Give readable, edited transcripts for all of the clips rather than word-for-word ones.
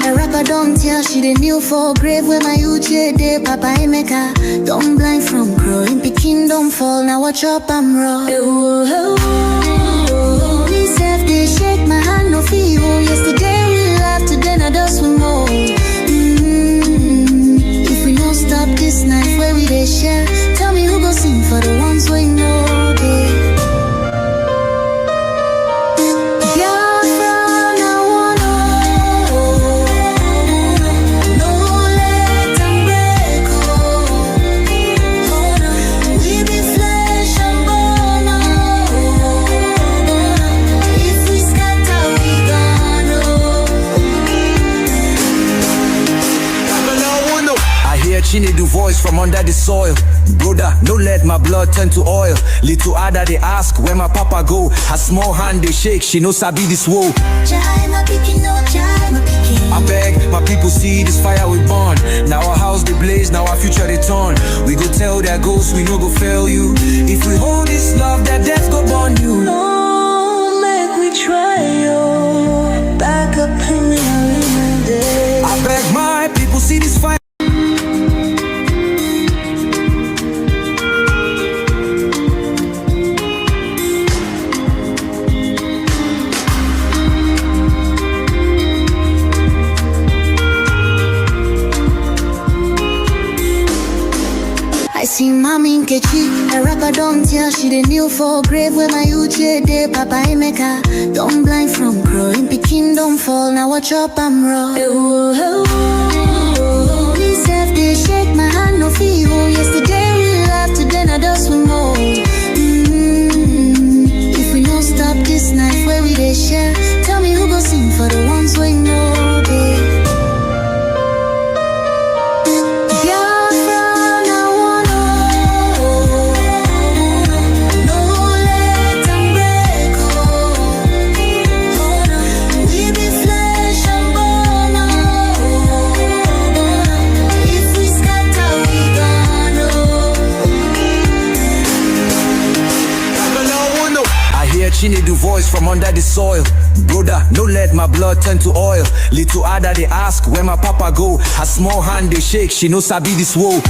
A rapper don't tell she the kneel for grave where my uche de Papa Emeka. Don't blind from crow, in Peking don't fall, now watch up I'm raw. Me self they shake my hand no feel. Yesterday we laughed, today now just we more. If we don't stop this night where we they share, tell me who go sing for the ones we know they. She need the voice from under the soil. Brother, no let my blood turn to oil. Little Ada they ask where my papa go. Her small hand they shake, she knows I be this woe. I beg my people see this fire we burn. Now our house they blaze, now our future they turn. We go tell their ghosts we no go fail you. If we hold this love, that death go burn you. No, make we try yo. Back up in the day. I beg my people see this fire. I see Mami Nkechi, a rapper don't tell she the kneel for grave where my uche de Papa Emeka. Don't blind from crow, in Peking don't fall, now watch up I'm raw. Me self they shake my hand no feel. Yesterday we laughed, today now just we more. If we don't stop this night where we they share, tell me who go sing for the ones we know they. She need the voice from under the soil. Brother, no let my blood turn to oil. Little Ada they ask where my papa go. Her small hand they shake, she knows I be this woe.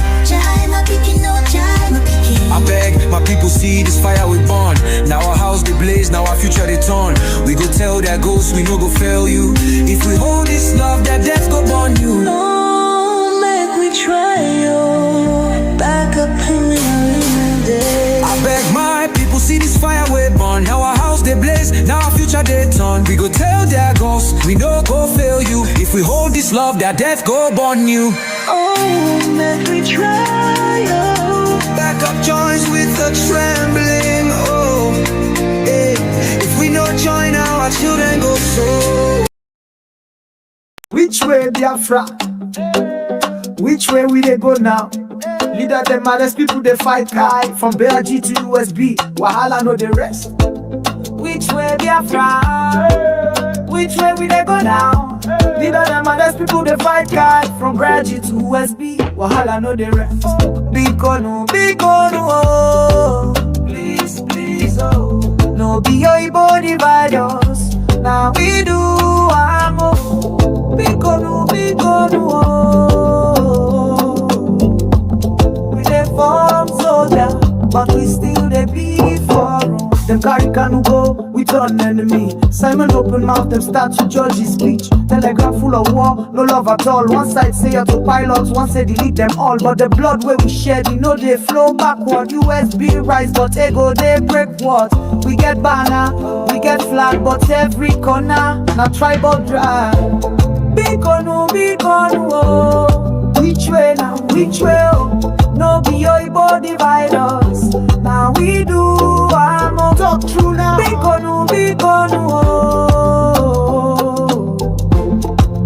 I beg my people see this fire we burn. Now our house they blaze, now our future they turn. We go tell their ghosts we no go fail you. If we hold this love, that death go burn you. No, make we try yo. Back up in the day. I beg my people see this fire we burn. Now our house they blaze, now our future they turn. We go tell their ghosts we no go fail you. If we hold this love, that death go burn you. Oh, make we try yo. Back up joins with a trembling. Oh, hey. If we no join now, our children go so. Which way Biafra? Which way we they go now? Leader them maddest people they fight guy. From BRG to USB, Wahala no the rest. Which way Biafra? Which way we they go now? Leader them maddest people they fight guy. From BRG to USB, Wahala no the rest. Big no, oh. Please, please, oh. No be your Igbo divide us. Now we do amo. Big no, oh. We dey form soldier, but we still dey be for. Them carry canoe go, we turn enemy. Simon open mouth, them start to judge his speech. Telegram full of war, no love at all. One side say autopilot, one say delete them all. But the blood where we shed, we know they flow backward. USB rise, but ego they break what? We get banner, we get flag, but every corner, now tribal drive. Big on, oh. Which way now, which way, oh. No be your Igbo divide us. Now we do amo. Talk true now. Big on, oh.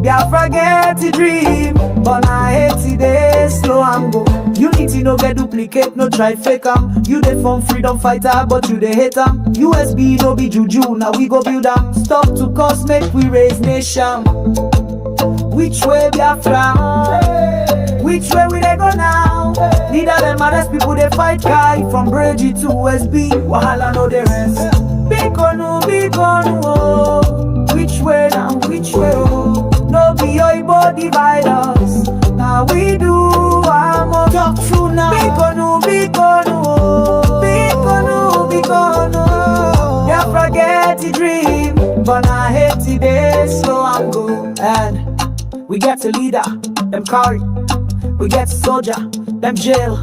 Biafra get the dream, but I hate it, they slow and go. Unity no get duplicate, no try fake am. You dey form freedom fighter, but you dey hate am. USB no be juju, now we go build am. Stop to cause, make we raise nation. Which way Biafra? Which way we they go now? Leader them maddest people they fight guy. From Bridgie to USB, Wahala no the rest. Big on, oh. Which way now, which way, oh. No be your body virus. Now we do, I'm on talk true now. Bikonu, Bikonu. Biafra get the dream, but I hate today, so I'm go. And we get a leader, them carry. We get a soldier, them jail.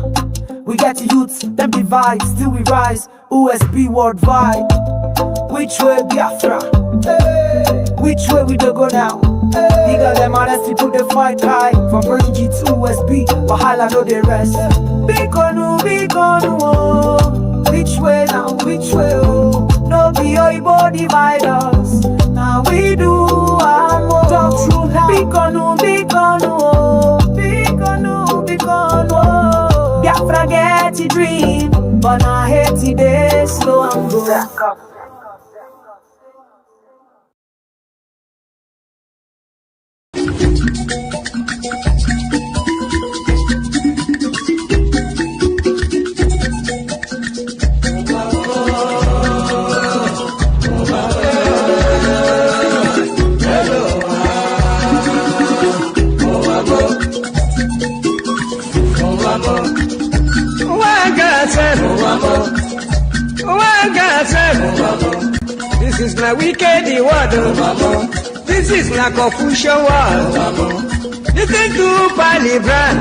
We get youths, them divide. Still we rise, USB worldwide. Which way Biafra? Which way we do go now? Nigga, them honestly put the fight high. From G to USB, Wahala know the rest. Bikonu, oh. Which way now, which way oh? No be your body virus. Now we do, I'm on talk true now. Bikonu, oh. Bikonu, oh. Biafra get a dream, but I hate today, so I'm going. This is my wicked word. This is my confusion word. Listen to Palibran.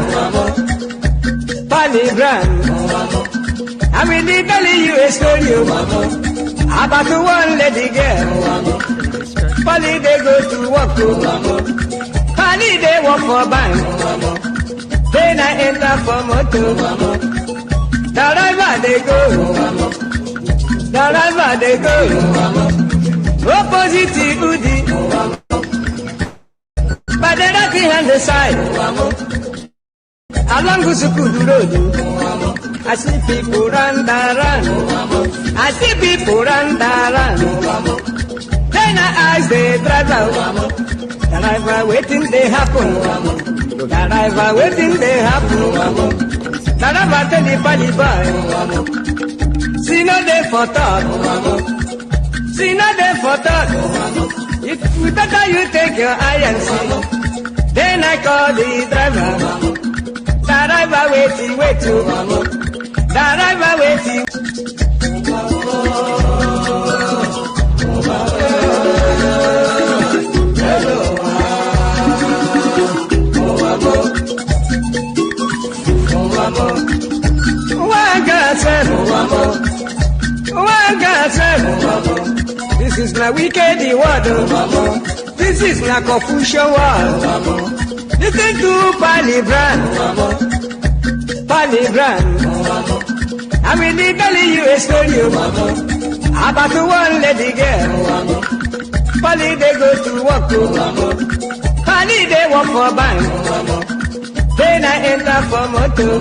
I will be telling you a story about one lady girl. Pali they go to work. Pali they work for bank. Then I enter for motor. Wherever they go. Opposite Udi, but the rocky hand the side. Along the Sukudu road, I see people run. Then I ask the driver, waiting they happen. The driver waiting they happen. The driver tell the body boy. See no day for talk. If we better you take your eye and see. Then I call the driver. The driver waiting. This is my wicked word. This is my confusion word. Listen to Palibran. I will be telling you a story about one lady girl. Pali they go to work. Pali they work for bank. Then I enter for motor.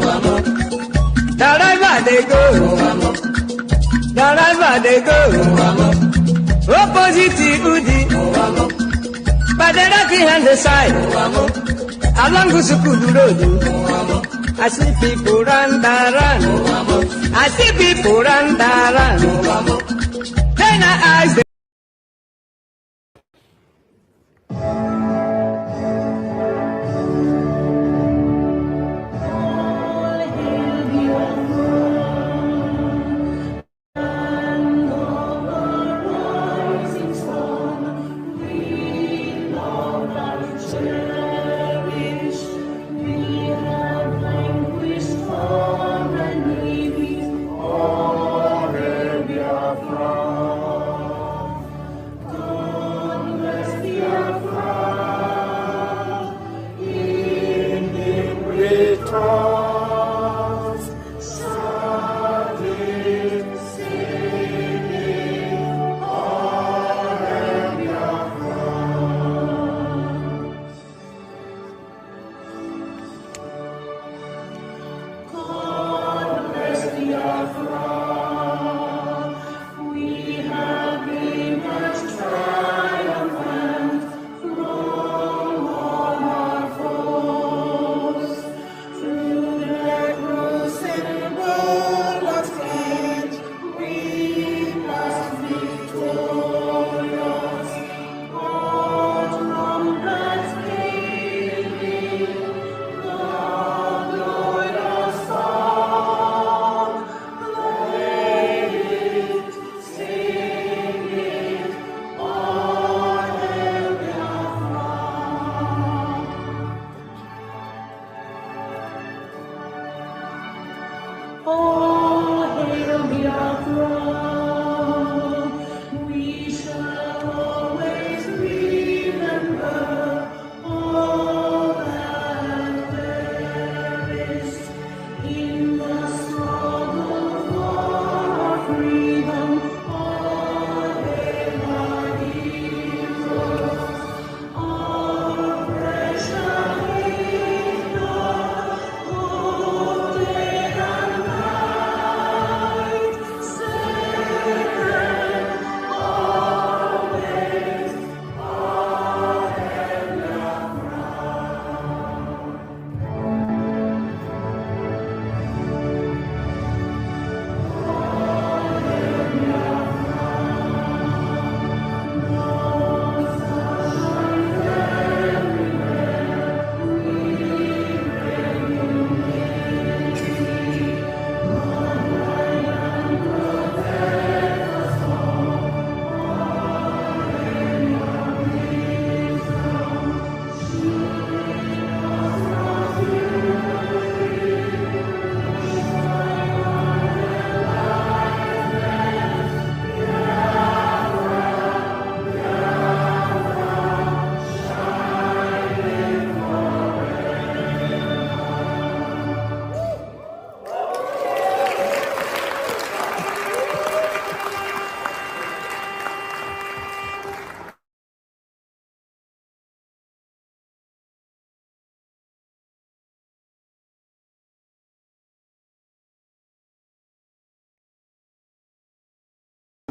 Wherever they go. Opposite Udi, but the rocky hand the side. Along the Sukudu road, I see people run. Then I ask them.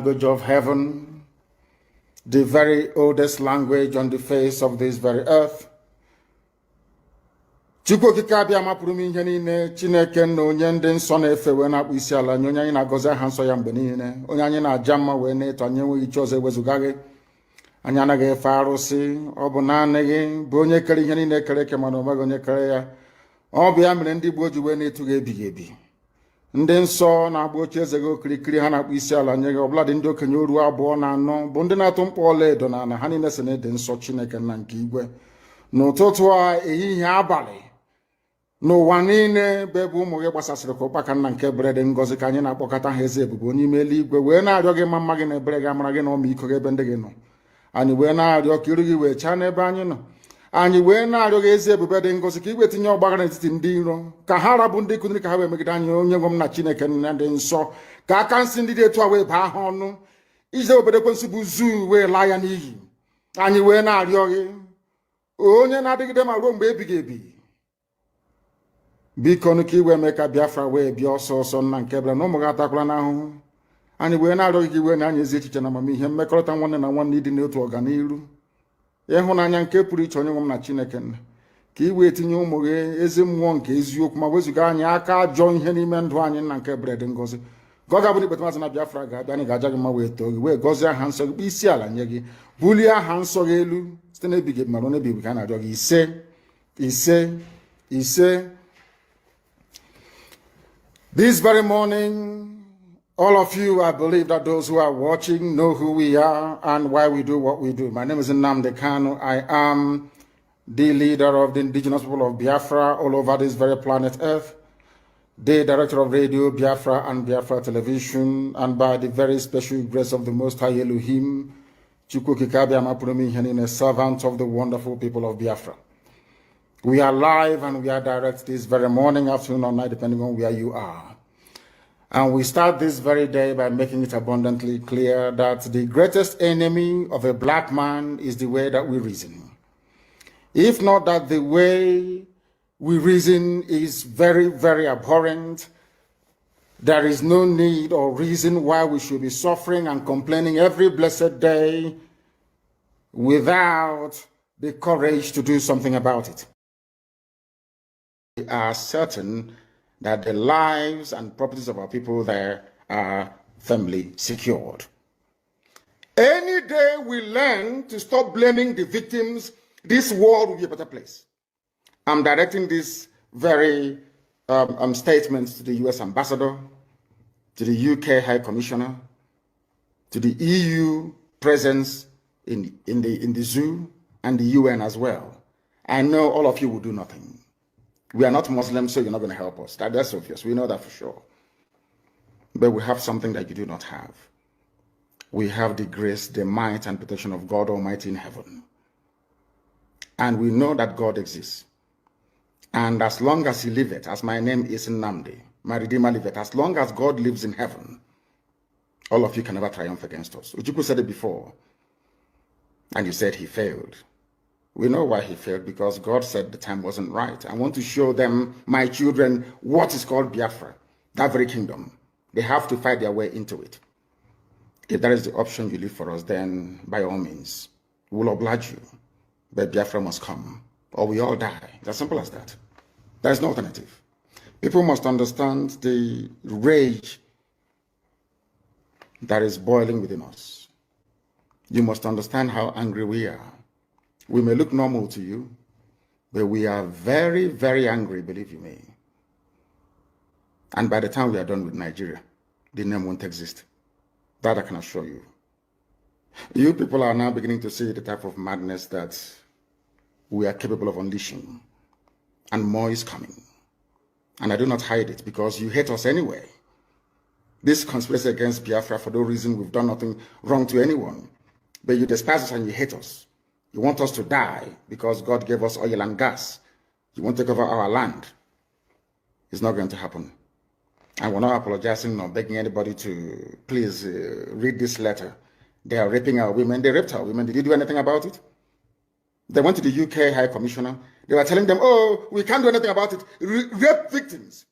language of heaven, the very oldest language on the face of this very earth. Chukwu okike abịa mapụrụ m ihe niile, Chineke na onye ndị nsọ na-efe wee na-akpụ isi ala nye onye anyị na-agọzi aha nsọ ya mgbe niile, onye anyị na-aja mma wee na-eto anyị enweghị iche ọzọ ewezuga gị. Anyị anaghị efe arụsị, ọ bụ naanị gị bụ onye kere ihe niile kere eke mana onweghị onye kere ya. Ọ bụ ya mere ndị Igbo ji wee na-etu gị ebighị ebi. Ndị nsọ na-agba oche eze gị okirikiri ha na-akpụ isi ala nye gị, ọbụladị ndị okenye oru 2 na 4 bụ ndị na-atụ mkpọ ọla edo na ala, ha niile si na ịdị nsọ Chineke nna nke igwe. N'ụtụtụ a, ehihie, abalị, n'ụwa niile bụ ebe ụmụ gị gbasasịrị ka ụkpaka nna nke ebere dị ngọzi ka anyị na-akpọkọta ha eze ebube onye ime eluigwe wee na-arịọ gị mma gị na ebere gị, amara gị na ọmịiko gị ebe ndị gị nọ. Anyị wee na-arịọ ka iru gị wee chaa n'ebe anyị nọ. Anyị wee na-arịọ gị eze ebube dị ngọzi ka igwe tinye ọgbaghara n'etiti ndị iro, ka ha rabụ ndị kụziri ka ha wee megide anyị, onye nwe m na Chineke nna dị nsọ, ka aka nsị ndị dị etu a wee baa ha ọnụ, ije obodo ekwensu bụ zuu wee laa ya n'iyi. Anyị wee na-arịọ gị, onye na-adịgide ma ruo mgbe ebighị ebi, biko nụ ka iwe mee ka Biafra wee bịa ọsọ ọsọ nna nke ebere na ụmụ gị atakwala n'ahụhụ. Anyị wee na-arịọ gị ka iwe na anyị ezi echiche na amamihe, mmekọrịta nwanne na nwanne, ịdị n'otu ọganiru, ịhụnanya nke pụrụ iche onye nwe m na Chineke nna, ka iwe etinye ụmụ gị ezi mmụọ nke eziokwu ma wezuga anyị aka ajọ ihe n'ime ndụ anyị nna nke ebere dị ngọzi. Ka ọ ga-abụ na ikpeta mazị na Biafra ga-abịa, anyị ga-aja gị mma wee too gị wee gọzie aha nsọ gị, kpee isi ala nye gị, bulie aha nsọ gị elu site n'ebighị ebi ma ruo n'ebighị ebi ka a na-arịọ gị. Ise ise ise. This very morning, all of you, I believe that those who are watching know who we are and why we do what we do. My name is Nnamdi Kanu. I am the leader of the indigenous people of Biafra all over this very planet Earth, the director of Radio Biafra and Biafra Television, and by the very special grace of the Most High Elohim, Chukwu Kikabia Mapurumi Henine, servant of the wonderful people of Biafra. We are live and we are direct this very morning, afternoon, or night, depending on where you are. And we start this very day by making it abundantly clear that the greatest enemy of a black man is the way that we reason. If not that the way we reason is very, very abhorrent, there is no need or reason why we should be suffering and complaining every blessed day without the courage to do something about it. We are certain that the lives and properties of our people there are firmly secured. Any day we learn to stop blaming the victims, this world will be a better place. I'm directing this very statement to the US Ambassador, to the UK High Commissioner, to the EU presence in the zoo, and the UN as well. I know all of you will do nothing. We are not Muslims, so you're not going to help us. That's obvious. We know that for sure. But we have something that you do not have. We have the grace, the might, and protection of God Almighty in heaven. And we know that God exists. And as long as He liveth, as my name is Nnamdi, my Redeemer liveth, as long as God lives in heaven, all of you can never triumph against us. Ujuku said it before, and you said He failed. We know why He failed, because God said the time wasn't right. I want to show them, my children, what is called Biafra, that very kingdom. They have to fight their way into it. If that is the option you leave for us, then by all means, we'll oblige you. But Biafra must come, or we all die. It's as simple as that. There is no alternative. People must understand the rage that is boiling within us. You must understand how angry we are. We may look normal to you, but we are very, very angry, believe you me. And by the time we are done with Nigeria, the name won't exist. That I can assure you. You people are now beginning to see the type of madness that we are capable of unleashing. And more is coming. And I do not hide it, because you hate us anyway. This conspiracy against Biafra, for no reason, we've done nothing wrong to anyone. But you despise us and you hate us. You want us to die because God gave us oil and gas. You want to take over our land. It's not going to happen. And we're not apologizing nor begging anybody to please read this letter. They are raping our women. They raped our women. Did you do anything about it? They went to the UK High Commissioner. They were telling them, oh, we can't do anything about it. Rape victims.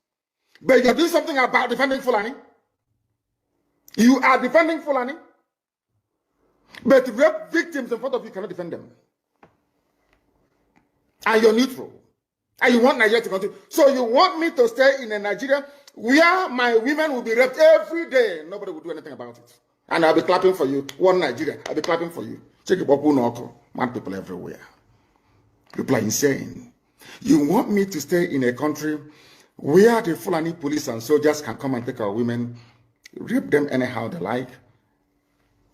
But you're doing something about defending Fulani. You are defending Fulani, but rape victims in front of you cannot defend them. And you're neutral. And you want Nigeria to continue. So you want me to stay in a Nigeria where my women will be raped every day. Nobody will do anything about it. And I'll be clapping for you. One Nigeria, I'll be clapping for you. Check it up, mad people everywhere. People are insane. You want me to stay in a country where the Fulani police and soldiers can come and take our women, rape them anyhow they like.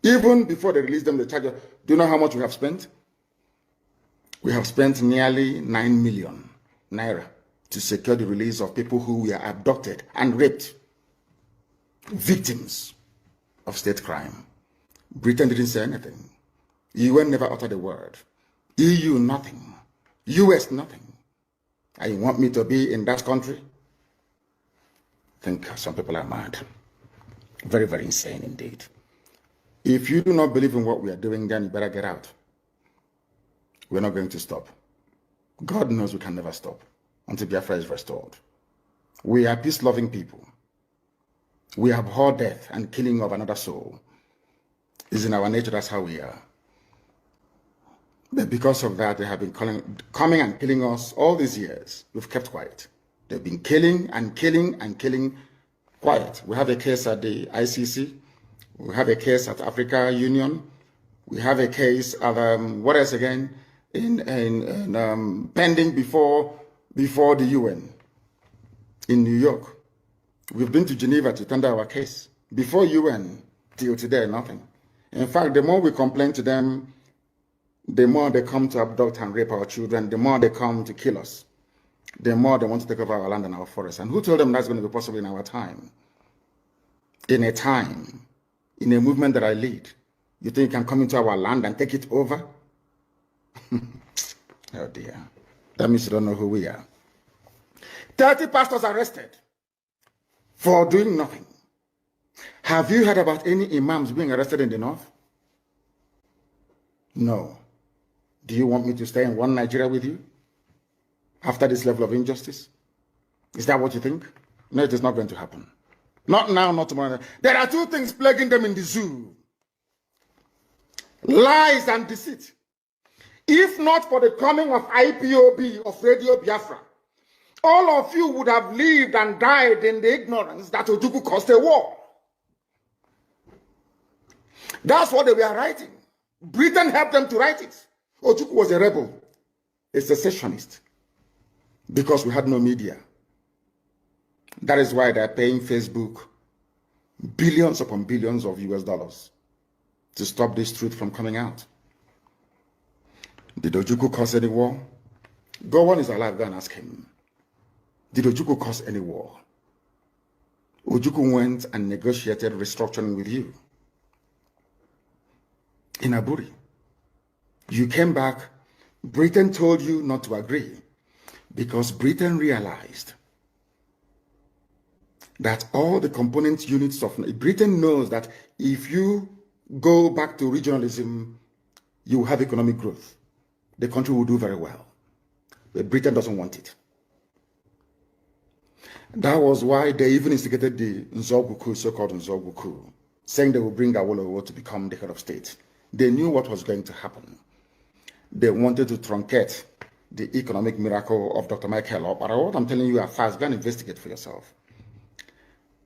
Even before they release them, they charge us. Do you know how much we have spent? We have spent nearly 9 million naira to secure the release of people who were abducted and raped, victims of state crime. Britain didn't say anything. UN never uttered a word. EU, nothing. US, nothing. And you want me to be in that country? I think some people are mad. Very, very insane indeed. If you do not believe in what we are doing, then you better get out. We're not going to stop. God knows we can never stop until Biafra is restored. We are peace-loving people. We abhor death and killing of another soul. It's in our nature, that's how we are. But because of that, they have been coming and killing us all these years. We've kept quiet. They've been killing and killing and killing quiet. We have a case at the ICC. We have a case at Africa Union. We have a case at, what else again? Pending before the UN in New York. We've been to Geneva to tender our case. Before UN, till today, nothing. In fact, the more we complain to them, the more they come to abduct and rape our children, the more they come to kill us, the more they want to take over our land and our forests. And who told them that's going to be possible in our time? In a time, in a movement that I lead, you think you can come into our land and take it over? Oh dear. That means you don't know who we are. 30 pastors arrested for doing nothing. Have you heard about any imams being arrested in the north? No. Do you want me to stay in one Nigeria with you after this level of injustice? Is that what you think? No, it is not going to happen. Not now, not tomorrow. There are two things plaguing them in the zoo. Lies and deceit. If not for the coming of IPOB, of Radio Biafra, all of you would have lived and died in the ignorance that Ojukwu caused a war. That's what they were writing. Britain helped them to write it. Ojukwu was a rebel, a secessionist, because we had no media. That is why they're paying Facebook billions upon billions of US dollars to stop this truth from coming out. Did Ojukwu cause any war? Gowon is alive, go and ask him. Did Ojukwu cause any war? Ojukwu went and negotiated restructuring with you in Aburi. You came back, Britain told you not to agree because Britain realized that all the component units of Britain knows that if you go back to regionalism, you will have economic growth. The country will do very well. But Britain doesn't want it. That was why they even instigated the Nzogbu, so-called Nzogbu, saying they will bring Awolowo to become the head of state. They knew what was going to happen. They wanted to truncate the economic miracle of Dr. Michael Opara. What I'm telling you are fast. Go and investigate for yourself.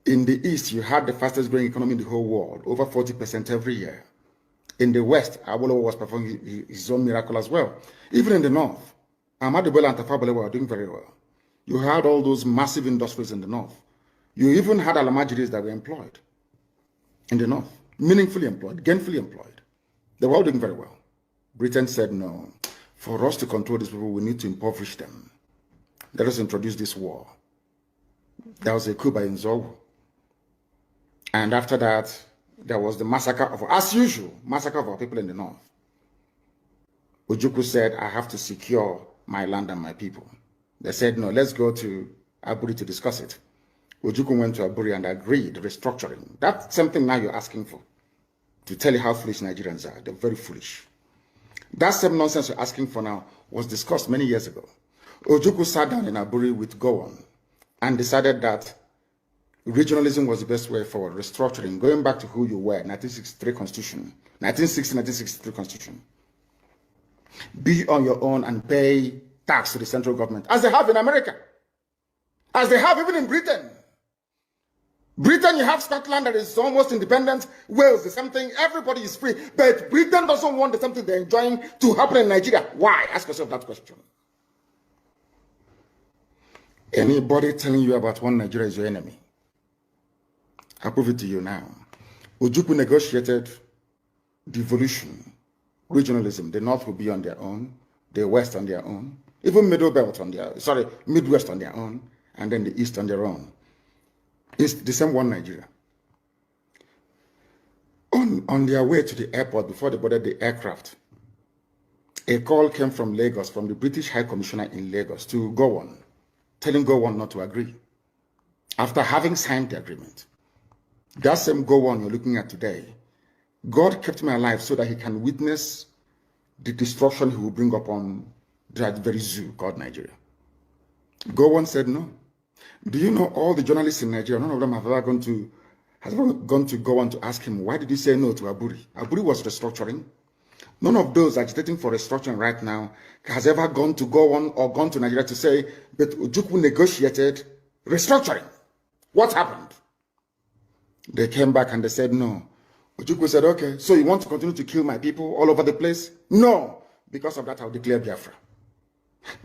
In the East, you had the fastest growing economy in the whole world, over 40% every year. In the West, Awolowo was performing his own miracle as well. Even in the North, Ahmadu Bello and Tafawa Balewa were doing very well. You had all those massive industries in the North. You even had Alamajiris that were employed in the North, meaningfully employed, gainfully employed. They were all doing very well. Britain said, no, for us to control these people, we need to impoverish them. Let us introduce this war. There was a coup by Nzogbu. And after that, there was the massacre of, as usual, massacre of our people in the North. Ojukwu said, I have to secure my land and my people. They said, no, let's go to Aburi to discuss it. Ojukwu went to Aburi and agreed restructuring. That's something now you're asking for, to tell you how foolish Nigerians are. They're very foolish. That same nonsense you're asking for now was discussed many years ago. Ojukwu sat down in Aburi with Gowon and decided that Regionalism was the best way forward. Restructuring, going back to who you were, 1963 Constitution, 1960-1963 Constitution. Be on your own and pay tax to the central government, as they have in America, as they have even in Britain. Britain, you have Scotland that is almost independent. Wales, the same thing. Everybody is free. But Britain doesn't want the same thing they're enjoying to happen in Nigeria. Why? Ask yourself that question. Anybody telling you about one Nigeria is your enemy? I'll prove it to you now. Ojukwu negotiated devolution, regionalism. The North will be on their own, the West on their own, even Midwest on their own, and then the East on their own. It's the same one Nigeria. On their way to the airport, before they boarded the aircraft, a call came from Lagos, from the British High Commissioner in Lagos to Gowon, telling Gowon not to agree, after having signed the agreement. That same Gowon you're looking at today, God kept me alive so that he can witness the destruction he will bring upon that very zoo called Nigeria. Gowon said no. Do you know all the journalists in Nigeria, none of them have ever gone to go on to ask him, why did you say no to Aburi? Aburi was restructuring. None of those agitating for restructuring right now has ever gone to go on or gone to Nigeria to say, but Ojukwu negotiated restructuring. What happened? They came back and they said no. Ojukwu said, okay, so you want to continue to kill my people all over the place? No. Because of that, I'll declare Biafra.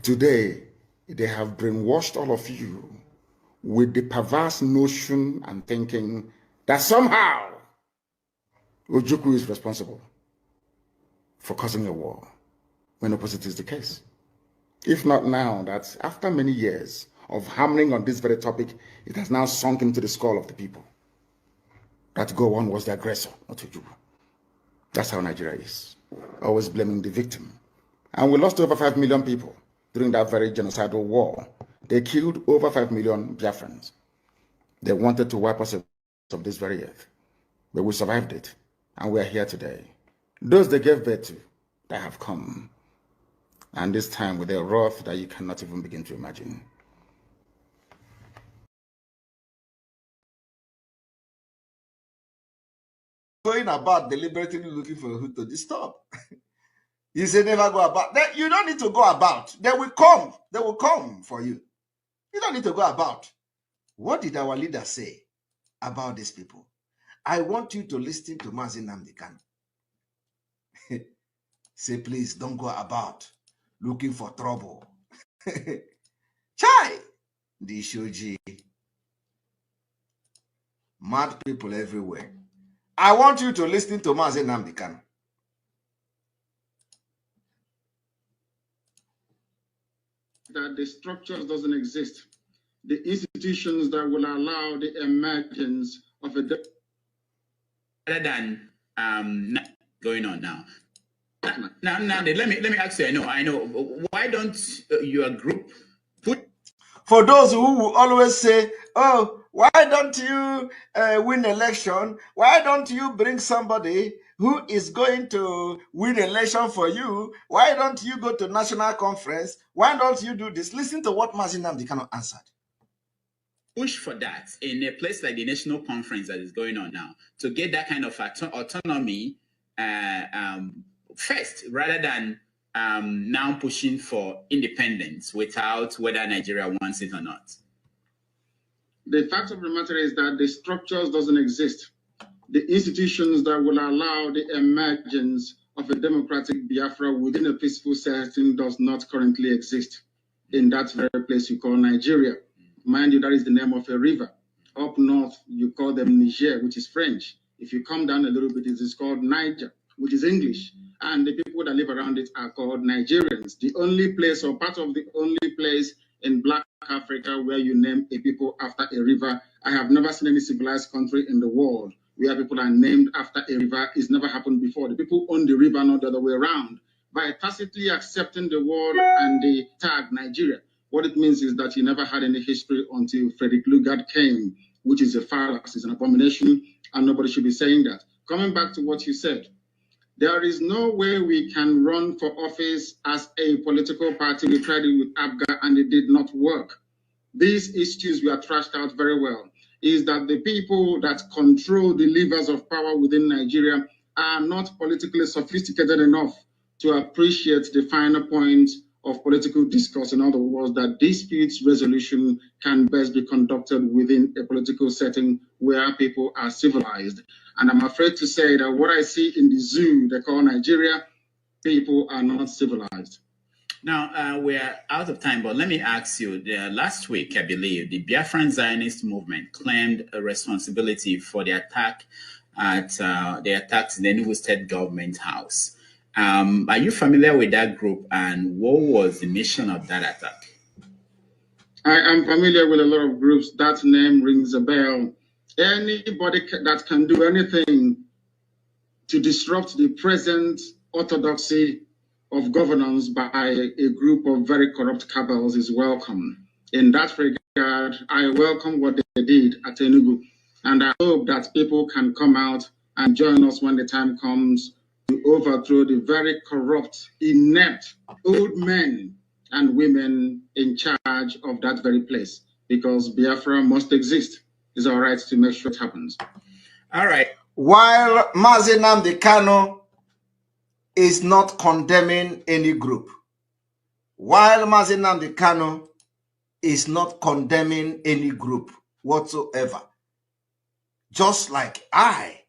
Today, they have brainwashed all of you with the perverse notion and thinking that somehow Ojukwu is responsible for causing a war, when opposite is the case. If not now, that after many years of hammering on this very topic, it has now sunk into the skull of the people that Gowon was the aggressor, not Ojukwu. That's how Nigeria is, always blaming the victim. And we lost over 5 million people during that very genocidal war. They killed over 5 million Biafrans. They wanted to wipe us of this very earth. But we survived it, and we are here today. Those they gave birth to, that have come. And this time with a wrath that you cannot even begin to imagine. Going about deliberately looking for who to disturb. You say never go about. You don't need to go about. They will come. They will come for you. You don't need to go about. What did our leader say about these people? I want you to listen to Mazi Nnamdi Kanu. Say, please don't go about looking for trouble. Chai! The Shoji. Mad people everywhere. I want you to listen to Mazi Nnamdi Kanu. That the structures doesn't exist. The institutions that will allow the emergence of a rather than going on now. Now, let me ask you. I know. Why don't your group put? For those who will always say, "Oh, why don't you win election? Why don't you bring somebody who is going to win election for you? Why don't you go to national conference? Why don't you do this?" Listen to what Mazi Nnamdi Kanu answered. Push for that in a place like the national conference that is going on now to get that kind of autonomy first, rather than now pushing for independence without whether Nigeria wants it or not. The fact of the matter is that the structures doesn't exist. The institutions that will allow the emergence of a democratic Biafra within a peaceful setting does not currently exist in that very place you call Nigeria. Mind you, that is the name of a river. Up north, you call them Niger, which is French. If you come down a little bit, it is called Niger, which is English. And the people that live around it are called Nigerians. The only place, or part of the only place in Black Africa where you name a people after a river. I have never seen any civilized country in the world where people are named after a river. It's never happened before. The people own the river, not the other way around. By tacitly accepting the word and the tag Nigeria, what it means is that you never had any history until Frederick Lugard came, which is a fallacy, it's an abomination, and nobody should be saying that. Coming back to what you said, there is no way we can run for office as a political party. We tried it with ABGA and it did not work. These issues were trashed out very well. is that the people that control the levers of power within Nigeria are not politically sophisticated enough to appreciate the finer point of political discourse. In other words, that disputes resolution can best be conducted within a political setting where people are civilized. And I'm afraid to say that what I see in the zoo they call Nigeria, people are not civilized. Now, we're out of time, but let me ask you, last week, I believe, the Biafran Zionist movement claimed a responsibility for the attack at the attacks in the Enugu State Government House. Are you familiar with that group, and what was the mission of that attack? I am familiar with a lot of groups. That name rings a bell. Anybody that can do anything to disrupt the present orthodoxy of governance by a group of very corrupt cabals is welcome. In that regard, I welcome what they did at Enugu, and I hope that people can come out and join us when the time comes to overthrow the very corrupt, inept old men and women in charge of that very place, because Biafra must exist. It's our right to make sure it happens. All right. While Mazi Nnamdi Kanu is not condemning any group, while Mazi Nnamdi Kanu is not condemning any group whatsoever, just like I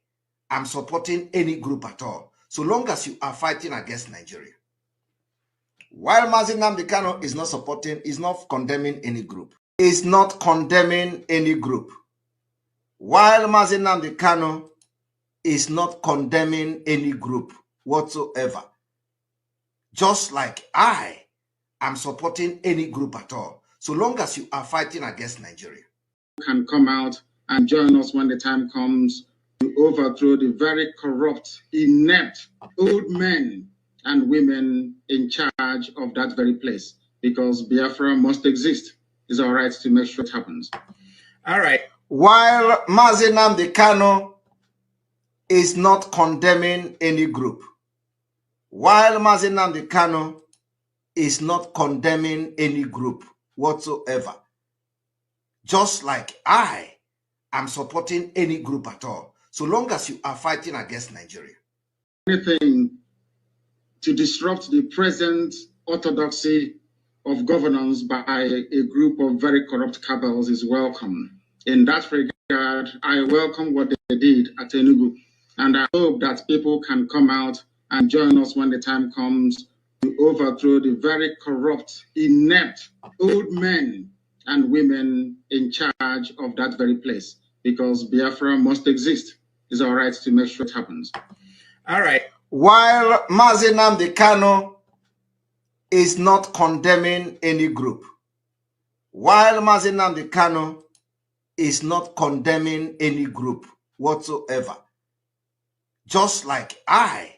am supporting any group at all, so long as you are fighting against Nigeria. While Mazi Nnamdi Kanu is not supporting, is not condemning any group, is not condemning any group. While Mazi Nnamdi Kanu is not condemning any group whatsoever, just like I am supporting any group at all, so long as you are fighting against Nigeria. Can come out and join us when the time comes to overthrow the very corrupt, inept old men and women in charge of that very place, because Biafra must exist. It's our right to make sure it happens. All right. While Mazi Nnamdi Kanu is not condemning any group, while Mazi Nnamdi Kanu is not condemning any group whatsoever, just like I am supporting any group at all, so long as you are fighting against Nigeria. Anything to disrupt the present orthodoxy of governance by a group of very corrupt cabals is welcome. In that regard, I welcome what they did at Enugu, and I hope that people can come out and join us when the time comes to overthrow the very corrupt, inept old men and women in charge of that very place, because Biafra must exist. It's our right to make sure it happens. All right. While Mazi Nnamdi Kanu is not condemning any group, while Mazi Nnamdi Kanu is not condemning any group whatsoever, just like I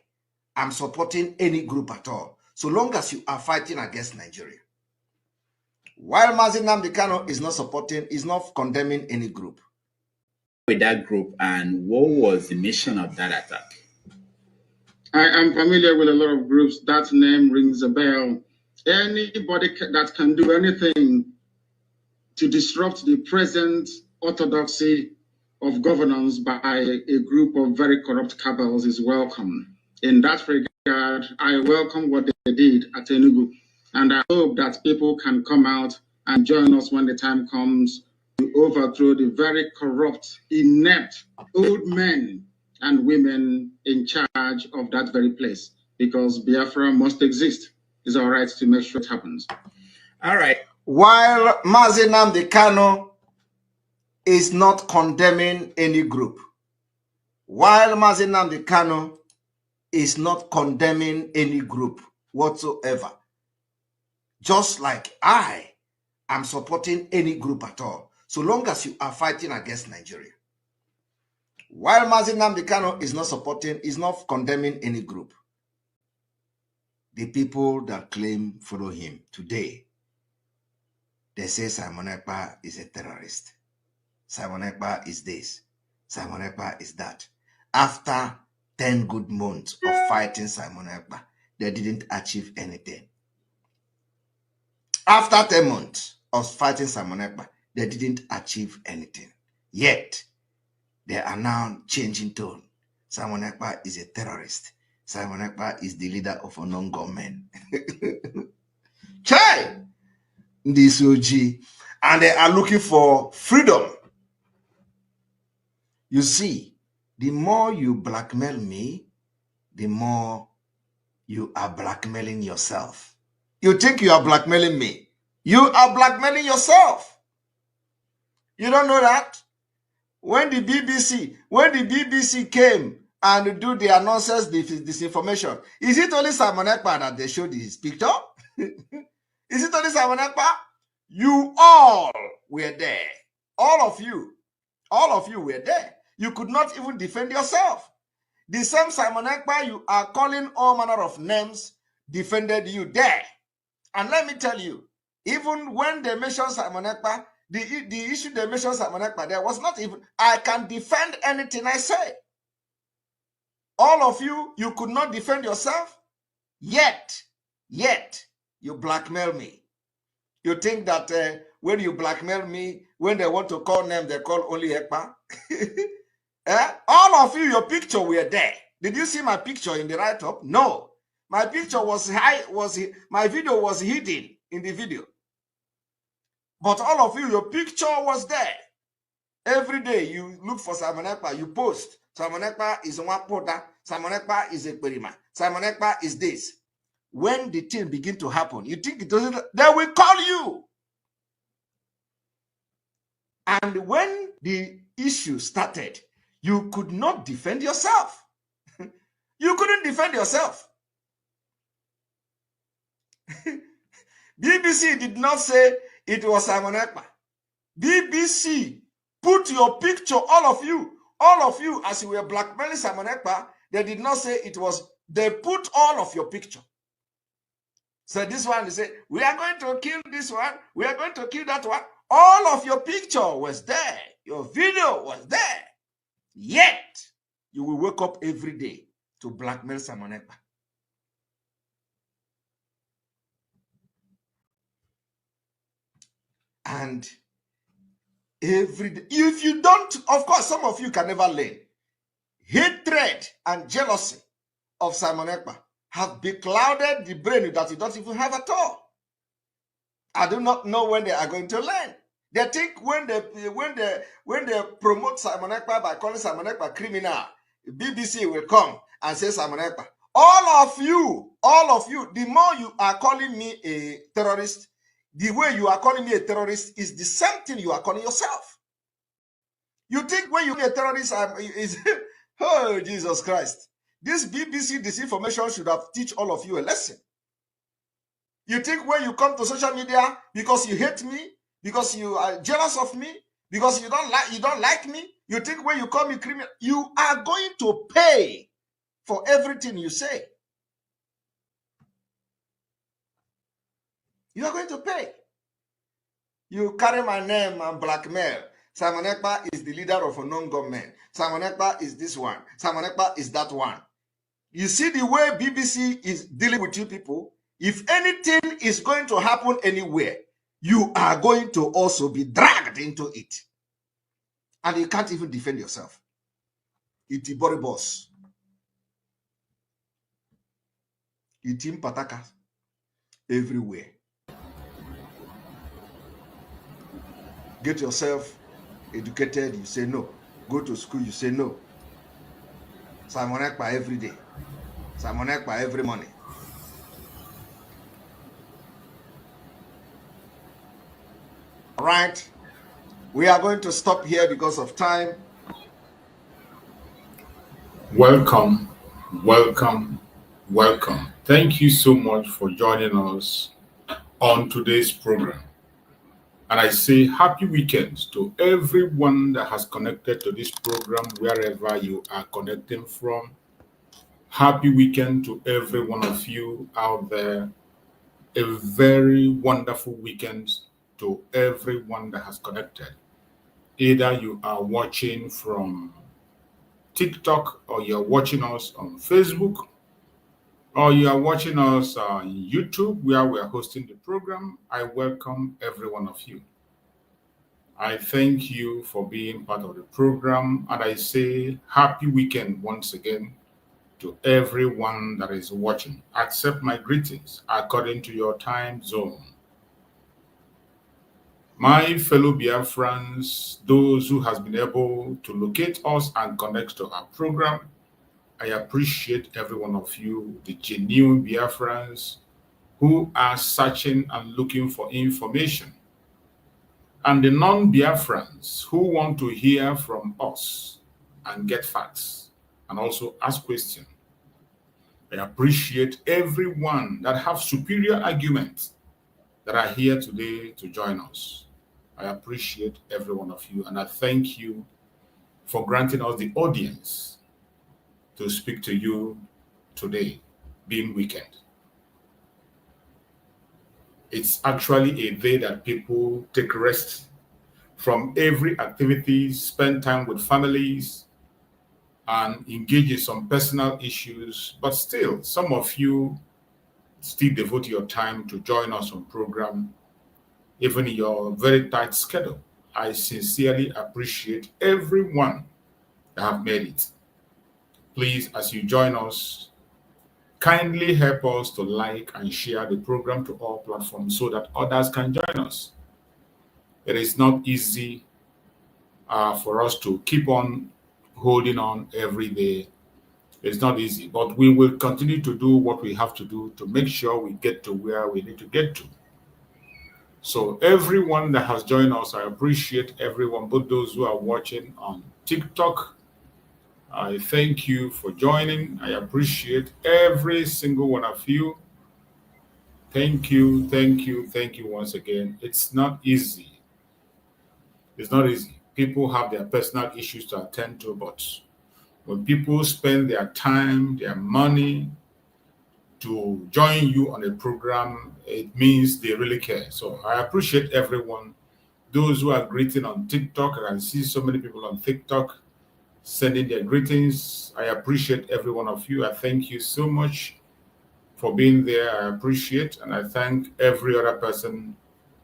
am supporting any group at all, so long as you are fighting against Nigeria. While Mazi Nnamdi Kanu is not supporting, is not condemning any group. With that group, and what was the mission of that attack? I am familiar with a lot of groups. That name rings a bell. Anybody that can do anything to disrupt the present orthodoxy of governance by a group of very corrupt cabals is welcome. In that regard, I welcome what they did at Enugu, and I hope that people can come out and join us when the time comes to overthrow the very corrupt, inept old men and women in charge of that very place, because Biafra must exist. It's our right to make sure it happens. All right. While Mazi Nnamdi Kanu is not condemning any group, while Mazi Nnamdi Kanu is not condemning any group whatsoever, just like I am supporting any group at all, so long as you are fighting against Nigeria. While Mazi Nnamdi Kanu is not supporting, is not condemning any group, the people that claim follow him today, they say Simon Ekpa is a terrorist. Simon Ekpa is this. Simon Ekpa is that. After 10 good months of fighting Simon Ekpa, they didn't achieve anything. After 10 months of fighting Simon Ekpa, they didn't achieve anything. Yet, they are now changing tone. Simon Ekpa is a terrorist. Simon Ekpa is the leader of a non-government. Chai! This OG. And they are looking for freedom. You see, the more you blackmail me, the more you are blackmailing yourself. You think you are blackmailing me. You are blackmailing yourself. You don't know that? When the BBC came and do their nonsense disinformation, is it only Simon Ekpa that they showed his picture? Is it only Simon Ekpa? You all were there. All of you were there. You could not even defend yourself. The same Simon Ekpa you are calling all manner of names defended you there. And let me tell you, even when they mentioned Simon Ekpa, the issue they mentioned Simon Ekpa there was not even, I can defend anything I say. All of you could not defend yourself, yet you blackmail me. You think that when you blackmail me, when they want to call name, they call only Ekpa? All of you, your picture were there. Did you see my picture in the write-up? No. My picture was my video was hidden in the video. But all of you, your picture was there. Every day you look for Simon Ekpa, you post. Simon Ekpa is one poda. Simon Ekpa is a perima. Simon Ekpa is this. When the thing begin to happen, you think it doesn't, they will call you. And when the issue started, you could not defend yourself. You couldn't defend yourself. BBC did not say it was Simon Ekpa. BBC put your picture, all of you, as you were blackmailing Simon Ekpa, they did not say it was, they put all of your picture. So this one, they say, we are going to kill this one, we are going to kill that one. All of your picture was there. Your video was there. Yet, you will wake up every day to blackmail Simon Ekpa. And every day, if you don't, of course, some of you can never learn. Hatred and jealousy of Simon Ekpa have beclouded the brain that you don't even have at all. I do not know when they are going to learn. They think when they promote Simon Ekpa by calling Simon Ekpa criminal, BBC will come and say Simon Ekpa. All of you, the more you are calling me a terrorist, the way you are calling me a terrorist is the same thing you are calling yourself. You think when you are a terrorist, oh, Jesus Christ. This BBC disinformation should have teach all of you a lesson. You think when you come to social media, because you hate me, because you are jealous of me, because you don't like me, you think when you call me criminal, you are going to pay for everything you say. You are going to pay. You carry my name and blackmail. Simon Ekpa is the leader of a non-government. Simon Ekpa is this one. Simon Ekpa is that one. You see the way BBC is dealing with you people? If anything is going to happen anywhere, you are going to also be dragged into it. And you can't even defend yourself. Iti boribos. Iti pataka. Everywhere. Get yourself educated, you say no. Go to school, you say no. Simon Ekpa every day. Simon Ekpa every morning. All right. We are going to stop here because of time. Welcome. Thank you so much for joining us on today's program. And I say happy weekend to everyone that has connected to this program, wherever you are connecting from. Happy weekend to every one of you out there. A very wonderful weekend to everyone that has connected. Either you are watching from TikTok, or you're watching us on Facebook, or you are watching us on YouTube, where we are hosting the program. I welcome every one of you. I thank you for being part of the program, and I say happy weekend once again to everyone that is watching. Accept my greetings according to your time zone. My fellow Biafrans, those who has been able to locate us and connect to our program, I appreciate every one of you, the genuine Biafrans who are searching and looking for information, and the non-Biafrans who want to hear from us and get facts and also ask questions. I appreciate everyone that have superior arguments that are here today to join us. I appreciate every one of you, and I thank you for granting us the audience to speak to you today, being weekend. It's actually a day that people take rest from every activity, spend time with families, and engage in some personal issues. But still, some of you still devote your time to join us on program, even in your very tight schedule. I sincerely appreciate everyone that have made it. Please, as you join us, kindly help us to like and share the program to all platforms so that others can join us. It is not easy for us to keep on holding on every day. It's not easy, but we will continue to do what we have to do to make sure we get to where we need to get to. So everyone that has joined us, I appreciate everyone, both those who are watching on TikTok. I thank you for joining. I appreciate every single one of you. Thank you, thank you, thank you once again. It's not easy. It's not easy. People have their personal issues to attend to, but when people spend their time, their money to join you on a program, it means they really care. So I appreciate everyone. Those who are greeting on TikTok, I can see so many people on TikTok sending their greetings. I appreciate every one of you. I thank you so much for being there. I appreciate, and I thank every other person,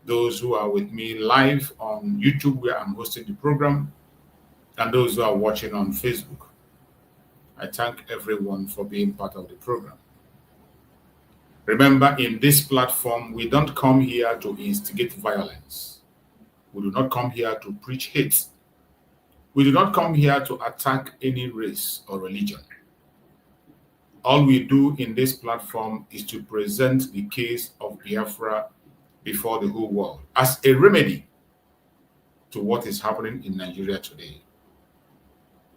those who are with me live on YouTube where I'm hosting the program, and those who are watching on Facebook. I thank everyone for being part of the program. Remember, in this platform, we don't come here to instigate violence. We do not come here to preach hate. We do not come here to attack any race or religion. All we do in this platform is to present the case of Biafra before the whole world as a remedy to what is happening in Nigeria today.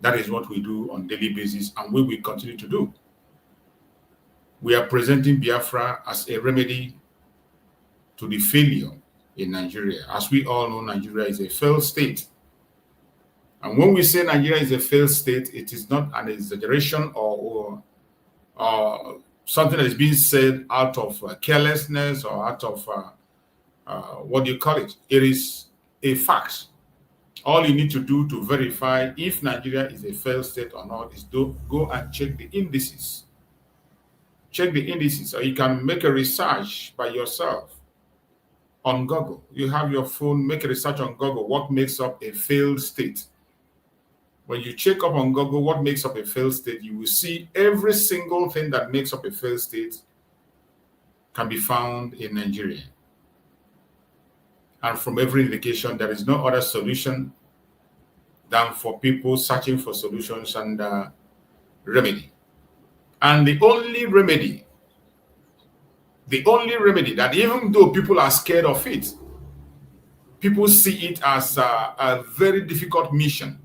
That is what we do on a daily basis, and we will continue to do. We are presenting Biafra as a remedy to the failure in Nigeria. As we all know, Nigeria is a failed state. And when we say Nigeria is a failed state, it is not an exaggeration or something that is being said out of carelessness or out of, what do you call it? It is a fact. All you need to do to verify if Nigeria is a failed state or not is to go and check the indices. Check the indices, or you can make a research by yourself on Google. You have your phone, make a research on Google, what makes up a failed state. When you check up on Google what makes up a failed state, you will see every single thing that makes up a failed state can be found in Nigeria. And from every indication, there is no other solution than for people searching for solutions and remedy. And the only remedy that, even though people are scared of it, people see it as a very difficult mission.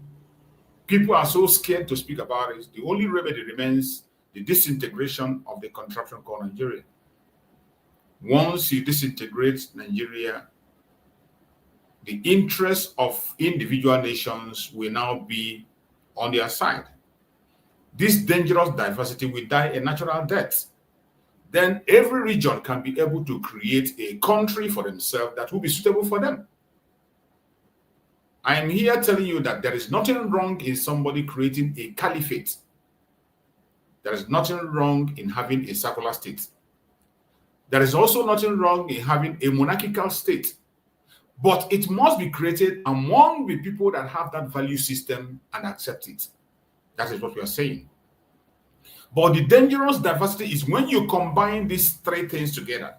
People are so scared to speak about it. The only remedy remains the disintegration of the contraption called Nigeria. Once you disintegrate Nigeria, the interests of individual nations will now be on their side. This dangerous diversity will die a natural death. Then every region can be able to create a country for themselves that will be suitable for them. I am here telling you that there is nothing wrong in somebody creating a caliphate. There is nothing wrong in having a secular state. There is also nothing wrong in having a monarchical state. But it must be created among the people that have that value system and accept it. That is what we are saying. But the dangerous diversity is when you combine these three things together.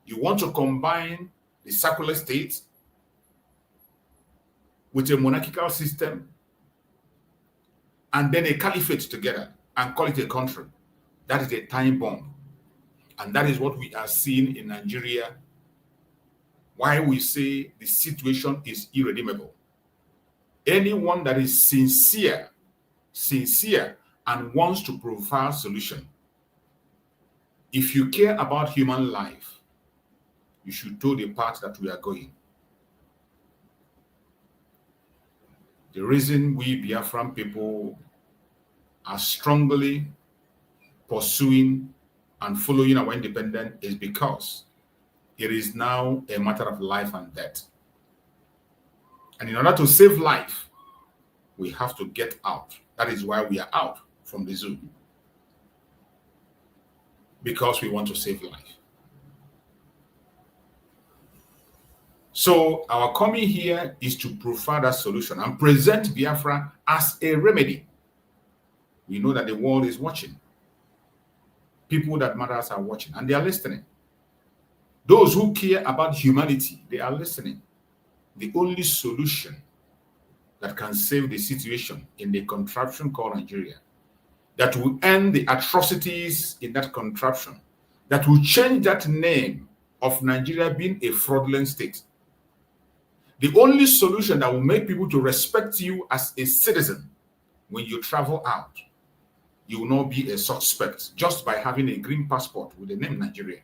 You want to combine the secular state with a monarchical system and then a caliphate together and call it a country. That is a time bomb. And that is what we are seeing in Nigeria. Why we say the situation is irredeemable. Anyone that is sincere and wants to provide solution, if you care about human life, you should do the path that we are going. The reason we Biafran people are strongly pursuing and following our independence is because it is now a matter of life and death. And in order to save life, we have to get out. That is why we are out from the zoo. Because we want to save life. So our coming here is to provide a solution and present Biafra as a remedy. We know that the world is watching. People that matters are watching and they are listening. Those who care about humanity, they are listening. The only solution that can save the situation in the contraption called Nigeria, that will end the atrocities in that contraption, that will change that name of Nigeria being a fraudulent state. The only solution that will make people to respect you as a citizen when you travel out, you will not be a suspect just by having a green passport with the name Nigeria.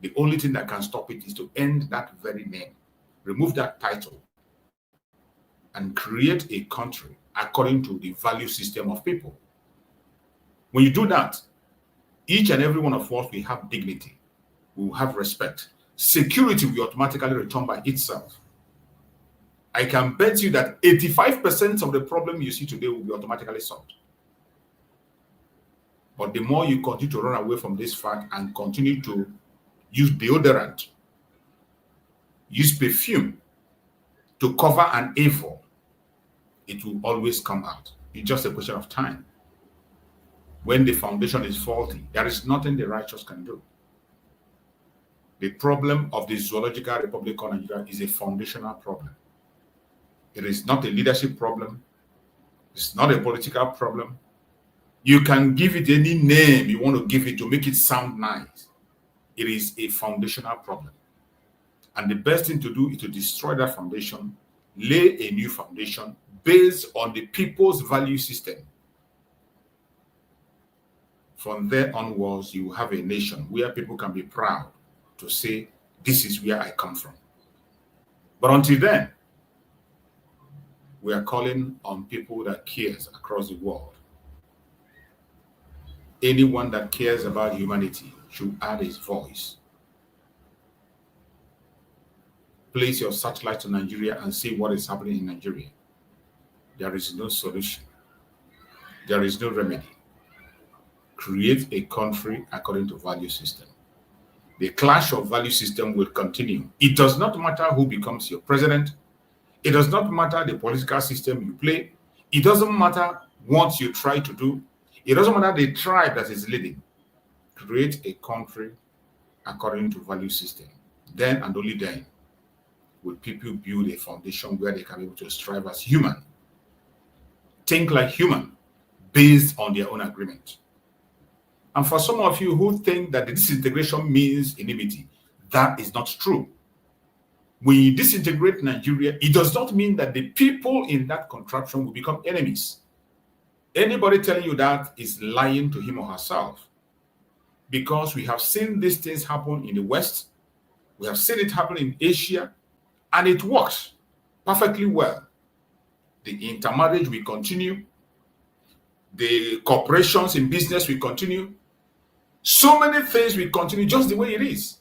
The only thing that can stop it is to end that very name, remove that title, and create a country according to the value system of people. When you do that, each and every one of us will have dignity, we will have respect. Security will automatically return by itself. I can bet you that 85% of the problem you see today will be automatically solved. But the more you continue to run away from this fact and continue to use deodorant, use perfume to cover an evil, it will always come out. It's just a question of time. When the foundation is faulty, there is nothing the righteous can do. The problem of the Zoological Republic of Nigeria is a foundational problem. It is not a leadership problem. It's not a political problem. You can give it any name you want to give it to make it sound nice. It is a foundational problem. And the best thing to do is to destroy that foundation, lay a new foundation based on the people's value system. From there onwards, you have a nation where people can be proud to say, this is where I come from. But until then, we are calling on people that cares across the world. Anyone that cares about humanity should add his voice. Place your satellite to Nigeria and see what is happening in Nigeria. There is no solution. There is no remedy. Create a country according to value system. The clash of value system will continue. It does not matter who becomes your president. It does not matter the political system you play. It doesn't matter what you try to do. It doesn't matter the tribe that is leading. Create a country according to value system. Then and only then will people build a foundation where they can be able to strive as human. Think like human based on their own agreement. And for some of you who think that the disintegration means enmity, that is not true. When you disintegrate Nigeria, it does not mean that the people in that contraption will become enemies. Anybody telling you that is lying to him or herself. Because we have seen these things happen in the West. We have seen it happen in Asia. And it works perfectly well. The intermarriage will continue. The corporations in business will continue. So many things will continue just the way it is.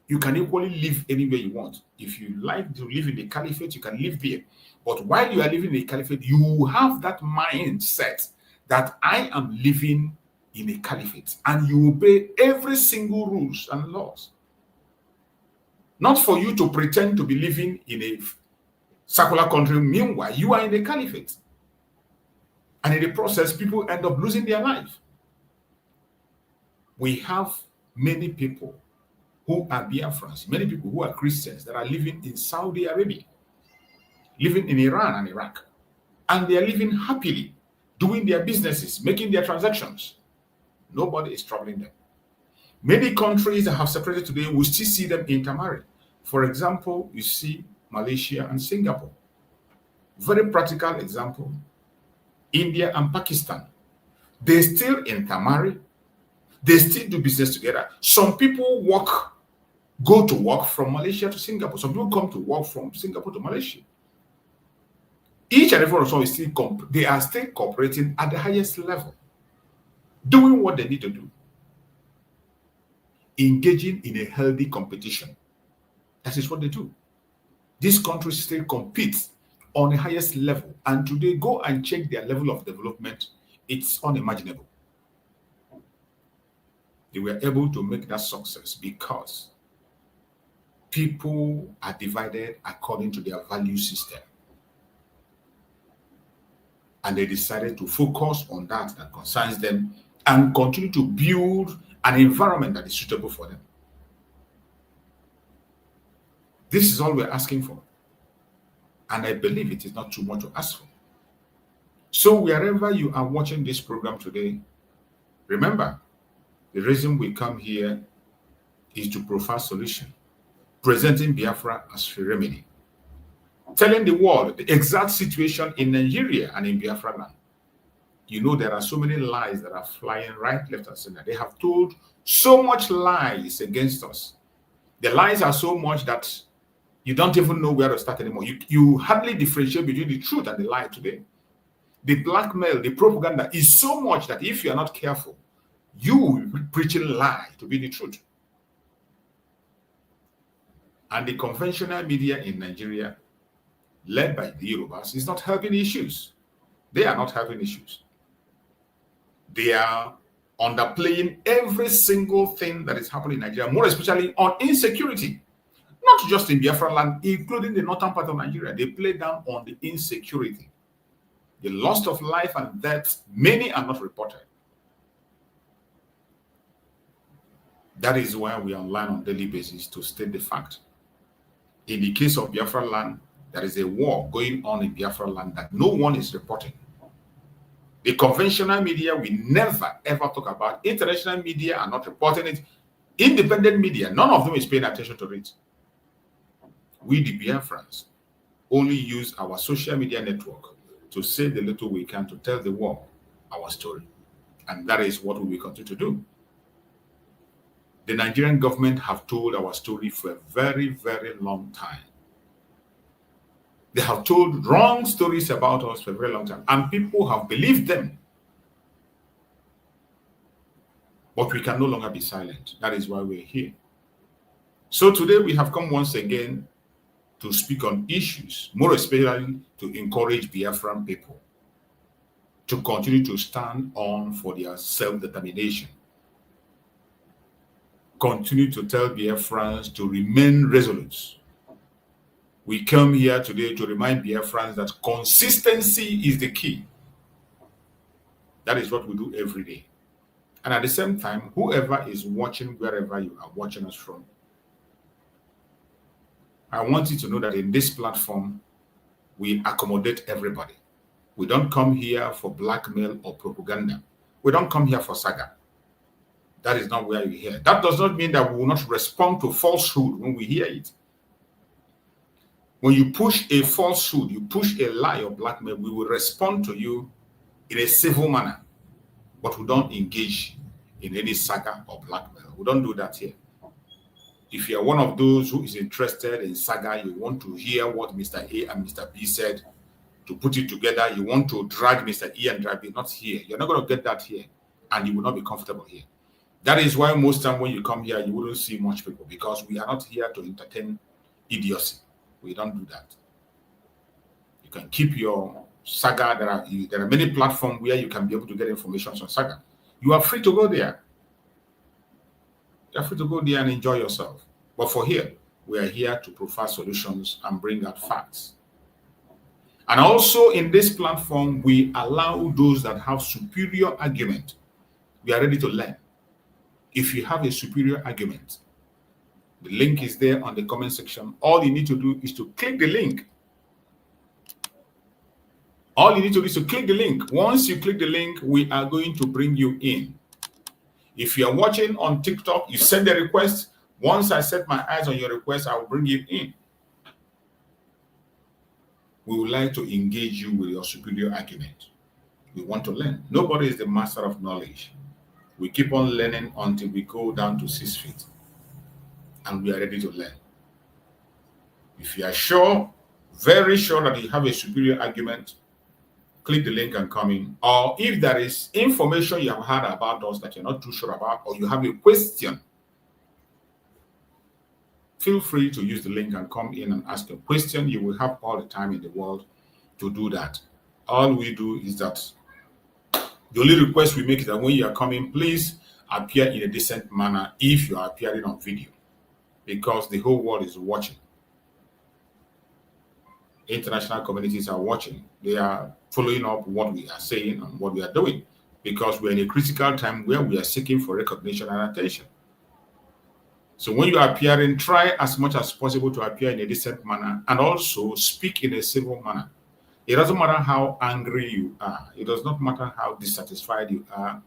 You can equally live anywhere you want. If you like to live in the caliphate, you can live there. But while you are living in the caliphate, you have that mindset that I am living in a caliphate. And you obey every single rules and laws. Not for you to pretend to be living in a secular country. Meanwhile, you are in a caliphate. And in the process, people end up losing their life. We have many people who are Biafrans, many people who are Christians that are living in Saudi Arabia, living in Iran and Iraq. And they are living happily, doing their businesses, making their transactions. Nobody is troubling them. Many countries that have separated today, we still see them intermarry. For example, you see Malaysia and Singapore. Very practical example, India and Pakistan. They still intermarry. They still do business together. Some people go to work from Malaysia to Singapore. Some people come to work from Singapore to Malaysia. Each and every one of them is still they are still cooperating at the highest level, doing what they need to do, engaging in a healthy competition. That is what they do. These countries still compete on the highest level, and today go and check their level of development. It's unimaginable. They were able to make that success because people are divided according to their value system. And they decided to focus on that concerns them and continue to build an environment that is suitable for them. This is all we're asking for. And I believe it is not too much to ask for. So wherever you are watching this program today, remember, the reason we come here is to provide solution, presenting Biafra as a remedy, telling the world the exact situation in Nigeria and in Biafra land. You know, there are so many lies that are flying right, left, and center. They have told so much lies against us. The lies are so much that you don't even know where to start anymore. You hardly differentiate between the truth and the lie today. The blackmail, the propaganda is so much that if you are not careful, you will be preaching lie to be the truth. And the conventional media in Nigeria, led by the Yorubas, is not helping issues. They are not helping issues. They are underplaying every single thing that is happening in Nigeria, more especially on insecurity. Not just in Biafra land, including the northern part of Nigeria. They play down on the insecurity. The loss of life and death, many are not reported. That is why we are online on a daily basis to state the fact. In the case of Biafra land, there is a war going on in Biafra land that no one is reporting. The conventional media will never ever talk about. International media are not reporting it. Independent media, none of them is paying attention to it. We, the Biafrans, only use our social media network to say the little we can to tell the world our story. And that is what we will continue to do. The Nigerian government have told our story for a very, very long time. They have told wrong stories about us for a very long time, and people have believed them. But we can no longer be silent. That is why we're here. So today we have come once again to speak on issues, more especially to encourage Biafran people to continue to stand on for their self-determination. Continue to tell Biafrans to remain resolute. We come here today to remind Biafrans that consistency is the key. That is what we do every day. And at the same time, whoever is watching, wherever you are watching us from, I want you to know that in this platform, we accommodate everybody. We don't come here for blackmail or propaganda. We don't come here for saga. That is not where you hear. That does not mean that we will not respond to falsehood when we hear it. When you push a falsehood, you push a lie or blackmail, we will respond to you in a civil manner. But we don't engage in any saga or blackmail. We don't do that here. If you are one of those who is interested in saga, you want to hear what Mr. A and Mr. B said, to put it together, you want to drag Mr. E and drag B, not here. You're not going to get that here, and you will not be comfortable here. That is why most time when you come here, you wouldn't see much people, because we are not here to entertain idiocy. We don't do that. You can keep your saga. There are many platforms where you can be able to get information on saga. You are free to go there. You're free to go there and enjoy yourself. But for here, We are here to provide solutions and bring out facts. And also in this platform, we allow those that have superior argument. We are ready to learn. If you have a superior argument, the link is there on the comment section. All you need to do is to click the link. All you need to do is to click the link. Once you click the link, we are going to bring you in. If you are watching on TikTok, you send a request. Once I set my eyes on your request, I will bring you in. We would like to engage you with your superior argument. We want to learn. Nobody is the master of knowledge. We keep on learning until we go down to 6 feet. And we are ready to learn. If you are sure, very sure that you have a superior argument, click the link and come in. Or if there is information you have heard about us that you're not too sure about, or you have a question, feel free to use the link and come in and ask a question. You will have all the time in the world to do that. All we do is that the only request we make is that when you are coming, please appear in a decent manner if you are appearing on video, because the whole world is watching. International communities are watching. They are following up what we are saying and what we are doing, because we're in a critical time where we are seeking for recognition and attention. So when you are appearing, try as much as possible to appear in a decent manner and also speak in a civil manner. It doesn't matter how angry you are. It does not matter how dissatisfied you are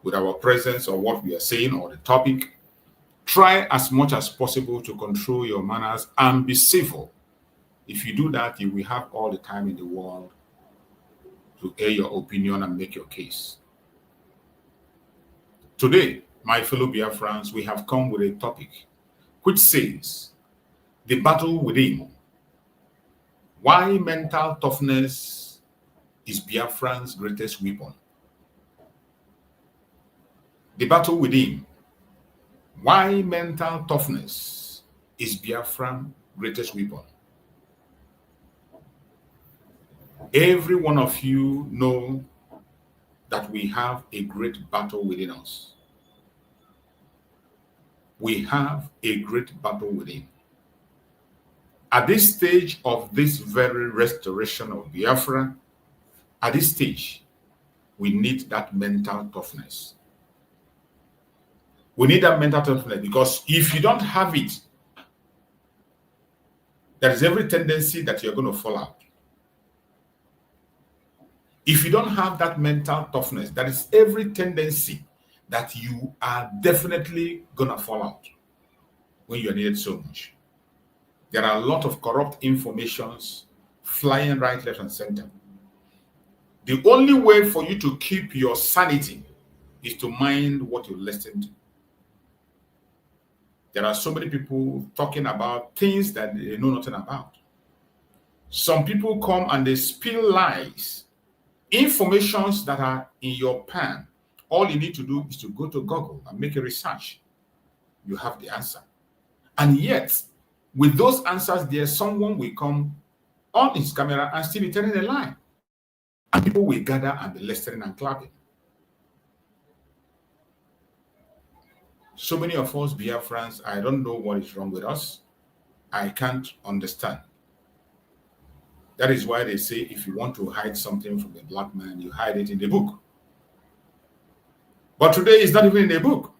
with our presence or what we are saying or the topic. Try as much as possible to control your manners and be civil. If you do that, you will have all the time in the world to air your opinion and make your case. Today, my fellow Biafrans, we have come with a topic which says, the battle within. Why mental toughness is Biafran's greatest weapon. The battle within. Why mental toughness is Biafran's greatest weapon. Every one of you know that we have a great battle within us. We have a great battle within. At this stage of this very restoration of Biafra, at this stage, we need that mental toughness. We need that mental toughness because if you don't have it, there is every tendency that you're going to fall out. If you don't have that mental toughness, there is every tendency that you are definitely going to fall out when you are needed so much. There are a lot of corrupt informations flying right, left, and center. The only way for you to keep your sanity is to mind what you listen to. There are so many people talking about things that they know nothing about. Some people come and they spill lies, informations that are in your pan. All you need to do is to go to Google and make a research. You have the answer. And yet, with those answers there, someone will come on his camera and still be telling a lie. And people will gather and be listening and clapping. So many of us Biafrans, I don't know what is wrong with us. I can't understand. That is why they say if you want to hide something from a black man, you hide it in the book. But today it's not even in the book.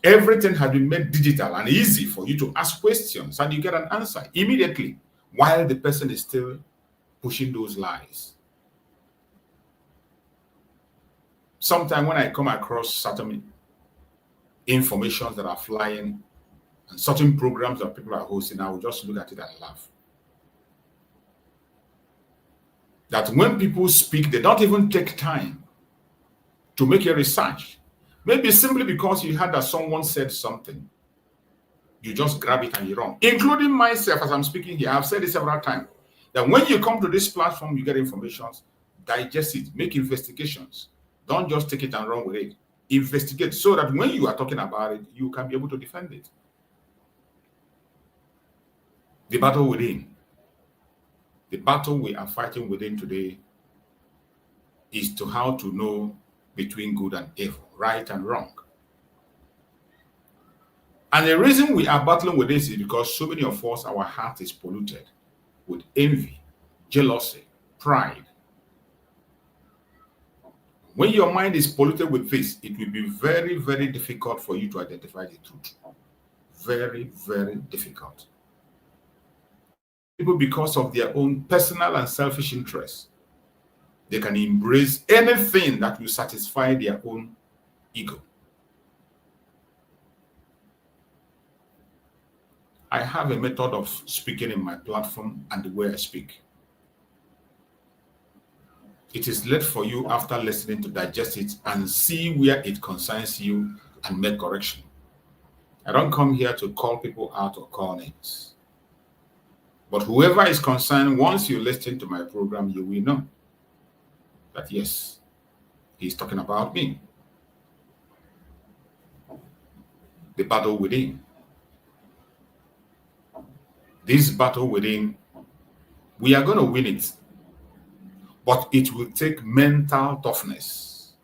Everything has been made digital and easy for you to ask questions and you get an answer immediately while the person is still pushing those lies. Sometimes when I come across certain information that are flying and certain programs that people are hosting, I will just look at it and laugh. That when people speak, they don't even take time to make a research. Maybe simply because you heard that someone said something, you just grab it and you run. Including myself, as I'm speaking here, I've said it several times, that when you come to this platform, you get information, digest it, make investigations. Don't just take it and run with it. Investigate so that when you are talking about it, you can be able to defend it. The battle within. The battle we are fighting within today is to how to know between good and evil, right and wrong. And the reason we are battling with this is because so many of us, our heart is polluted with envy, jealousy, pride. When your mind is polluted with this, it will be very, very difficult for you to identify the truth. Very, very difficult. People, because of their own personal and selfish interests, they can embrace anything that will satisfy their own ego. I have a method of speaking in my platform and the way I speak. It is left for you after listening to digest it and see where it concerns you and make correction. I don't come here to call people out or call names. But whoever is concerned, once you listen to my program, you will know that yes, he's talking about me. The battle within. This battle within, we are going to win it. But it will take mental toughness.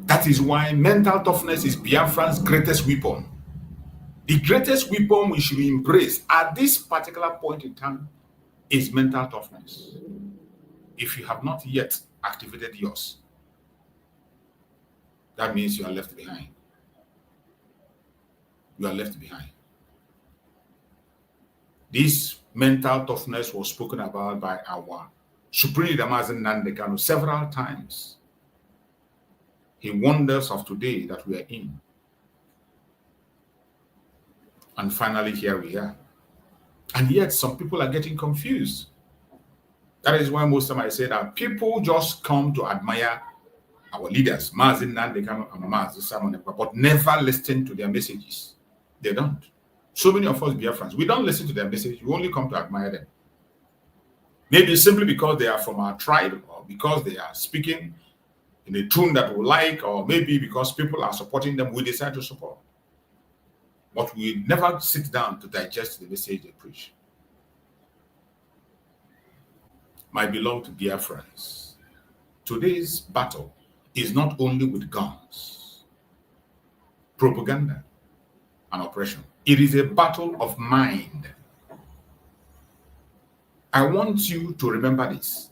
That is why mental toughness is Biafran's greatest weapon. The greatest weapon we should embrace at this particular point in time is mental toughness. If you have not yet activated yours, that means you are left behind. You are left behind. This mental toughness was spoken about by our Supreme Leader Mazen Nandekano several times. He warned us of today that we are in. And finally, here we are. And yet, some people are getting confused. That is why most of the time I say that people just come to admire our leaders, Mazen Nandekano and Mazen Simon, but never listen to their messages. They don't. So many of us Biafrans, we don't listen to their message. We only come to admire them. Maybe simply because they are from our tribe, or because they are speaking in a tune that we like, or maybe because people are supporting them, we decide to support. But we never sit down to digest the message they preach. My beloved Biafrans, today's battle is not only with guns, propaganda, and oppression. It is a battle of mind. I want you to remember this.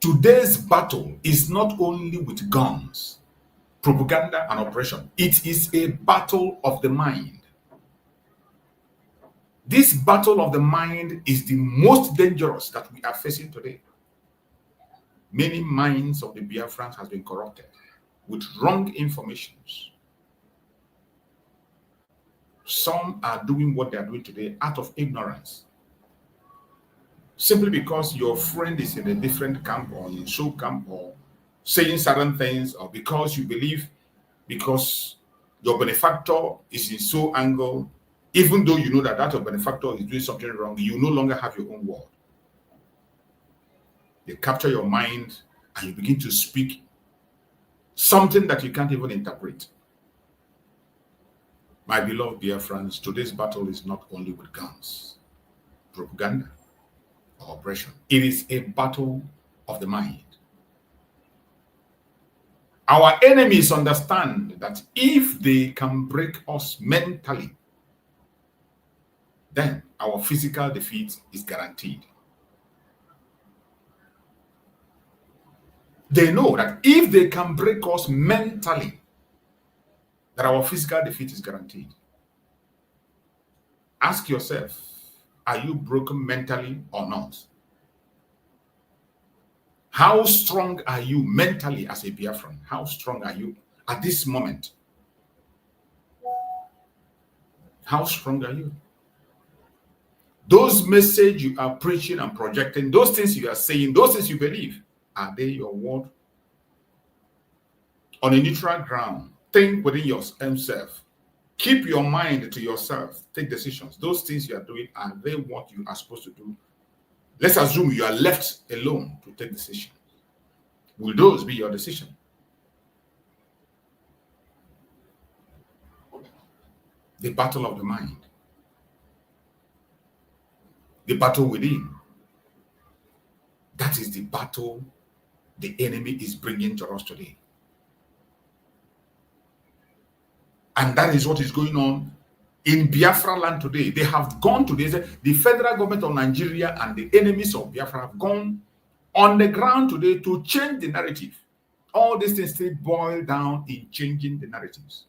Today's battle is not only with guns, propaganda, and oppression. It is a battle of the mind. This battle of the mind is the most dangerous that we are facing today. Many minds of the Biafrans has been corrupted with wrong informations. Some are doing what they are doing today out of ignorance. Simply because your friend is in a different camp or in so camp or saying certain things, or because you believe because your benefactor is in so angle, even though you know that that your benefactor is doing something wrong, you no longer have your own word. They capture your mind and you begin to speak something that you can't even interpret. My beloved dear friends, today's battle is not only with guns, propaganda, or oppression. It is a battle of the mind. Our enemies understand that if they can break us mentally, then our physical defeat is guaranteed. They know that if they can break us mentally, that our physical defeat is guaranteed. Ask yourself, are you broken mentally or not? How strong are you mentally as a Biafran? How strong are you at this moment? How strong are you? Those messages you are preaching and projecting, those things you are saying, those things you believe, are they your word? On a neutral ground, think within yourself. Keep your mind to yourself. Take decisions. Those things you are doing, are they what you are supposed to do? Let's assume you are left alone to take decisions. Will those be your decision? The battle of the mind. The battle within. That is the battle the enemy is bringing to us today. And that is what is going on in Biafra land today. They have gone to this, the federal government of Nigeria and the enemies of Biafra have gone on the ground today to change the narrative. All these things still boil down in changing the narratives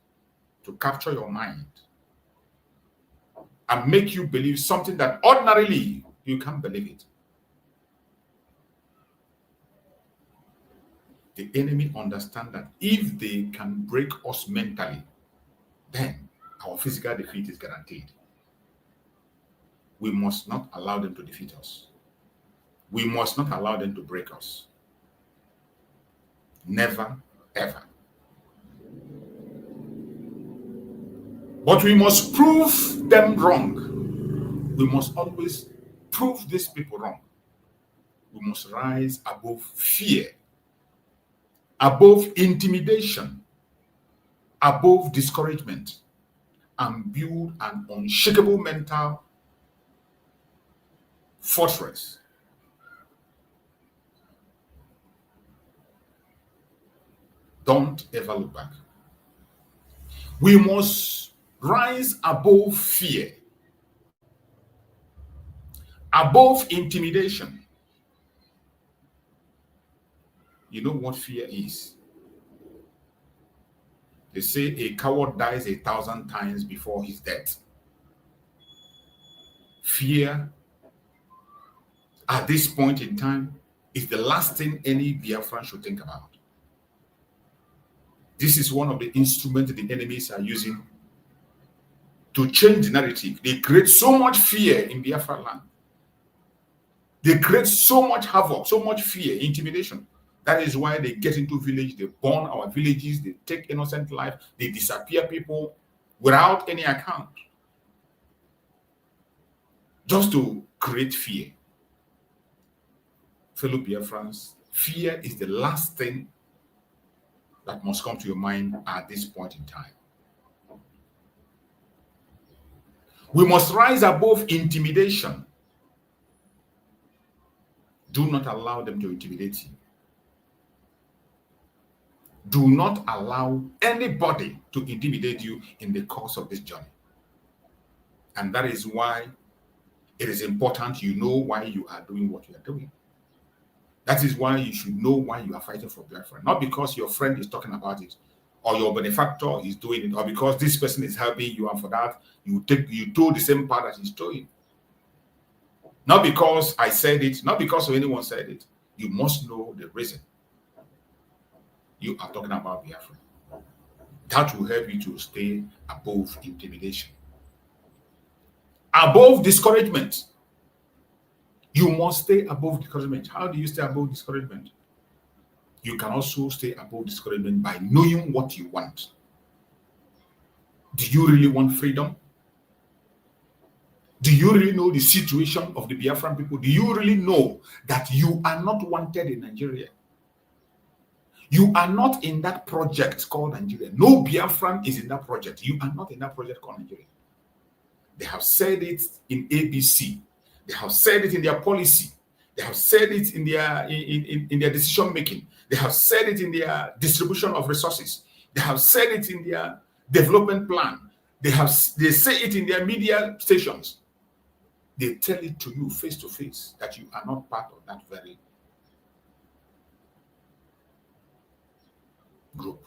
to capture your mind and make you believe something that ordinarily you can't believe it. The enemy understand that if they can break us mentally, then our physical defeat is guaranteed. We must not allow them to defeat us. We must not allow them to break us. Never, ever. But we must prove them wrong. We must always prove these people wrong. We must rise above fear, above intimidation, above discouragement, and build an unshakable mental fortress. Don't ever look back. We must rise above fear, above intimidation. You know what fear is? They say a coward dies 1,000 times before his death. Fear, at this point in time, is the last thing any Biafran should think about. This is one of the instruments the enemies are using to change the narrative. They create so much fear in Biafra land. They create so much havoc, so much fear, intimidation. That is why they get into village, they burn our villages, they take innocent life, they disappear people without any account. Just to create fear. Fellow Biafrans, fear is the last thing that must come to your mind at this point in time. We must rise above intimidation. Do not allow them to intimidate you. Do not allow anybody to intimidate you in the course of this journey. And that is why it is important you know why you are doing what you are doing. That is why you should know why you are fighting for Biafra. Not because your friend is talking about it, or your benefactor is doing it, or because this person is helping you, and for that you toe the same path that he's towing. Not because I said it, not because anyone said it. You must know the reason you are talking about Biafra. That will help you to stay above intimidation, above discouragement. You must stay above discouragement. How do you stay above discouragement? You can also stay above discouragement by knowing what you want. Do you really want freedom? Do you really know the situation of the Biafran people? Do you really know that you are not wanted in Nigeria? You are not in that project called Nigeria. No Biafran is in that project. You are not in that project called Nigeria. They have said it in ABC. They have said it in their policy. They have said it in their decision making. They have said it in their distribution of resources. They have said it in their development plan. They say it in their media stations. They tell it to you face to face that you are not part of that very group.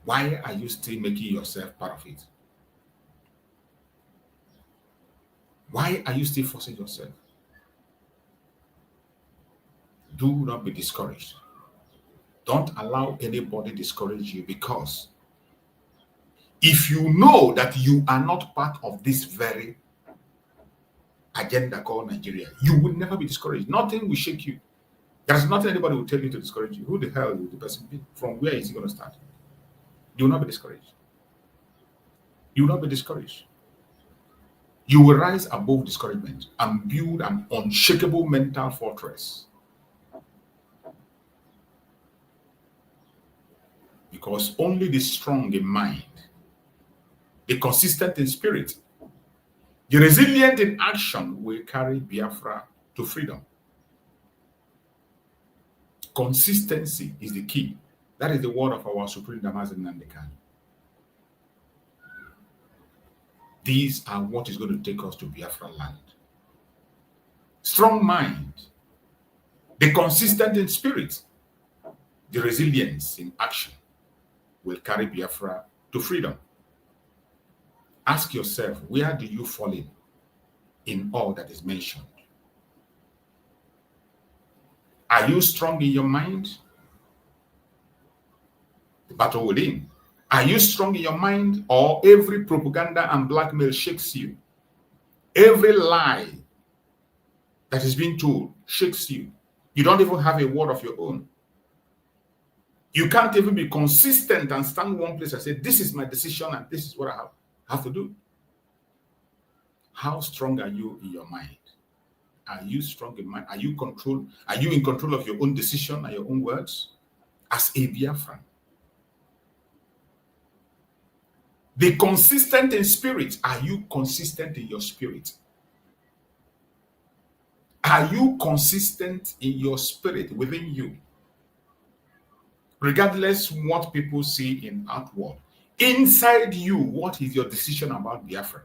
Why are you still making yourself part of it? Why are you still forcing yourself? Do not be discouraged. Don't allow anybody discourage you, because if you know that you are not part of this very agenda called Nigeria, you will never be discouraged. Nothing will shake you. There's nothing anybody will tell you to discourage you. Who the hell will the person be? From where is he going to start? You will not be discouraged. You will not be discouraged. You will rise above discouragement and build an unshakable mental fortress. Because only the strong in mind, the consistent in spirit, the resilient in action will carry Biafra to freedom. Consistency is the key. That is the word of our Supreme Damasin Nandekan. These are what is going to take us to Biafra land. Strong mind, the consistent in spirit, the resilience in action will carry Biafra to freedom. Ask yourself, where do you fall in all that is mentioned? Are you strong in your mind? The battle within. Are you strong in your mind, or every propaganda and blackmail shakes you? Every lie that is being told shakes you. You don't even have a word of your own. You can't even be consistent and stand one place and say, this is my decision and this is what I have to do. How strong are you in your mind? Are you strong in mind? Are you in control of your own decision and your own words? As a Biafran. Be consistent in spirit. Are you consistent in your spirit? Are you consistent in your spirit within you? Regardless what people see in outward, inside you, what is your decision about Biafra?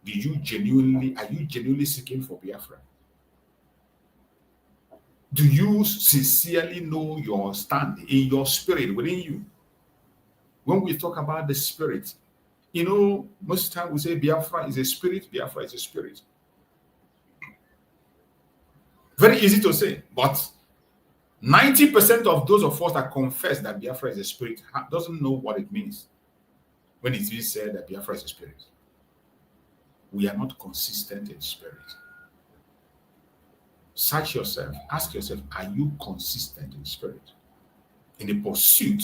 Are you genuinely seeking for Biafra? Do you sincerely know your stand in your spirit within you? When we talk about the spirit, most of the time we say Biafra is a spirit, Biafra is a spirit. Very easy to say, but 90% of those of us that confess that Biafra is a spirit doesn't know what it means when it's being said that Biafra is a spirit. We are not consistent in spirit. Search yourself, ask yourself, are you consistent in spirit in the pursuit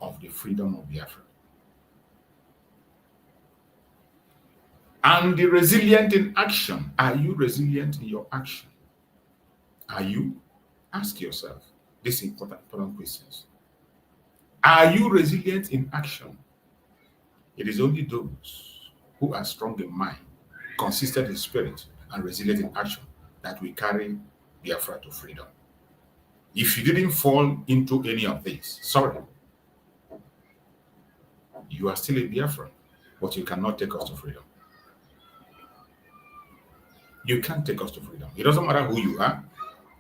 of the freedom of Biafra? And the resilient in action, are you resilient in your action? Are you? Ask yourself these important questions. Are you resilient in action? It is only those who are strong in mind, consistent in spirit, and resilient in action that will carry Biafra to freedom. If you didn't fall into any of these, sorry, you are still a Biafran, but you cannot take us to freedom. You can't take us to freedom. It doesn't matter who you are.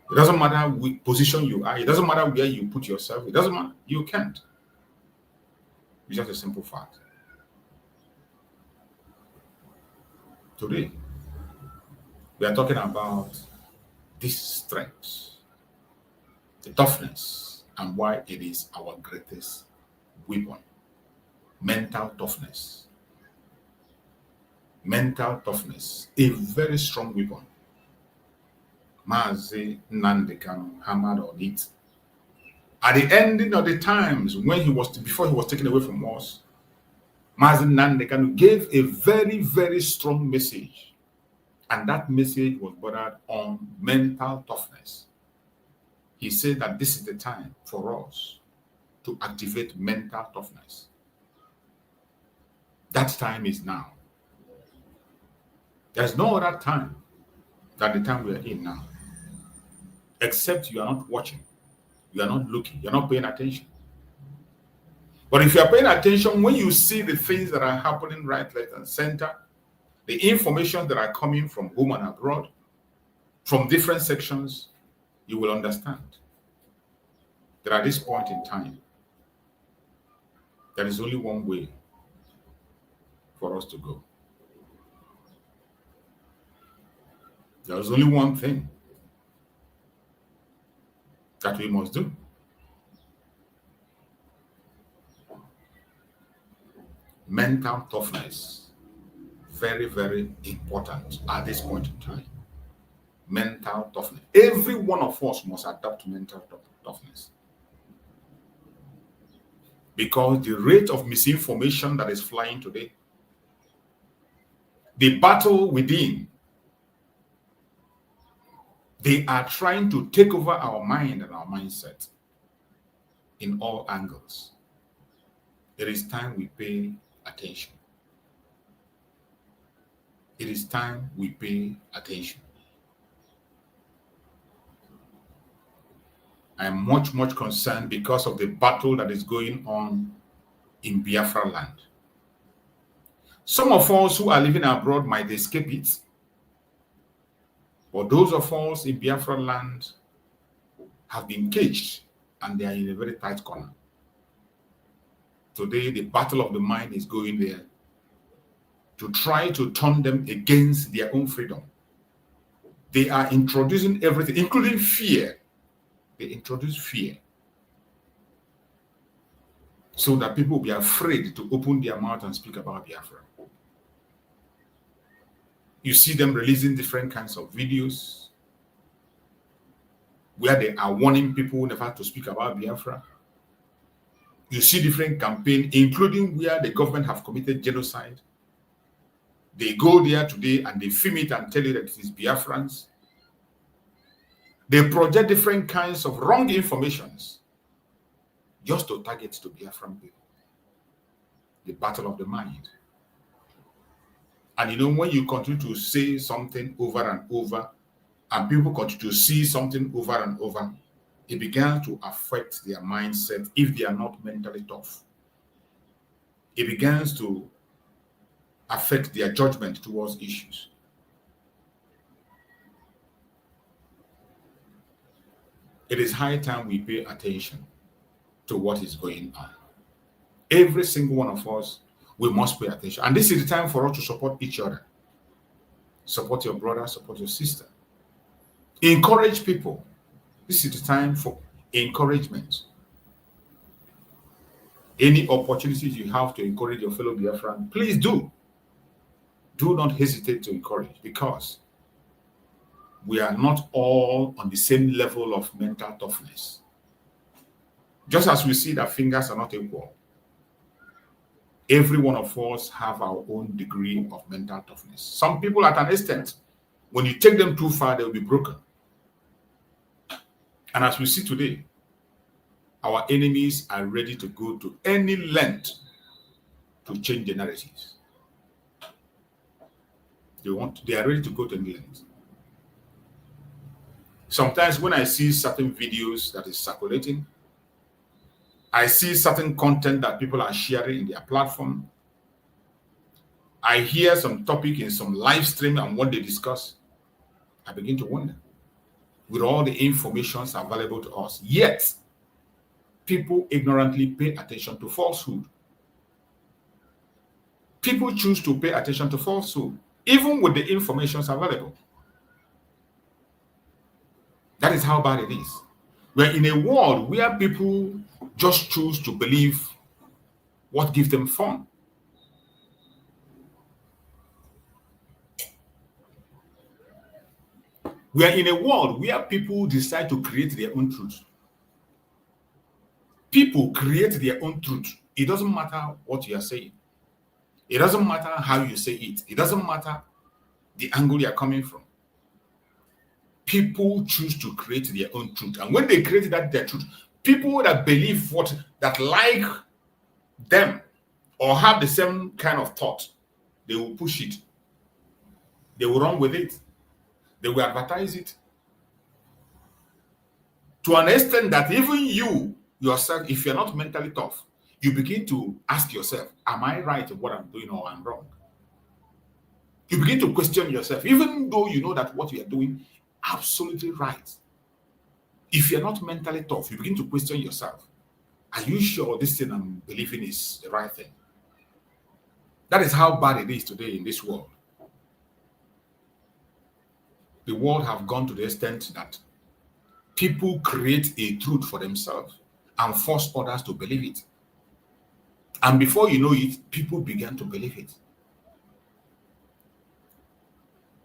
It doesn't matter which position you are. It doesn't matter where you put yourself. It doesn't matter. You can't. It's just a simple fact. Today, we are talking about this strength, the toughness, and why it is our greatest weapon. Mental toughness. Mental toughness, a very strong weapon. Mazi Nnamdi Kanu hammered on it. At the ending of the times, before he was taken away from us, Mazi Nnamdi Kanu gave a very, very strong message. And that message was bordered on mental toughness. He said that this is the time for us to activate mental toughness. That time is now. There's no other time than the time we are in now. Except you are not watching, you are not looking, you're not paying attention. But if you are paying attention, when you see the things that are happening right, left, and center, the information that are coming from home and abroad, from different sections, you will understand that at this point in time, there is only one way for us to go. There is only one thing that we must do. Mental toughness, very, very important at this point in time. Mental toughness. Every one of us must adapt mental toughness. Because the rate of misinformation that is flying today, the battle within, they are trying to take over our mind and our mindset in all angles. It is time we pay attention. It is time we pay attention. I am much, much concerned because of the battle that is going on in Biafra land. Some of us who are living abroad might escape it, but those of us in Biafra land have been caged and they are in a very tight corner. Today, the battle of the mind is going there to try to turn them against their own freedom. They are introducing everything, including fear. They introduce fear so that people will be afraid to open their mouth and speak about Biafra. You see them releasing different kinds of videos where they are warning people never to speak about Biafra. You see different campaigns, including where the government have committed genocide. They go there today and they film it and tell you that it is Biafrans. They project different kinds of wrong informations just to target to Biafran people. The battle of the mind. And you know, when you continue to say something over and over, and people continue to see something over and over, it begins to affect their mindset if they are not mentally tough. It begins to affect their judgment towards issues. It is high time we pay attention to what is going on. Every single one of us, we must pay attention. And this is the time for us to support each other. Support your brother, support your sister. Encourage people. This is the time for encouragement. Any opportunities you have to encourage your fellow Biafran, please do. Do not hesitate to encourage, because we are not all on the same level of mental toughness. Just as we see that fingers are not equal, every one of us have our own degree of mental toughness. Some people at an extent, when you take them too far, they will be broken. And as we see today, our enemies are ready to go to any length to change the narratives. They are ready to go to any length. Sometimes when I see certain videos that is circulating, I see certain content that people are sharing in their platform, I hear some topic in some live stream and what they discuss, I begin to wonder, with all the informations available to us, yet people ignorantly pay attention to falsehood. People choose to pay attention to falsehood, even with the informations available. That is how bad it is. We're in a world where people just choose to believe what gives them fun. We are in a world where people decide to create their own truth. People create their own truth. It doesn't matter what you are saying. It doesn't matter how you say it. It doesn't matter the angle you are coming from. People choose to create their own truth. And when they create their truth, people that believe that like them or have the same kind of thought, they will push it. They will run with it. They will advertise it. To an extent that even you, yourself, if you're not mentally tough, you begin to ask yourself, am I right in what I'm doing or I'm wrong? You begin to question yourself, even though you know that what you are doing is absolutely right. If you're not mentally tough, you begin to question yourself. Are you sure this thing I'm believing is the right thing? That is how bad it is today in this world. The world have gone to the extent that people create a truth for themselves and force others to believe it. And before you know it, people began to believe it.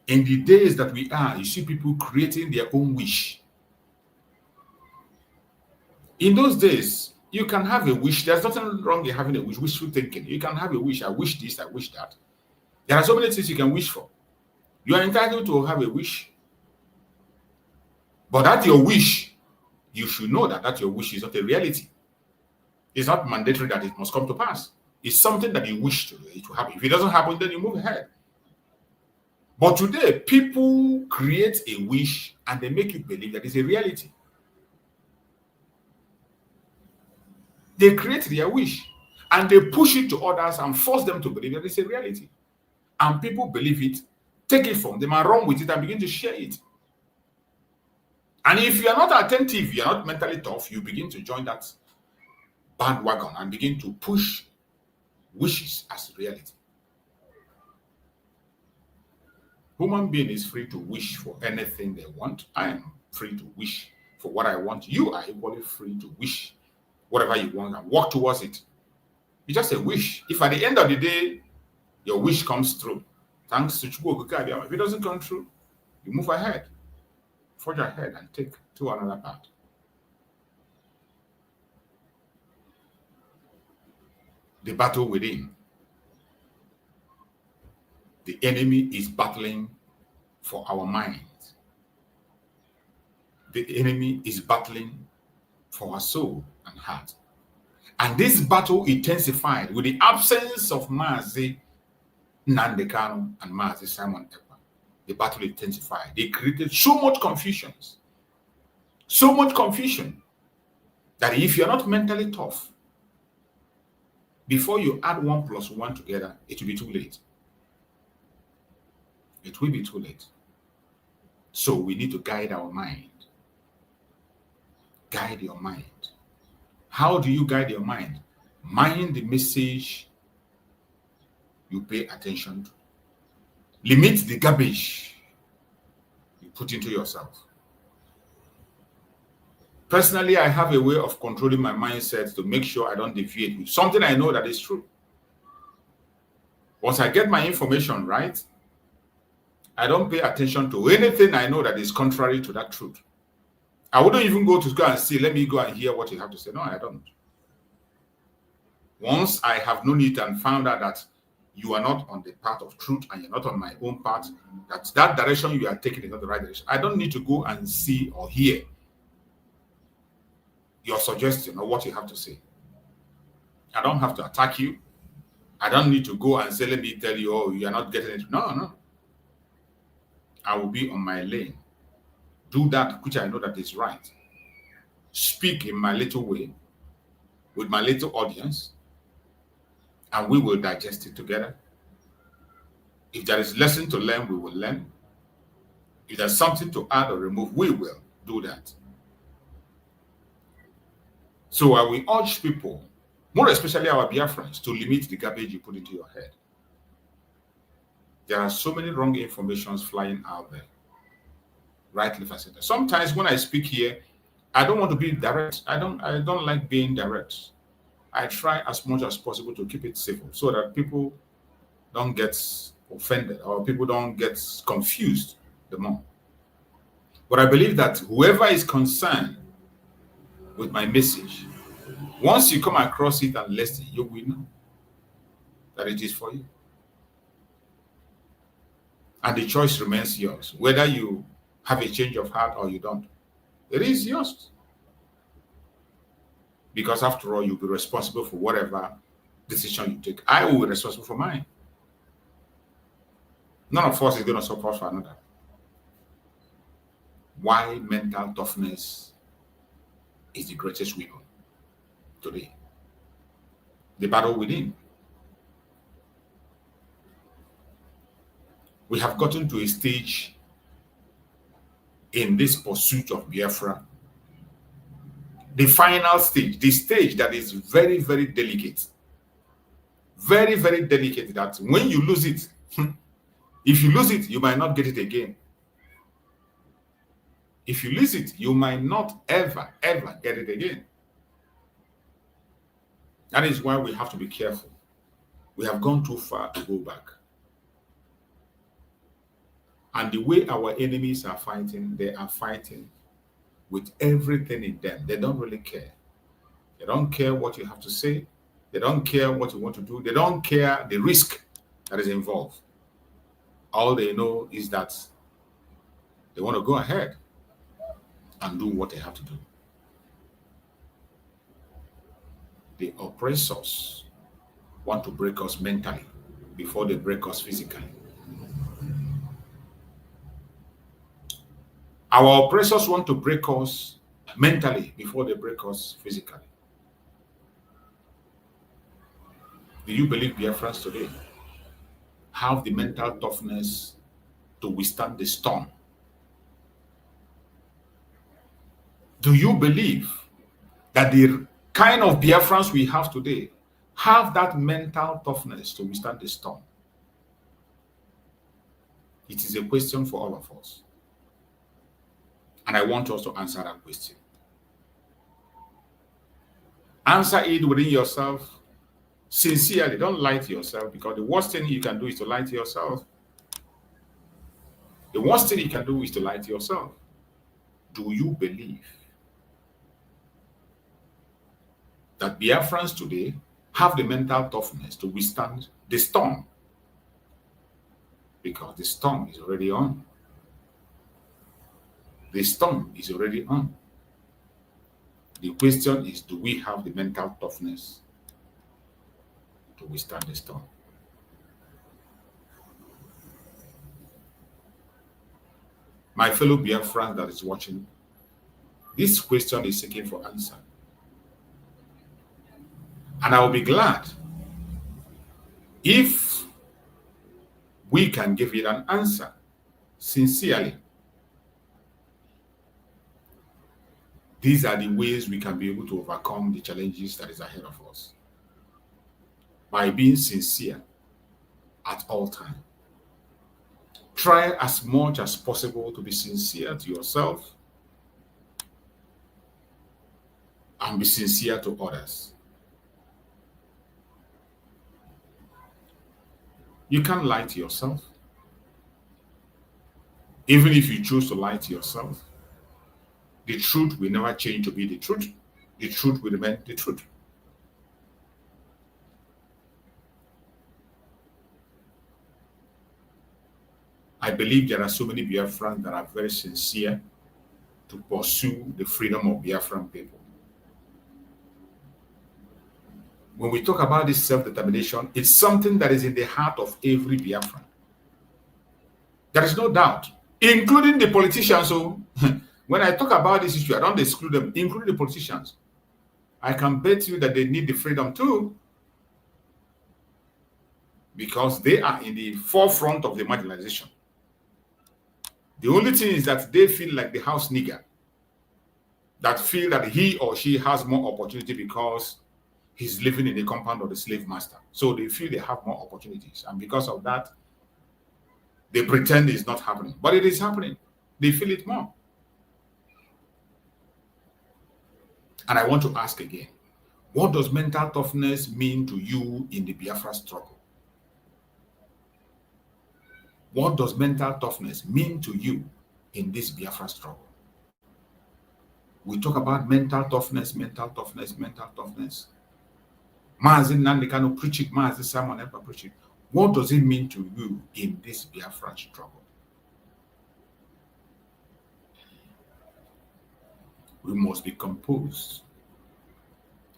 In the days that we are, you see people creating their own wish. In those days, you can have a wish. There's nothing wrong in having a wish, wishful thinking. You can have a wish. I wish this, I wish that. There are so many things you can wish for. You are entitled to have a wish. But that your wish, you should know that your wish is not a reality. It's not mandatory that it must come to pass. It's something that you wish it to happen. If it doesn't happen, then you move ahead. But today, people create a wish and they make you believe that it's a reality. They create their wish. And they push it to others and force them to believe that it's a reality. And people believe it, take it from them and run with it and begin to share it. And if you are not attentive, you are not mentally tough, you begin to join that bandwagon and begin to push wishes as reality. Human being is free to wish for anything they want. I am free to wish for what I want. You are equally free to wish whatever you want and work towards it. It's just a wish. If at the end of the day, your wish comes through, thanks to Chukwu. If it doesn't come true, you move ahead, forge ahead and take to another path. The battle within. The enemy is battling for our minds. The enemy is battling for our soul and heart. And this battle intensified with the absence of Mazi Nnamdi Kanu and Mazi Simon Ekpa. The battle intensified. They created so much confusion that if you're not mentally tough, before you add 1 + 1 together, it will be too late. It will be too late. So we need to guide our mind. Guide your mind. How do you guide your mind? Mind the message you pay attention to. Limit the garbage you put into yourself. Personally, I have a way of controlling my mindset to make sure I don't deviate with something I know that is true. Once I get my information right, I don't pay attention to anything I know that is contrary to that truth. I wouldn't even go and see, let me go and hear what you have to say. No, I don't. Once I have known it and found out that you are not on the path of truth and you're not on my own path, that direction you are taking is not the right direction, I don't need to go and see or hear your suggestion or what you have to say. I don't have to attack you. I don't need to go and say, let me tell you, oh, you are not getting it. No. I will be on my lane. Do that which I know that is right. Speak in my little way with my little audience, and we will digest it together. If there is lesson to learn, we will learn. If there's something to add or remove, we will do that. So I will urge people, more especially our Biafrans, to limit the garbage you put into your head. There are so many wrong informations flying out there. Right, left, and center. Sometimes when I speak here, I don't want to be direct. I don't like being direct. I try as much as possible to keep it civil so that people don't get offended or people don't get confused the more. But I believe that whoever is concerned with my message, once you come across it and listen, you will know that it is for you. And the choice remains yours, whether you have a change of heart or you don't. It is yours. Because after all, you'll be responsible for whatever decision you take. I will be responsible for mine. None of us is going to support for another. Why mental toughness is the greatest weapon today. The battle within. We have gotten to a stage in this pursuit of Biafra, the final stage, the stage that is very, very delicate. Very, very delicate, that when you lose it, if you lose it, you might not get it again. If you lose it, you might not ever get it again. That is why we have to be careful. We have gone too far to go back. And the way our enemies are fighting, they are fighting with everything in them. They don't really care. They don't care what you have to say. They don't care what you want to do. They don't care the risk that is involved. All they know is that they want to go ahead and do what they have to do. The oppressors want to break us mentally before they break us physically. Our oppressors want to break us mentally before they break us physically. Do you believe Biafrans today have the mental toughness to withstand the storm? Do you believe that the kind of Biafrans we have today have that mental toughness to withstand the storm? It is a question for all of us. And I want us to answer that question. Answer it within yourself sincerely. Don't lie to yourself, because the worst thing you can do is to lie to yourself. The worst thing you can do is to lie to yourself. Do you believe that Biafrans today have the mental toughness to withstand the storm? Because the storm is already on. The storm is already on. The question is, do we have the mental toughness to withstand the storm? My fellow Biafran that is watching, this question is seeking for answer. And I will be glad if we can give it an answer sincerely. These are the ways we can be able to overcome the challenges that is ahead of us. By being sincere at all times. Try as much as possible to be sincere to yourself and be sincere to others. You can't lie to yourself. Even if you choose to lie to yourself, the truth will never change to be the truth. The truth will remain the truth. I believe there are so many Biafrans that are very sincere to pursue the freedom of Biafran people. When we talk about this self-determination, it's something that is in the heart of every Biafran. There is no doubt, including the politicians. So when I talk about this issue, I don't exclude them, including the politicians. I can bet you that they need the freedom too, because they are in the forefront of the marginalization. The only thing is that they feel like the house nigger, that feel that he or she has more opportunity because he's living in the compound of the slave master. So they feel they have more opportunities. And because of that, they pretend it's not happening. But it is happening. They feel it more. And I want to ask again, what does mental toughness mean to you in the Biafra struggle? What does mental toughness mean to you in this Biafra struggle? We talk about mental toughness, mental toughness, mental toughness. Mazi Nnamdi Kanu preach it, Mazi Simon ever preach it. What does it mean to you in this Biafra struggle? We must be composed.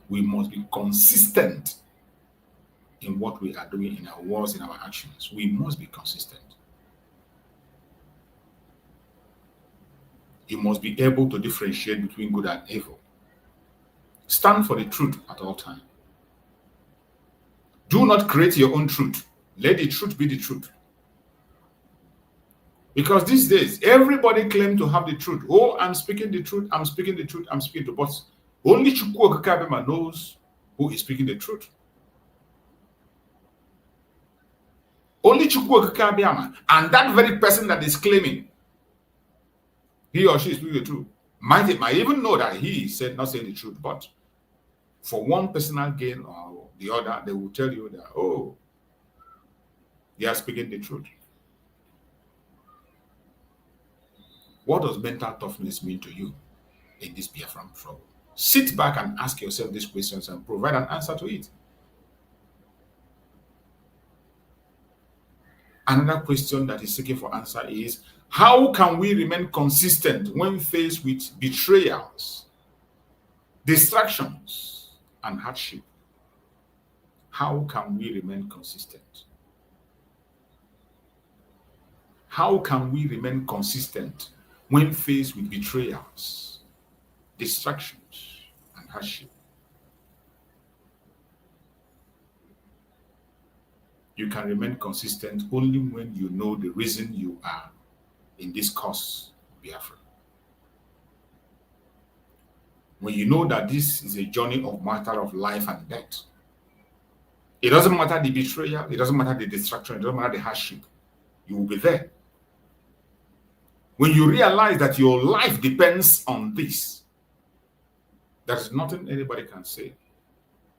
We must be consistent in what we are doing, in our words, in our actions. We must be consistent. You must be able to differentiate between good and evil. Stand for the truth at all times. Do not create your own truth. Let the truth be the truth. Because these days, everybody claims to have the truth. Oh, I'm speaking the truth, I'm speaking the truth, I'm speaking the truth. But only Chukwu Okakabema knows who is speaking the truth. Only Chukwu Okakabema. And that very person that is claiming he or she is speaking the truth might even know that he said not saying the truth, but for one personal gain or the other, they will tell you that, oh, they are speaking the truth. What does mental toughness mean to you in this Biafran struggle? Sit back and ask yourself these questions and provide an answer to it. Another question that is seeking for answer is, how can we remain consistent when faced with betrayals, distractions, and hardship? How can we remain consistent? How can we remain consistent when faced with betrayals, distractions, and hardship? You can remain consistent only when you know the reason you are in this cause, Biafra. When you know that this is a journey of matter of life and death, it doesn't matter the betrayal, it doesn't matter the destruction, it doesn't matter the hardship, you will be there. When you realize that your life depends on this, there is nothing anybody can say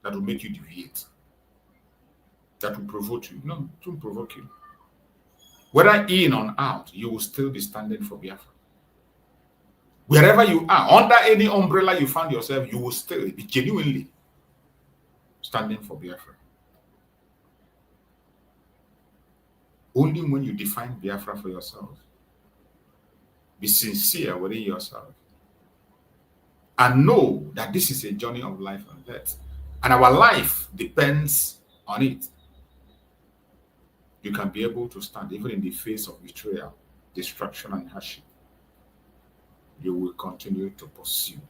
that will make you deviate, that will provoke you. No, it won't provoke you. Whether in or out, you will still be standing for Biafra. Wherever you are, under any umbrella you find yourself, you will still be genuinely standing for Biafra. Only when you define Biafra for yourself, be sincere within yourself, and know that this is a journey of life and death, and our life depends on it, you can be able to stand even in the face of betrayal, destruction, and hardship. You will continue to pursue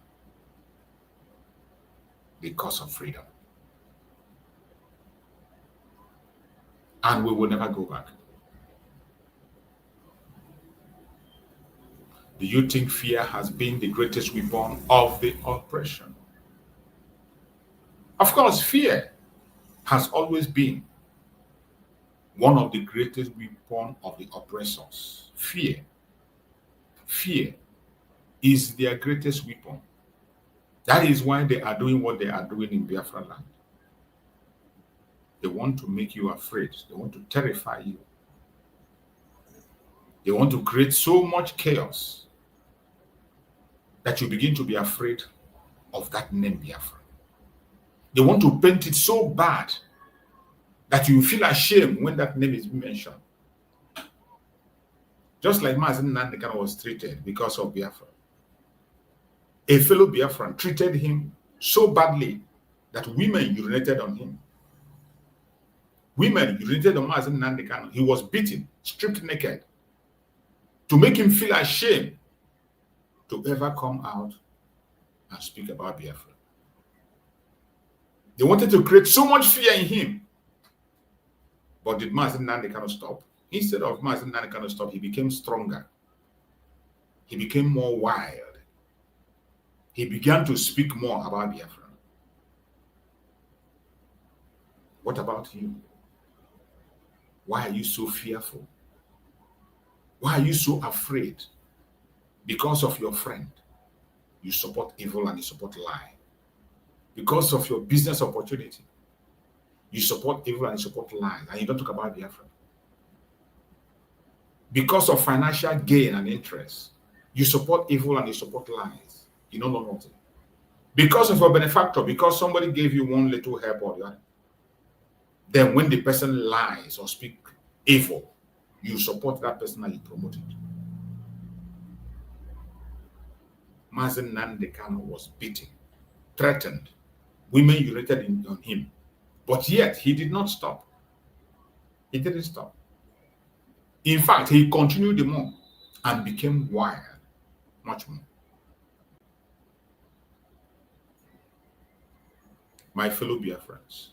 the cause of freedom. And we will never go back. Do you think fear has been the greatest weapon of the oppression? Of course, fear has always been one of the greatest weapons of the oppressors. Fear. Fear is their greatest weapon. That is why they are doing what they are doing in Biafra land. They want to make you afraid. They want to terrify you. They want to create so much chaos that you begin to be afraid of that name Biafra. They want to paint it so bad that you feel ashamed when that name is mentioned. Just like Mazen Nandekan was treated because of Biafra. A fellow Biafran treated him so badly that women urinated on him. Women urinated on Mazen Nandekan. He was beaten, stripped naked, to make him feel ashamed to ever come out and speak about Biafra. They wanted to create so much fear in him. But did Mazen Nandekan stop? Instead of Mazen Nandekan stop, he became stronger. He became more wild. He began to speak more about Biafra. What about you? Why are you so fearful? Why are you so afraid? Because of your friend, you support evil and you support lie. Because of your business opportunity, you support evil and you support lies, and you don't talk about Biafra. Because of financial gain and interest, you support evil and you support lies. You know nothing. Because of your benefactor, because somebody gave you one little help or the other, then when the person lies or speaks evil, you support that person and you promote it. Mazen Nandekan was beaten, threatened. Women urinated on him. But yet, he did not stop. He didn't stop. In fact, he continued the more and became wild, much more. My fellow Biafrans,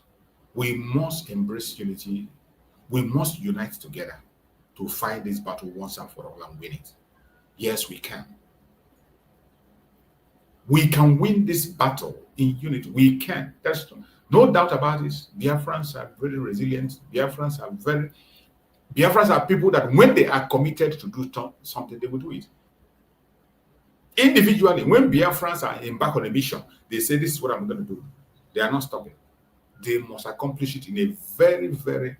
we must embrace unity. We must unite together to fight this battle once and for all and win it. Yes, we can. We can win this battle in unity. We can. There's no doubt about this. Biafrans are very resilient. Biafrans are people that when they are committed to do something, they will do it. Individually, when Biafrans are embarked on a mission, they say, this is what I'm going to do. They are not stopping. They must accomplish it in a very, very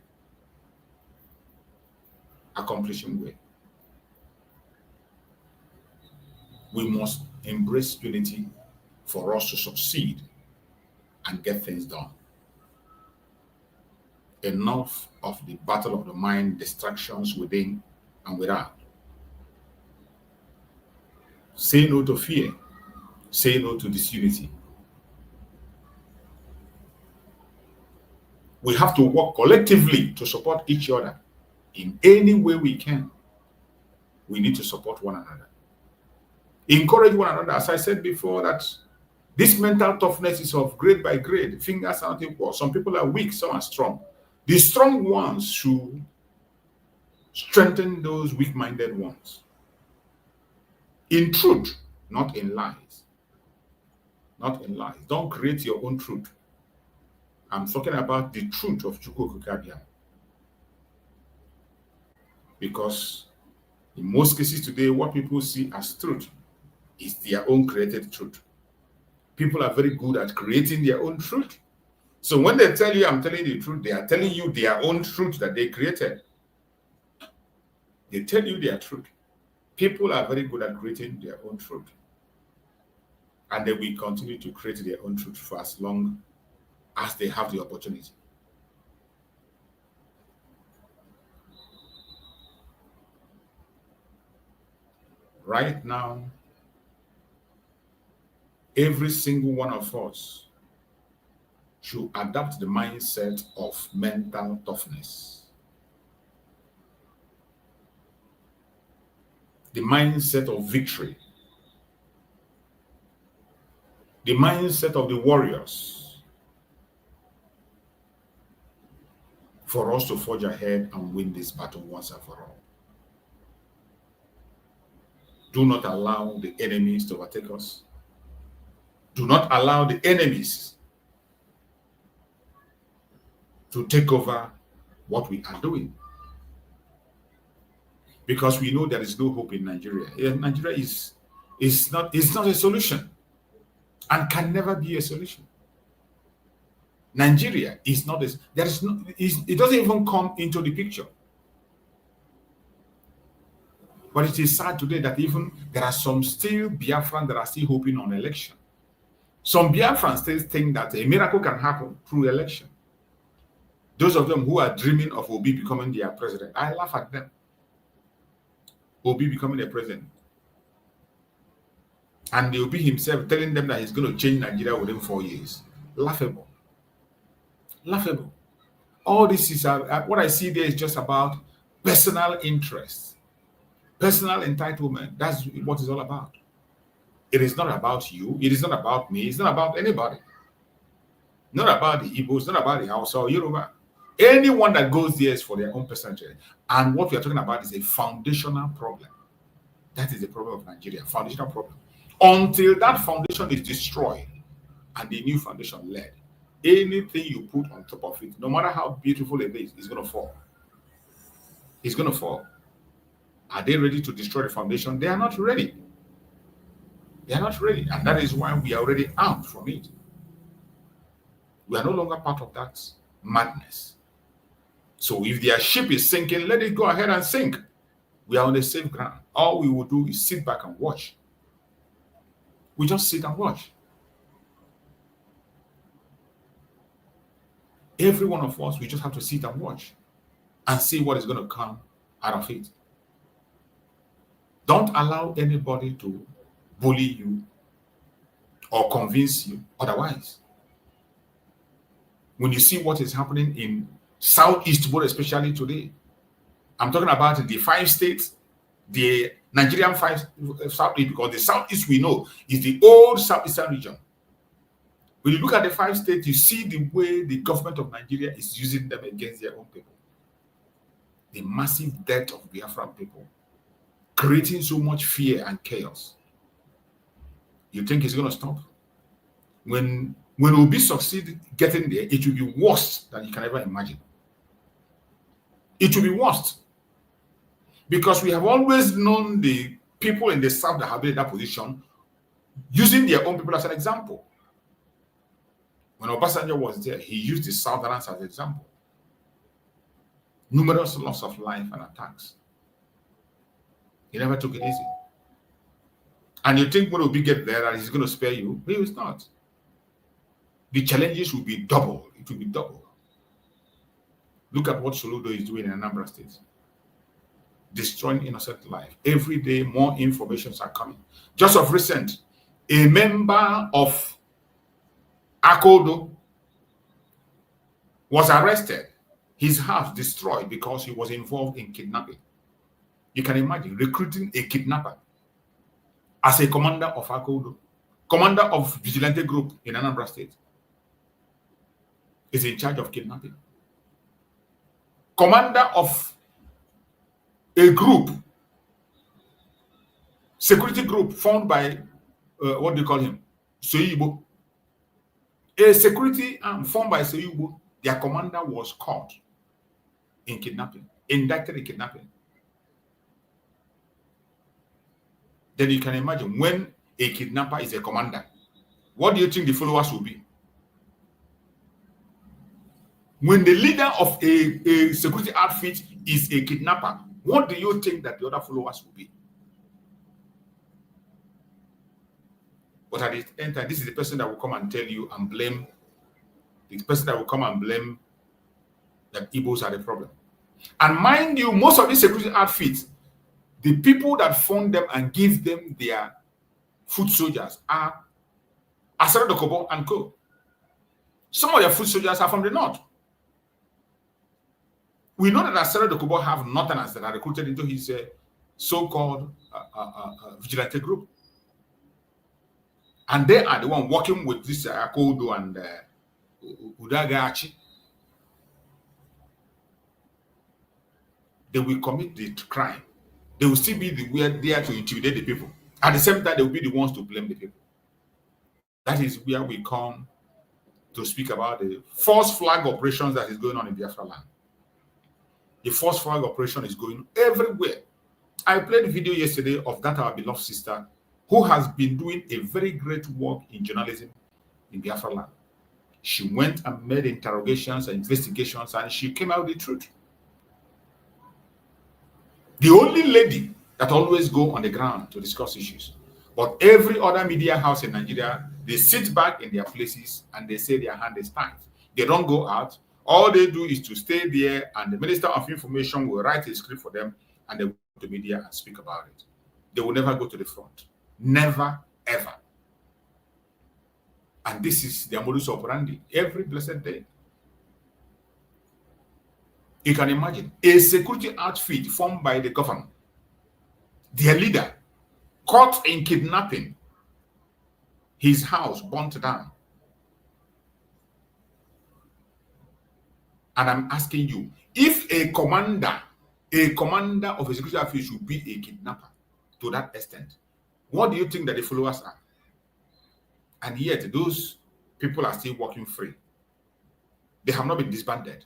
accomplishing way. We must embrace unity for us to succeed and get things done. Enough of the battle of the mind, distractions within and without. Say no to fear. Say no to disunity. We have to work collectively to support each other in any way we can. We need to support one another. Encourage one another. As I said before, that this mental toughness is of grade by grade. Fingers are not equal. Some people are weak, some are strong. The strong ones should strengthen those weak-minded ones. In truth, not in lies. Not in lies. Don't create your own truth. I'm talking about the truth of Chukwuokike. Because in most cases today, what people see as truth is their own created truth. People are very good at creating their own truth. So when they tell you, I'm telling the truth, they are telling you their own truth that they created. They tell you their truth. People are very good at creating their own truth. And they will continue to create their own truth for as long as they have the opportunity. Right now, every single one of us should adopt the mindset of mental toughness. The mindset of victory. The mindset of the warriors. For us to forge ahead and win this battle once and for all. Do not allow the enemies to overtake us. Do not allow the enemies to take over what we are doing. Because we know there is no hope in Nigeria. Nigeria is not a solution and can never be a solution. Nigeria is not it doesn't even come into the picture. But it is sad today that even there are some still Biafrans that are still hoping on election. Some Biafrans still think that a miracle can happen through election. Those of them who are dreaming of Obi becoming their president, I laugh at them. Obi becoming a president. And the Obi himself telling them that he's going to change Nigeria within 4 years. Laughable. Laughable. All this is, what I see there is just about personal interest. Personal entitlement. That's what it's all about. It is not about you. It is not about me. It's not about anybody. Not about the Igbos, not about the Hausa or Yoruba. Anyone that goes there is for their own personal interest. And what we are talking about is a foundational problem. That is the problem of Nigeria, foundational problem. Until that foundation is destroyed and the new foundation led, anything you put on top of it, no matter how beautiful it is going to fall. It's going to fall. Are they ready to destroy the foundation? They are not ready. They are not ready. And that is why we are already out from it. We are no longer part of that madness. So if their ship is sinking, let it go ahead and sink. We are on the safe ground. All we will do is sit back and watch. We just sit and watch. Every one of us, we just have to sit and watch and see what is going to come out of it. Don't allow anybody to bully you or convince you otherwise. When you see what is happening in Southeast, but especially today, I'm talking about the 5 states, the Nigerian 5 Southeast, because the Southeast we know is the old Southeastern region. When you look at the 5 states, you see the way the government of Nigeria is using them against their own people. The massive death of Biafran people, creating so much fear and chaos. You think it's going to stop? When Obi succeed getting there, it will be worse than you can ever imagine. It will be worse. Because we have always known the people in the South that have been in that position using their own people as an example. When Obasanjo was there, he used the Southerners as an example. Numerous loss of life and attacks. He never took it easy. And you think when Obi get there that he's going to spare you? He is not. The challenges will be double. It will be double. Look at what Soludo is doing in Anambra State. Destroying innocent life. Every day, more informations are coming. Just of recent, a member of Akodo was arrested. His house destroyed because he was involved in kidnapping. You can imagine recruiting a kidnapper as a commander of Akodo, commander of vigilante group in Anambra State, is in charge of kidnapping. commander of a group, security group formed by, what do you call him? Soyibo. A security arm formed by Soyibo, their commander was caught in kidnapping, indicted in kidnapping. Then you can imagine when a kidnapper is a commander, what do you think the followers will be? When the leader of a security outfit is a kidnapper, what do you think that the other followers will be? But at the end time, this is the person that will come and tell you and blame, the person that will come and blame that Igbos are the problem. And mind you, most of these security outfits, the people that fund them and give them their foot soldiers are Asara Dokobo and co. Some of their foot soldiers are from the north. We know that Asara Dokobo have northerners that are recruited into his so-called vigilante group. And they are the one working with this Akodo and Udagachi. They will commit the crime. They will still be the weird there to intimidate the people. At the same time, they will be the ones to blame the people. That is where we come to speak about the false flag operations that is going on in Biafra land. The false flag operation is going everywhere. I played a video yesterday of that our beloved sister who has been doing a very great work in journalism in Biafra land. She went and made interrogations and investigations, and she came out with the truth. The only lady that always go on the ground to discuss issues. But every other media house in Nigeria, they sit back in their places and they say their hand is tied. They don't go out. All they do is to stay there, and the Minister of Information will write a script for them, and they go to the media and speak about it. They will never go to the front. Never, ever. And this is their modus operandi every blessed day. You can imagine a security outfit formed by the government, their leader, caught in kidnapping, his house burnt down. And I'm asking you, if a commander of a security outfit should be a kidnapper to that extent, what do you think that the followers are? And yet those people are still working free. They have not been disbanded.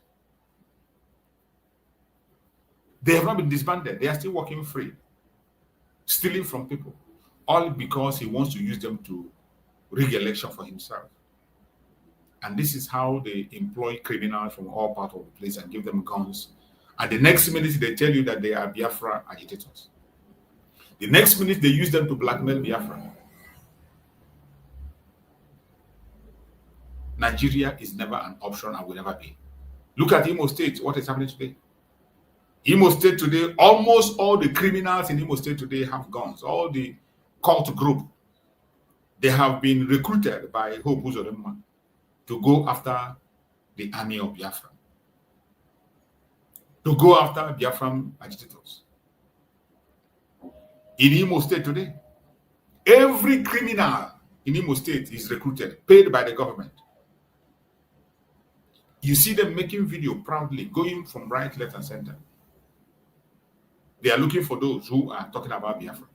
They have not been disbanded. They are still working free, stealing from people, all because he wants to use them to rig election for himself. And this is how they employ criminals from all parts of the place and give them guns. And the next minute they tell you that they are Biafra agitators. The next minute they use them to blackmail Biafra. Nigeria is never an option and will never be. Look at Imo State, what is happening today. Imo State today, almost all the criminals in Imo State today have guns. All the cult group, they have been recruited by Hope Uzodinma to go after the army of Biafra, to go after Biafran agitators. In Imo State today, every criminal in Imo State is recruited, paid by the government. You see them making video proudly, going from right, left, and center. They are looking for those who are talking about Biafra.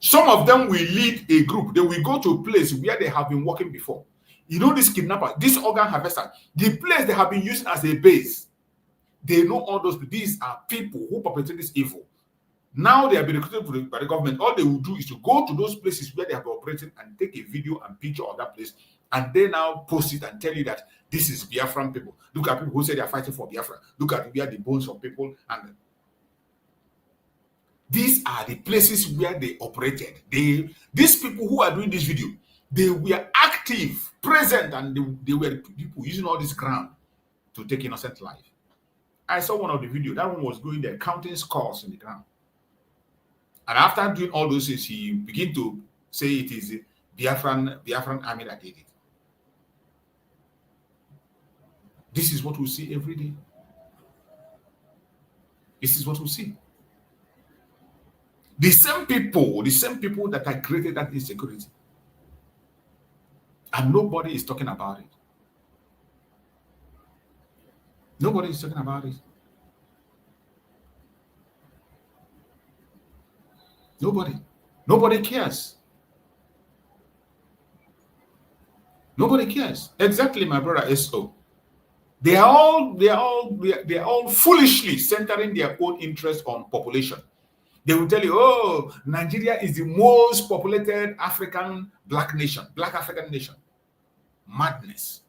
Some of them will lead a group. They will go to a place where they have been working before. You know, this kidnapper, this organ harvester, the place they have been using as a base. They know all those. These are people who perpetrate this evil. Now they have been recruited by the government. All they will do is to go to those places where they have been operating and take a video and picture of that place. And they now post it and tell you that this is Biafran people. Look at people who say they are fighting for Biafra. Look at where the bones of people and these are the places where they operated. These people who are doing this video, they were active, present, and they were people using all this ground to take innocent life. I saw one of the video. That one was going there, counting scores in the ground. And after doing all those things, he began to say it is the Biafran army that did it. This is what we see every day. This is what we see. The same people that have created that insecurity. And nobody is talking about it. Nobody is talking about it. Nobody cares. Nobody cares. Exactly, my brother S.O. They are all foolishly centering their own interest on population. They will tell you, oh, Nigeria is the most populated African black African nation. Madness.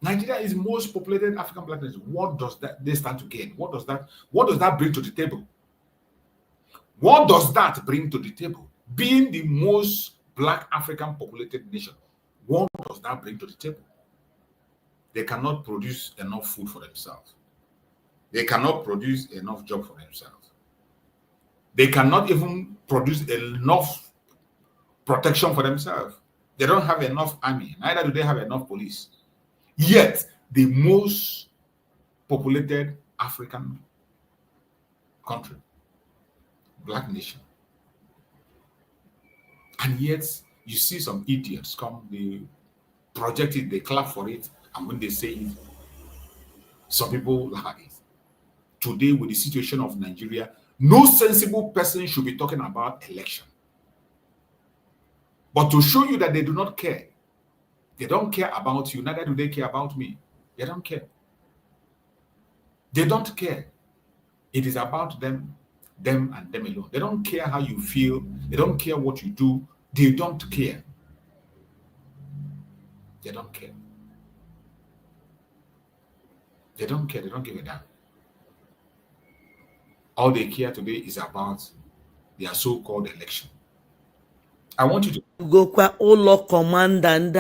Nigeria is the most populated African black nation. What does that they stand to gain? What does that bring to the table? What does that bring to the table? Being the most black African populated nation, what does that bring to the table? They cannot produce enough food for themselves. They cannot produce enough job for themselves. They cannot even produce enough protection for themselves. They don't have enough army. Neither do they have enough police. Yet, the most populated African country, black nation. And yet, you see some idiots come, they project it, they clap for it, and when they say it, some people laugh it. Today, with the situation of Nigeria, no sensible person should be talking about election. But to show you that they do not care, they don't care about you, neither do they care about me. They don't care. They don't care. It is about them and them alone. They don't care how you feel. They don't care what you do. They don't care. They don't care. They don't care. They don't give a damn. All they care today is about their so-called election. I want you to go kwa ụlọ kọmanda ndị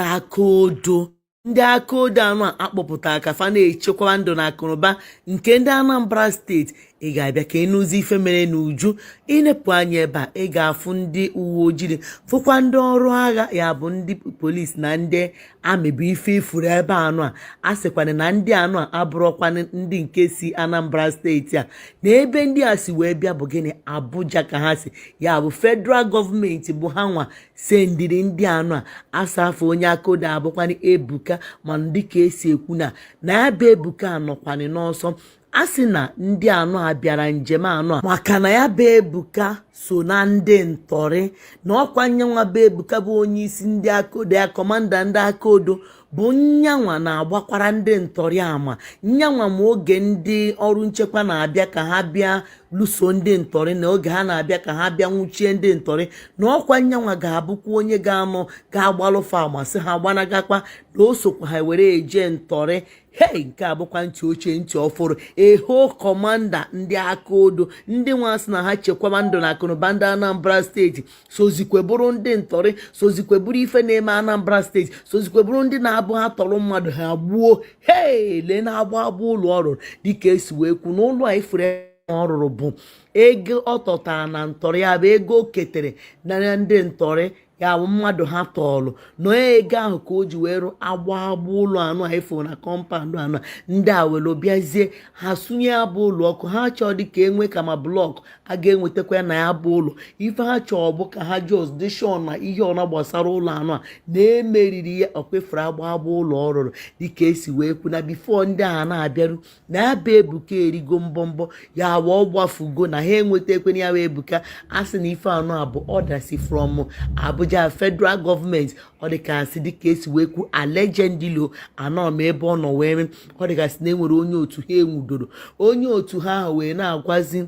aka odo anụ akpọpụtara ka fa na-echekwa ndụ na akụnụba nke ndị Anambra steeti. Ị ga-abịa ka ịnụzi ife mere n'uju. Ịnepụ anya ebe a, ị ga-afụ ndị uwe ojii, fụkwa ndị ọrụ agha, ya bụ ndị polisi na ndị amịbụ ife ifuru ebe anụ a sịkwana na ndị anụ a abụrụkwana ndị nke si Anambra steeti a, na ebe ndị a si wee bịa bụ gịnị, Abuja ka ha si, ya bụ federal gọọmenti bụ ha nwa sendiri ndị anụ a. Asafụ onye akodo abụkwana Ebuka, mana dịka esi ekwu na ya bụ Ebuka anọkwana n'ọsọ. A sị na ndị anụ a bịara njem anụ a maka na ya bụ Ebuka so na ndị ntọrị, na ọkwa nyanwa bụ Ebuka bụ onye isi ndị akodo ya, kọmanda ndị akodo, bụ nyanwa na-agbakwara ndị ntọrị ama. Nyanwa ma oge ndị ọrụ nchekwa na-abịa ka ha bịa lụso ndị ntọrị, na oge ha na-abịa ka ha bịa nwụchie ndị ntọrị, na ọkwa nyanwa ga-abụkwa onye ga-anọ ga-agbalụfa amasị ha gbanagakwa na o sokwa ha were eje ntọrị. Hei, nke a bụkwa ntị ochie ntị ọfụrụ. Eho kọmanda ndị aka odo, ndị nwa sị na ha chekwaba ndụ na akụnụba ndị Anambra steeti, sozikwe bụrụ ndị ntọrị, sozikwe bụrụ ife na-eme Anambra steeti, sozikwe bụrụ ndị na-abụ ha tọrọ mmadụ ha gbuo. Hei, lee na-agba ụlọ ọrụ dịka esi wee kwu n'ụlọ a ifuru ọ rụrụ bụ ego ọ tọtara na ntọrị, ya bụ ego o ketere na ndị ntọrị, ya bụ mmadụ ha tọọlụ na ego ahụ ka o ji wee rụ agba ụlọ anụ a ifo na kọmpandụ anụ a. Ndị a were bịazie ha sunye ya bụ ụlọ ọkụ. Ha chọọ dị ka enwe kama blọkụ a ga-enwetakwa ya na ya bụ ụlọ. Ife ha chọọ bụ ka ha jurisdiction na ihe ọna gbasara ụlọ anụ a na-emeriri ya, ọkwefere agba ụlọ ọrụrụ dịka esi wee kwu na bifo ndị a na-abịaru na ya bụ Ebuka erigo mbọmbọ, ya bụ ọ gbafugo na ha enwetakwana ya bụ Ebuka. A sị na ife anụ a bụ ọdasi from Abuja federal gọọmenti. Ọ dịkasị dịka esi wee kwu allegedly anọ m ebe ọ nọ wee mee. Ọ dịkasị na enwere onye otu ha enwudoro, onye otu ha ahụ wee na-agwazi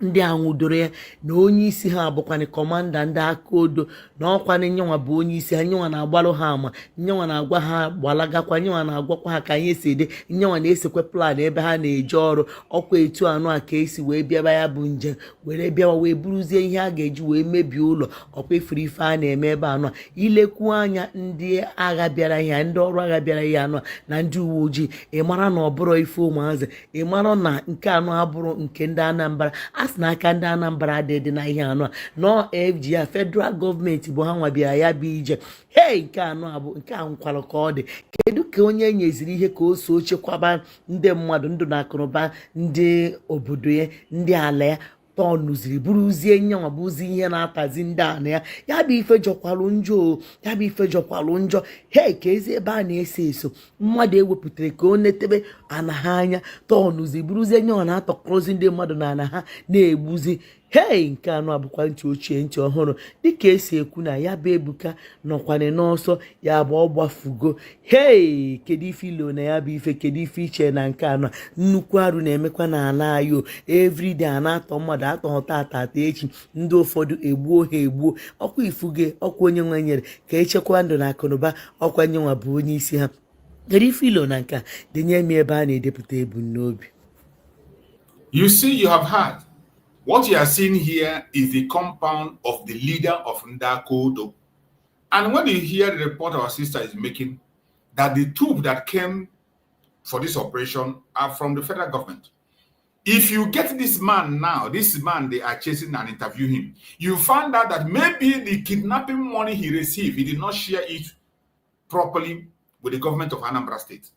ndị a nwụdoro ya na onye isi ha bụkwana kọmanda ndị aka odo, na ọkwana nyenwa bụ onye isi ha. Nyenwa na-agbalụ ha ama, nyenwa na-agwa ha gbalagakwa, nyenwa na-agwakwa ha ka ihe si ede, nyenwa na-esekwa plan ebe ha na-eje ọrụ. Ọkwa etu anụ a ka esi wee bịaba ya bụ njem were bịawa wee buruzie ihe a ga-eji wee mebie ụlọ. Ọkwa efere ife a na-eme ebe anụ a. Ilekwu anya ndị agha bịara ihe, ndị ọrụ agha bịara ihe anụ a na ndị uwe ojii, ị mara na ọ bụrụ ife ụmụazị, ị mara na nke anụ abụrụ nke ndị Anambra. A sị na aka ndị Anambra dị na ihe anụ a nọ FGA federal gọọmenti bụ ha nwa bịara ya bụ ije. Hei, nke anụ a bụ nke a nkwalụ ka ọ dị. Kedu ka onye nyeziri ihe ka o so chekwaba ndị mmadụ ndụ na akụnụba ndị obodo ya, ndị ala ya, tọnụziri bụrụzie nyanwa bụzi ihe na-atazi ndị ana ya. Ya bụ ife jọkwalụ njọ, ya bụ ife jọkwalụ njọ. Hei, ka ezi ebe a na-eso eso mmadụ ewepụtara ka o netebe ana ha anya, tọnụzi bụrụzie nyanwa na-atọkọrọzi ndị mmadụ na ana ha na-egbuzi. hei nke anọ abụkwa ntị ochie ntị ọhụrụ dịka esi ekwu na ya bụ Ebuka nọkwana n'ọsọ ya bụ ọ gbafugo. hei kedu ife ilo na ya bụ ife, kedu ife iche na nke anọ nnukwu arụ na-emekwa n'ala anyị everyday a na-atọ mmadụ atọ tata echi ndị ụfọdụ egbuo ha egbuo ọkwa ifuge ọkwa onye nwe nyere ka echekwa ndụ na akụnụba ọkwa nyenwa bụ onye isi ha. kedu ife ilo na nke denye m ebe a na-edepụta ebumnobi. You see, you have heard. What you are seeing here is the compound of the leader of Ndakodo. And when you hear the report our sister is making, that the troops that came for this operation are from the federal government. If you get this man now, this man they are chasing and interview him, you find out that maybe the kidnapping money he received, he did not share it properly with the government of Anambra State.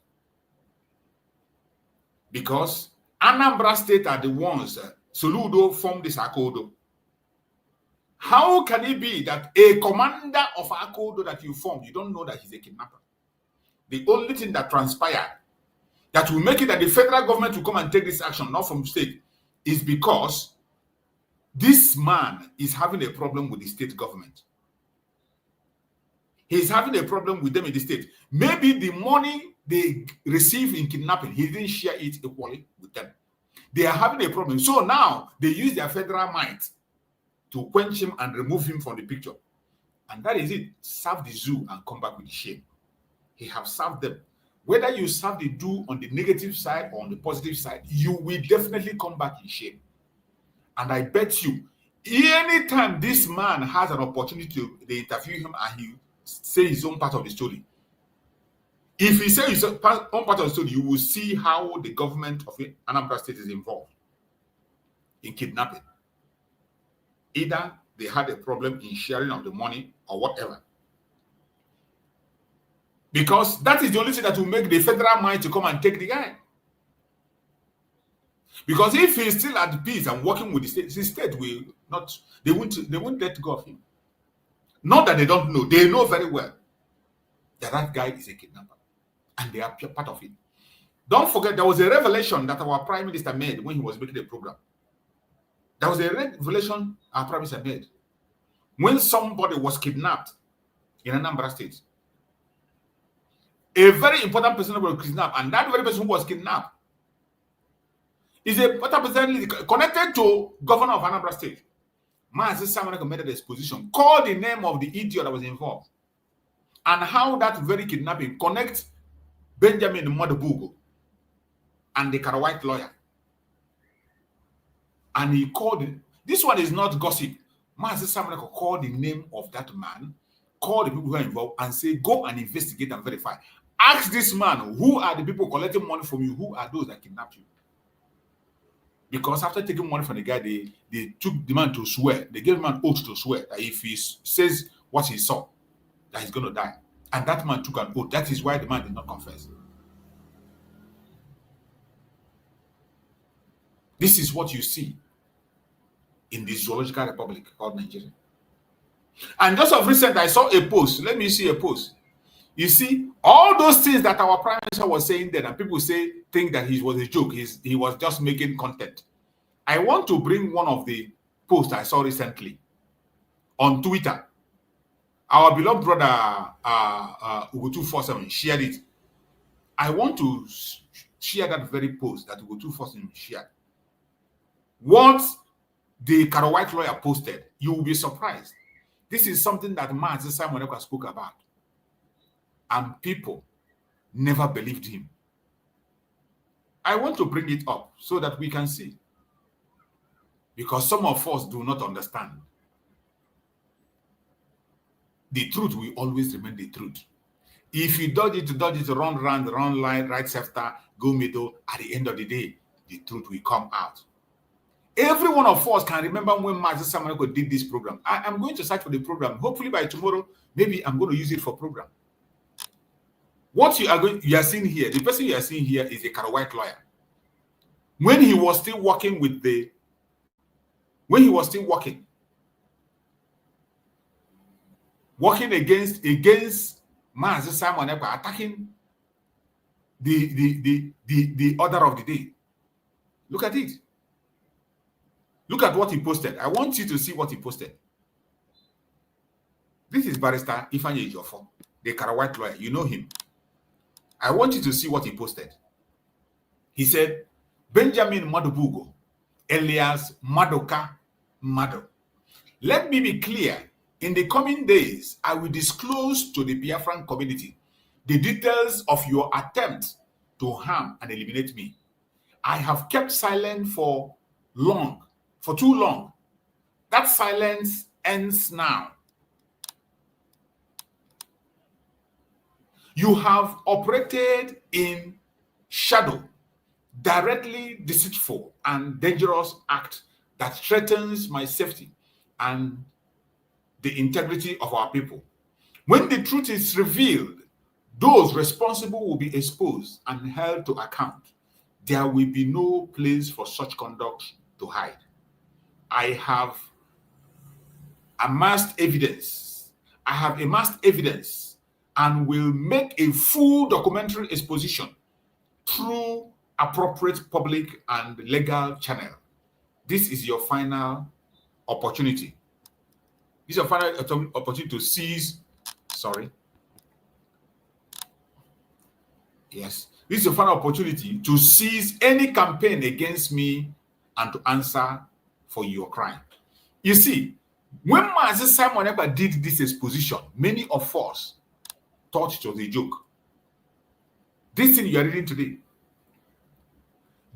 Because Anambra State are the ones, Soludo formed this Akodo. How can it be that a commander of Akodo that you formed, you don't know that he's a kidnapper? The only thing that transpired that will make it that the federal government will come and take this action, not from state, is because this man is having a problem with the state government. He's having a problem with them in the state. Maybe the money they receive in kidnapping, he didn't share it equally with them. They are having a problem. So now they use their federal might to quench him and remove him from the picture. And that is it. Serve the zoo and come back with the shame. He have served them. Whether you serve the do on the negative side or on the positive side, you will definitely come back in shame. And I bet you, anytime this man has an opportunity to interview him and he say his own part of the story, if he says his own part of the story, you will see how the government of Anambra State is involved in kidnapping. Either they had a problem in sharing of the money or whatever. Because that is the only thing that will make the federal mind to come and take the guy. Because if he's still at peace and working with the state will not, they won't let go of him. Not that they don't know, they know very well that that guy is a kidnapper. And they are part of it. Don't forget, there was a revelation that our Prime Minister made when he was making the program. There was a revelation our Prime Minister made when somebody was kidnapped in Anambra State. A very important person was kidnapped, and that very person who was kidnapped is a person connected to governor of Anambra State. Mazi Samuel made an exposition, called the name of the idiot that was involved, and how that very kidnapping connects Benjamin Modabugo and the Karawhite lawyer. And he called it. This one is not gossip. Mazi Samuel called the name of that man, call the people who are involved, and say, go and investigate and verify. Ask this man, who are the people collecting money from you? Who are those that kidnapped you? Because after taking money from the guy, they took the man to swear. They gave him an oath to swear that if he says what he saw, that he's going to die. And that man took an oath. That is why the man did not confess. This is what you see in the zoological republic called Nigeria. And just of recent, I saw a post. Let me see a post. You see, all those things that our Prime Minister was saying then, and people think that he was a joke. He was just making content. I want to bring one of the posts I saw recently on Twitter. Our beloved brother Ugo247 shared it. I want to share that very post that Ugo247 shared. What the Karawhite lawyer posted, you will be surprised. This is something that Mazi Simon spoke about. And people never believed him. I want to bring it up so that we can see. Because some of us do not understand. The truth will always remain the truth. If you dodge it, run round, run line, right center, go middle, at the end of the day, the truth will come out. Every one of us can remember when Mazi Samaneko did this program. I'm going to search for the program. Hopefully by tomorrow, maybe I'm going to use it for program. What you are seeing here, the person you are seeing here is a Karawhite lawyer. When he was still working against Mazi Simon Ekpa, attacking the order of the day. Look at it. Look at what he posted. I want you to see what he posted. This is Barrister Ifeanyi Ejiofor, the Karawhite lawyer. You know him. I want you to see what he posted. He said, Benjamin Madubugo, alias Madoka Mado. Let me be clear. In the coming days, I will disclose to the Biafran community the details of your attempt to harm and eliminate me. I have kept silent for too long. That silence ends now. You have operated in shadow, directly deceitful and dangerous act that threatens my safety and the integrity of our people. When the truth is revealed, those responsible will be exposed and held to account. There will be no place for such conduct to hide. I have amassed evidence. And will make a full documentary exposition through appropriate public and legal channel. This is your final opportunity. This is your final opportunity to seize. Yes. This is your final opportunity to seize any campaign against me and to answer for your crime. You see, when Mazi Simon Ekpa did this exposition, many of us thought it was a joke. This thing you are reading today,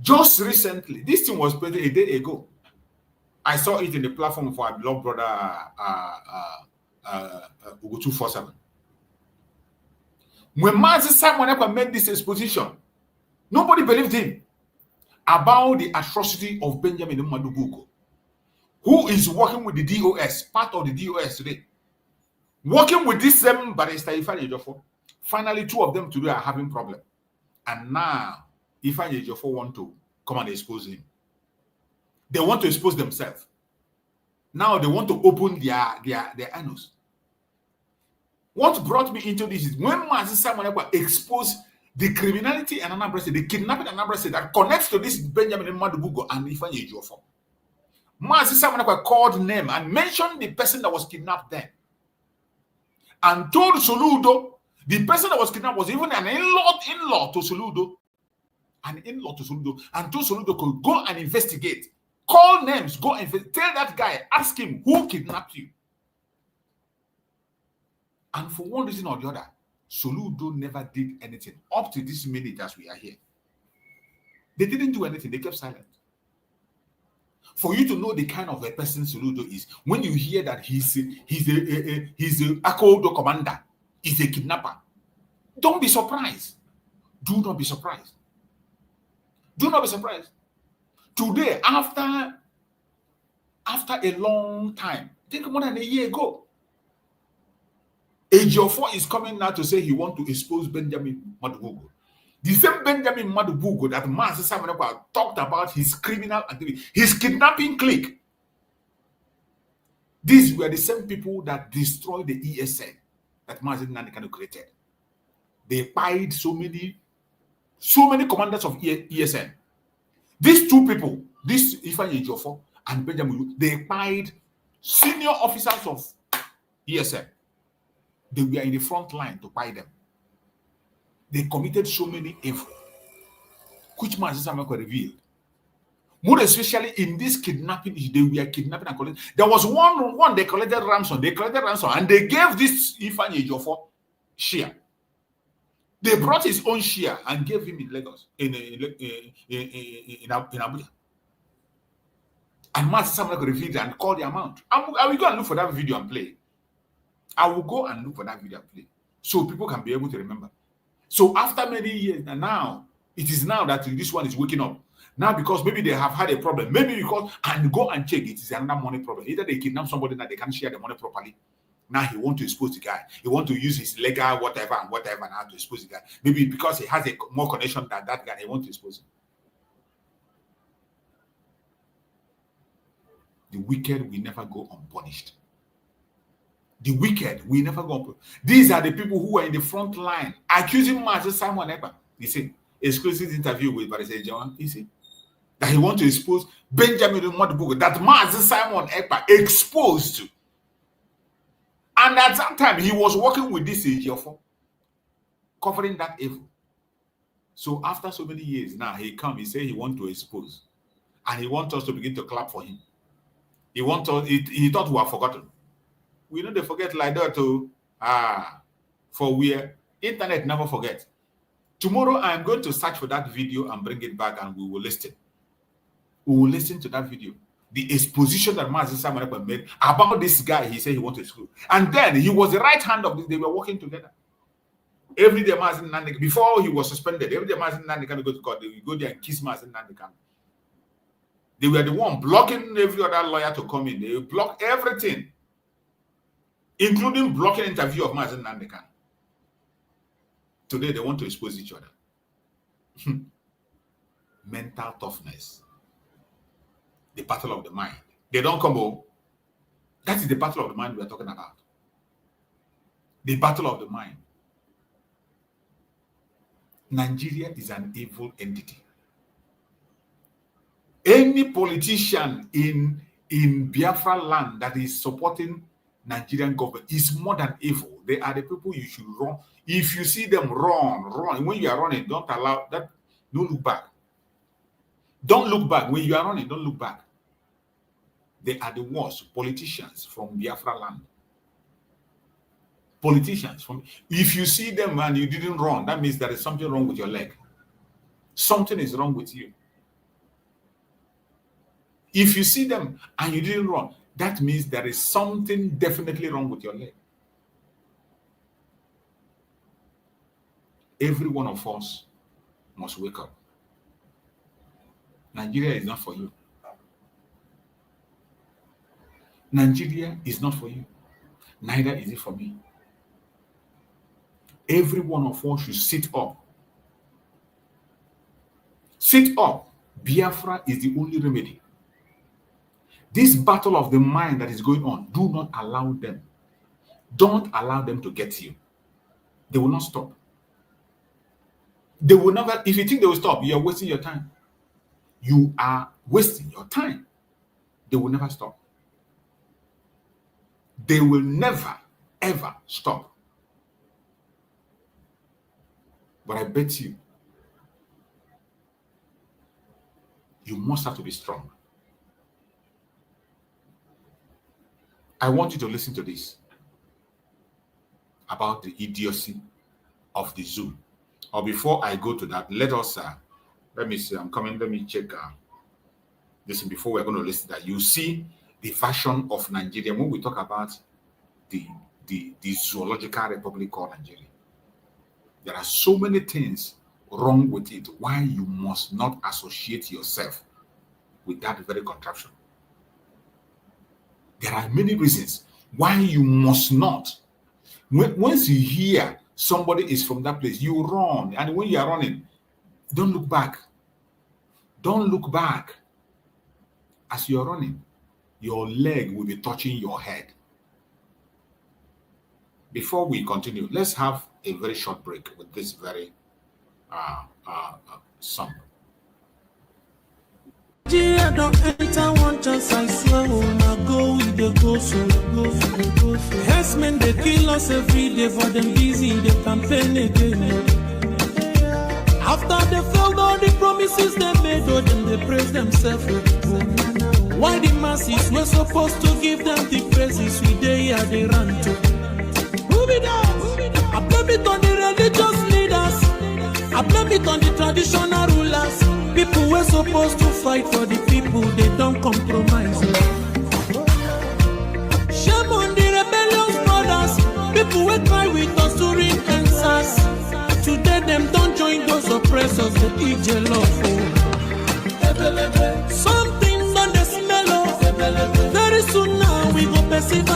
just recently, this thing was posted a day ago. I saw it in the platform for our beloved brother Ugo 247. When Mazi Simon Ekpa made this exposition, nobody believed him about the atrocity of Benjamin Madubugo, who is working with the DOS, part of the DOS today. Working with this same Barrister Ifeanyi Ejiofor. Finally, two of them today are having problem. And now, Ifeanyi Ejiofor want to come and expose him. They want to expose themselves. Now they want to open their anus. What brought me into this is when Mazi Simon Ekpa exposed the criminality and Anambra State, the kidnapping and Anambra State that connects to this Benjamin Madubugo and Ifeanyi Ejiofor. Mazi Simon Ekpa called name and mentioned the person that was kidnapped then. And told Soludo, the person that was kidnapped was even an in-law to Soludo. An in-law to Soludo. And told Soludo could go and investigate. Call names, go and tell that guy, ask him who kidnapped you. And for one reason or the other, Soludo never did anything. Up to this minute as we are here. They didn't do anything, they kept silent. For you to know the kind of a person Soludo is, when you hear that he's a Akodo commander, he's a kidnapper, don't be surprised. Do not be surprised. Do not be surprised. Today, after a long time, think more than a year ago, Ejiofor is coming now to say he wants to expose Benjamin Madubugo. The same Benjamin Madubugo that Mazi Simon Ekpa talked about his criminal activity, his kidnapping clique. These were the same people that destroyed the ESN that Mazi Nanekano created. They paid so many commanders of ESN. These two people, this Ifeanyi Ejiofor and Benjamin, they paid senior officers of ESN. They were in the front line to buy them. They committed so many evil, which Mazi Simon Ekpa revealed. More especially in this kidnapping, they were kidnapping and collecting. There was one they collected ransom. And they gave this Ifeanyi Ejiofor share. They brought his own share and gave him in Lagos, in Abuja. And Mazi Simon Ekpa revealed and called the amount. I will go and look for that video and play. I will go and look for that video and play, so people can be able to remember. So after many years, and now it is now that this one is waking up. Now because maybe they have had a problem, maybe because and go and check it is another money problem. Either they kidnap somebody that they can't share the money properly. Now he want to expose the guy. He want to use his legal whatever now to expose the guy. Maybe because he has a more connection than that guy, he want to expose him. The wicked will never go unpunished. The wicked will never go unpunished. These are the people who are in the front line accusing Mazi Simon Ekpa. You see, exclusive interview with Barrister John. You see, that he wants to expose Benjamin Modubugu, that Mazi Simon Ekpa exposed. And at that time, he was working with this Ejiofor, covering that evil. So after so many years, now he come, he say he want to expose. And he wants us to begin to clap for him. He thought we have forgotten. We know they forget like that too. For where internet never forget. Tomorrow I am going to search for that video and bring it back, and we will listen. We will listen to that video. The exposition that Mazi Simon Ekpa made about this guy, he said he wanted to school. And then he was the right hand of this, they were working together. Every day Mazi Nandika, before he was suspended, every day Mazi Nandika go to court, they would go there and kiss Mazi Nandika. They were the one blocking every other lawyer to come in. They blocked everything, including blocking interview of Mazi Nandika. Today they want to expose each other. Mental toughness. The battle of the mind. They don't come home. That is the battle of the mind we are talking about. The battle of the mind. Nigeria is an evil entity. Any politician in Biafra land that is supporting Nigerian government is more than evil. They are the people you should run. If you see them run. When you are running, don't allow that. Don't look back. Don't look back. When you are running, don't look back. They are the worst politicians from Biafra land. Politicians from. If you see them and you didn't run, that means there is something wrong with your leg. Something is wrong with you. If you see them and you didn't run, that means there is something definitely wrong with your leg. Every one of us must wake up. Nigeria is not for you. Nigeria is not for you. Neither is it for me. Every one of us should sit up. Sit up. Biafra is the only remedy. This battle of the mind that is going on, do not allow them. Don't allow them to get you. They will not stop. They will never, if you think they will stop, you are wasting your time. You are wasting your time. They will never stop. They will never, ever stop. But I bet you, you must have to be strong. I want you to listen to this about the idiocy of the zoo. Or before I go to that, let us, let me see, I'm coming, let me check this before we're going to listen to that. You see the version of Nigeria when we talk about the zoological republic called Nigeria. There are so many things wrong with it, why you must not associate yourself with that very contraption. There are many reasons why you must not. Once you hear somebody is from that place, you run. And when you are running, don't look back. Don't look back. As you are running, your leg will be touching your head. Before we continue, let's have a very short break with this very song. Don't enter one chance, I swear, I go with the go so. Yes, men, they kill us every day for them busy, they campaign again. After they failed all the promises they made, oh, then they praise themselves. Why the masses were supposed to give them the praises we they here they run to? Move it out. I blame it on the religious leaders. I blame it on the traditional rulers. People were supposed to fight for the people, they don't compromise. Shame on the rebellious brothers. People will cry with us during answers. Today them don't join those oppressors, they eat jollof. Something on the smell. Very soon now we go perceive.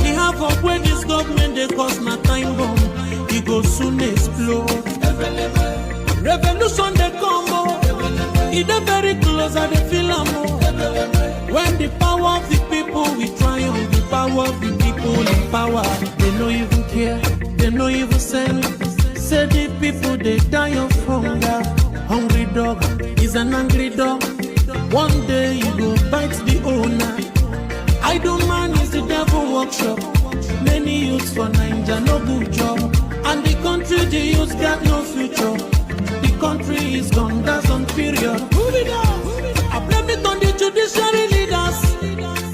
We have up where this government they cause my time bomb. It go soon explode. Revolution they come. It's very close at the film. When the power of the people we triumph, the power of the people in power. They don't even care, they don't even send. Say the people they die of hunger. Hungry dog is an angry dog. Idle man is the devil workshop. Many youths for Nigeria no good job. And the country, the youths got no future. The country is gone, that's on period. Move it on. I blame it on the judiciary leaders.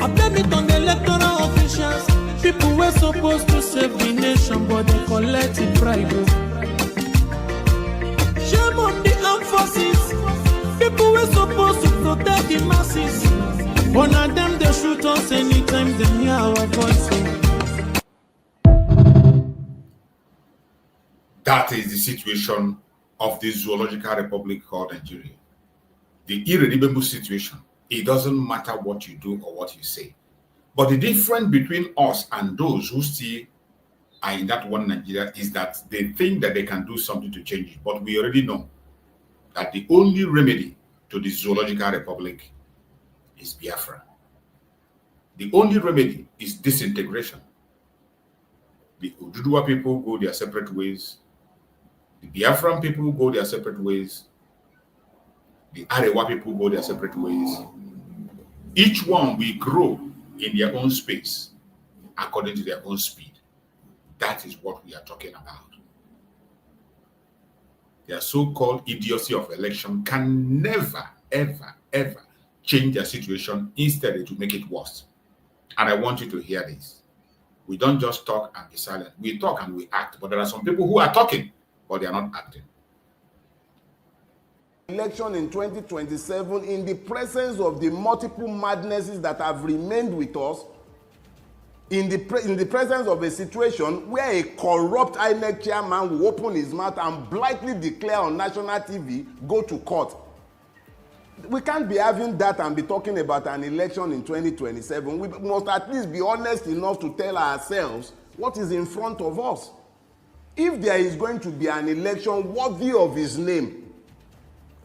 I blame it on the electoral officials. People were supposed to save the nation, but they collected bribe. Shame on the armed forces. People were supposed to protect the masses. One of them, they shoot us anytime they hear our voice. That is the situation of the zoological republic called Nigeria. The irredeemable situation. It doesn't matter what you do or what you say. But the difference between us and those who still are in that one Nigeria is that they think that they can do something to change it. But we already know that the only remedy to the zoological republic is Biafra. The only remedy is disintegration. The Oduduwa people go their separate ways. The Biafran people go their separate ways. The Arewa people go their separate ways. Each one will grow in their own space according to their own speed. That is what we are talking about. Their so-called idiocy of election can never, ever, ever change their situation. Instead, it will make it worse. And I want you to hear this. We don't just talk and be silent. We talk and we act. But there are some people who are talking, but they are not acting. Election in 2027 in the presence of the multiple madnesses that have remained with us, in the presence of a situation where a corrupt INEC chairman will open his mouth and blithely declare on national TV, go to court. We can't be having that and be talking about an election in 2027. We must at least be honest enough to tell ourselves what is in front of us. If there is going to be an election worthy of his name,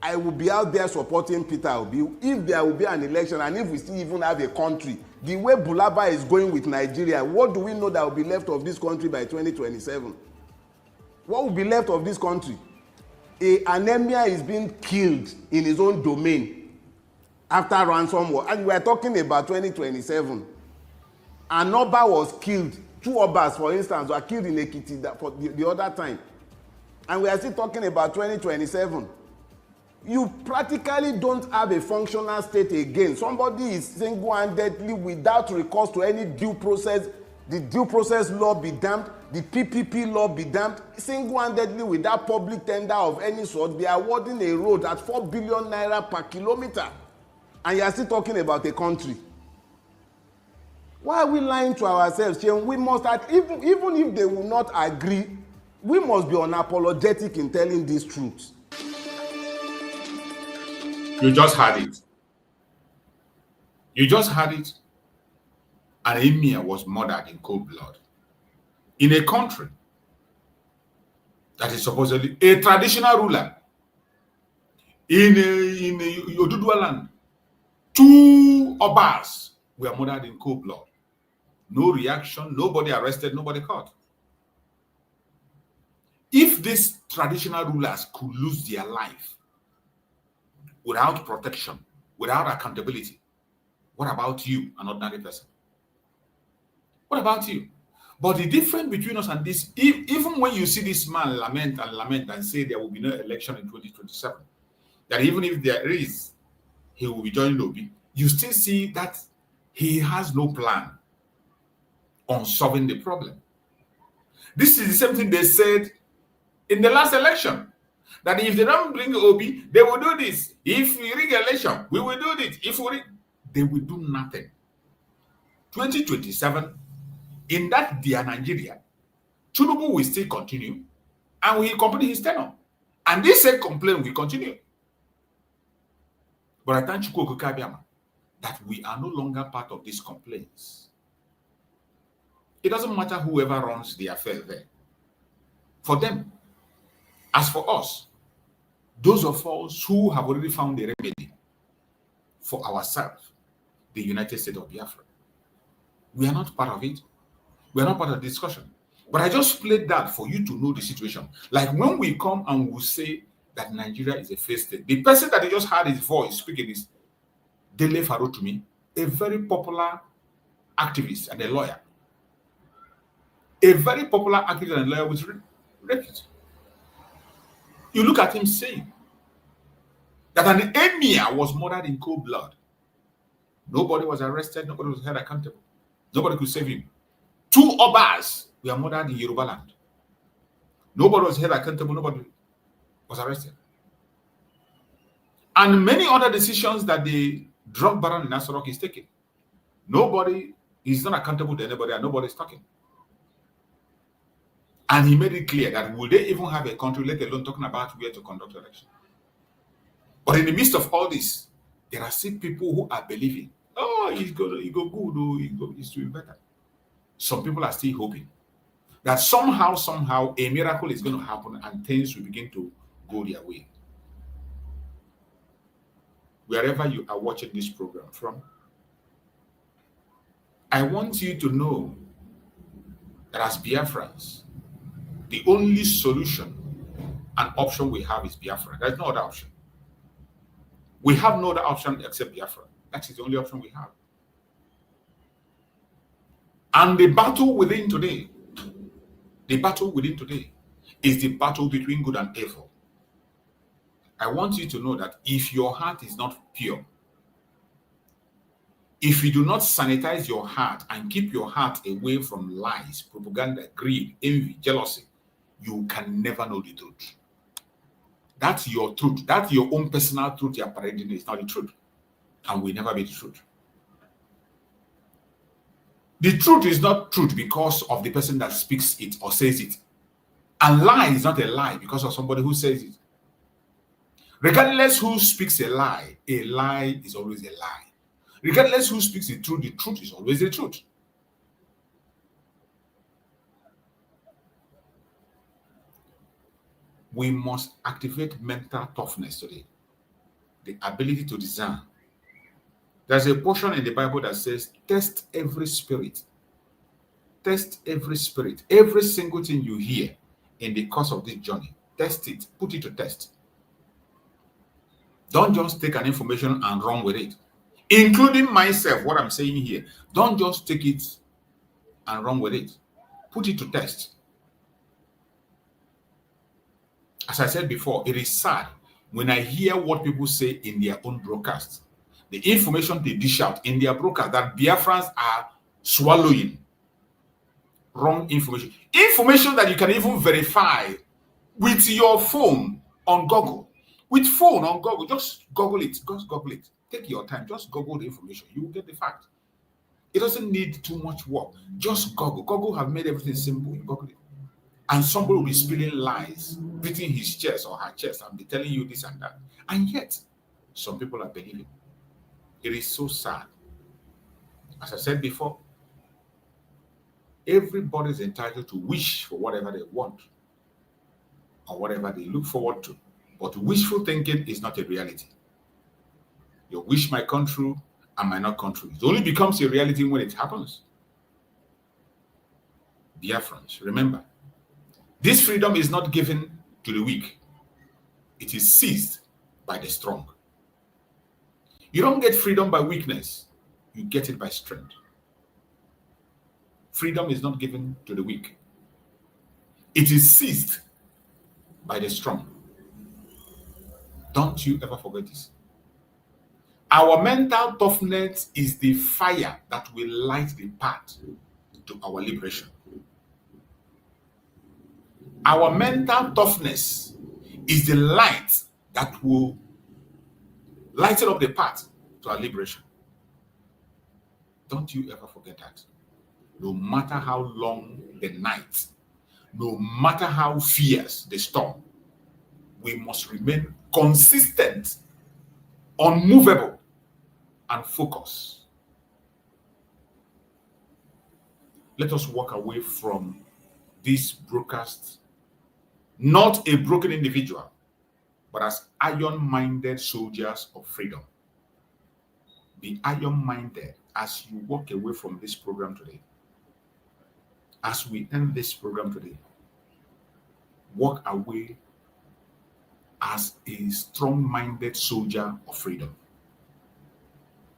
I will be out there supporting Peter Obi. If there will be an election and if we still even have a country, the way Bulaba is going with Nigeria, what do we know that will be left of this country by 2027? What will be left of this country? An emir is being killed in his own domain after ransom war. And we are talking about 2027. An Oba was killed. 2 Obas, for instance, were killed in Ekiti for the other time. And we are still talking about 2027. You practically don't have a functional state again. Somebody is single-handedly, without recourse to any due process, the due process law be damned, the PPP law be damned, single-handedly without public tender of any sort, be awarding a road at 4 billion naira per kilometer. And you are still talking about a country. Why are we lying to ourselves? We must, even if they will not agree, we must be unapologetic in telling these truths. You just had it. You just had it. An emir was murdered in cold blood in a country that is supposedly a traditional ruler. In Oduduwa land, 2 Obas were murdered in cold blood. No reaction, nobody arrested, nobody caught. If these traditional rulers could lose their life without protection, without accountability, what about you, an ordinary person? What about you? But the difference between us and this, even when you see this man lament and say there will be no election in 2027, that even if there is, he will be joining Obi, you still see that he has no plan on solving the problem. This is the same thing they said in the last election, that if they don't bring Obi, they will do this. If we rig election, we will do this. If we rig, they will do nothing. 2027, in that dear Nigeria, Tinubu will still continue and will complete his tenure. And this same complaint will continue. But I thank Chukwu Okabiama that we are no longer part of these complaints. It doesn't matter whoever runs the affair there. For them, as for us, those of us who have already found a remedy for ourselves, the United States of Biafra, we are not part of it. We are not part of the discussion. But I just played that for you to know the situation. Like when we come and we say that Nigeria is a failed state, the person that you just heard his voice speaking is Dele Farotumi, a very popular activist and a lawyer. A very popular activist and lawyer with repute. You look at him saying that an emir was murdered in cold blood. Nobody was arrested, nobody was held accountable. Nobody could save him. 2 Obas were murdered in Yoruba land. Nobody was held accountable, nobody was arrested. And many other decisions that the drug baron in Nasarok is taking. Nobody is not accountable to anybody and nobody is talking. And he made it clear that will they even have a country, let alone talking about where to conduct election. But in the midst of all this, there are still people who are believing, oh, he go good, he's doing better. Some people are still hoping that somehow, a miracle is going to happen and things will begin to go their way. Wherever you are watching this program from, I want you to know that as Biafrans, the only solution and option we have is Biafra. There's no other option. We have no other option except Biafra. That is the only option we have. And the battle within today is the battle between good and evil. I want you to know that if your heart is not pure, if you do not sanitize your heart and keep your heart away from lies, propaganda, greed, envy, jealousy, you can never know the truth. That's your truth. That's your own personal truth you're parading. It's not the truth. And will never be the truth. The truth is not truth because of the person that speaks it or says it. And lie is not a lie because of somebody who says it. Regardless who speaks a lie is always a lie. Regardless who speaks the truth is always the truth. We must activate mental toughness today. The ability to discern. There's a portion in the Bible that says, test every spirit. Test every spirit. Every single thing you hear in the course of this journey, test it. Put it to test. Don't just take an information and run with it. Including myself, what I'm saying here. Don't just take it and run with it. Put it to test. As I said before, it is sad when I hear what people say in their own broadcast. The information they dish out in their broadcast that Biafrans are swallowing. Wrong information. Information that you can even verify with your phone on Google. With phone on Google, just Google it. Just Google it. Take your time. Just Google the information. You will get the fact. It doesn't need too much work. Just Google. Google have made everything simple. You Google it. And somebody will be spilling lies, beating his chest or her chest and be telling you this and that. And yet, some people are believing. It is so sad. As I said before, everybody is entitled to wish for whatever they want or whatever they look forward to. But wishful thinking is not a reality. Your wish might come true and might not come true. It only becomes a reality when it happens. Biafrans, remember, this freedom is not given to the weak. It is seized by the strong. You don't get freedom by weakness. You get it by strength. Freedom is not given to the weak. It is seized by the strong. Don't you ever forget this. Our mental toughness is the fire that will light the path to our liberation. Our mental toughness is the light that will lighten up the path to our liberation. Don't you ever forget that. No matter how long the night, no matter how fierce the storm, we must remain consistent, unmovable, and focused. Let us walk away from this broadcast, not a broken individual, but as iron-minded soldiers of freedom. Be iron-minded as you walk away from this program today. As we end this program today, walk away as a strong-minded soldier of freedom.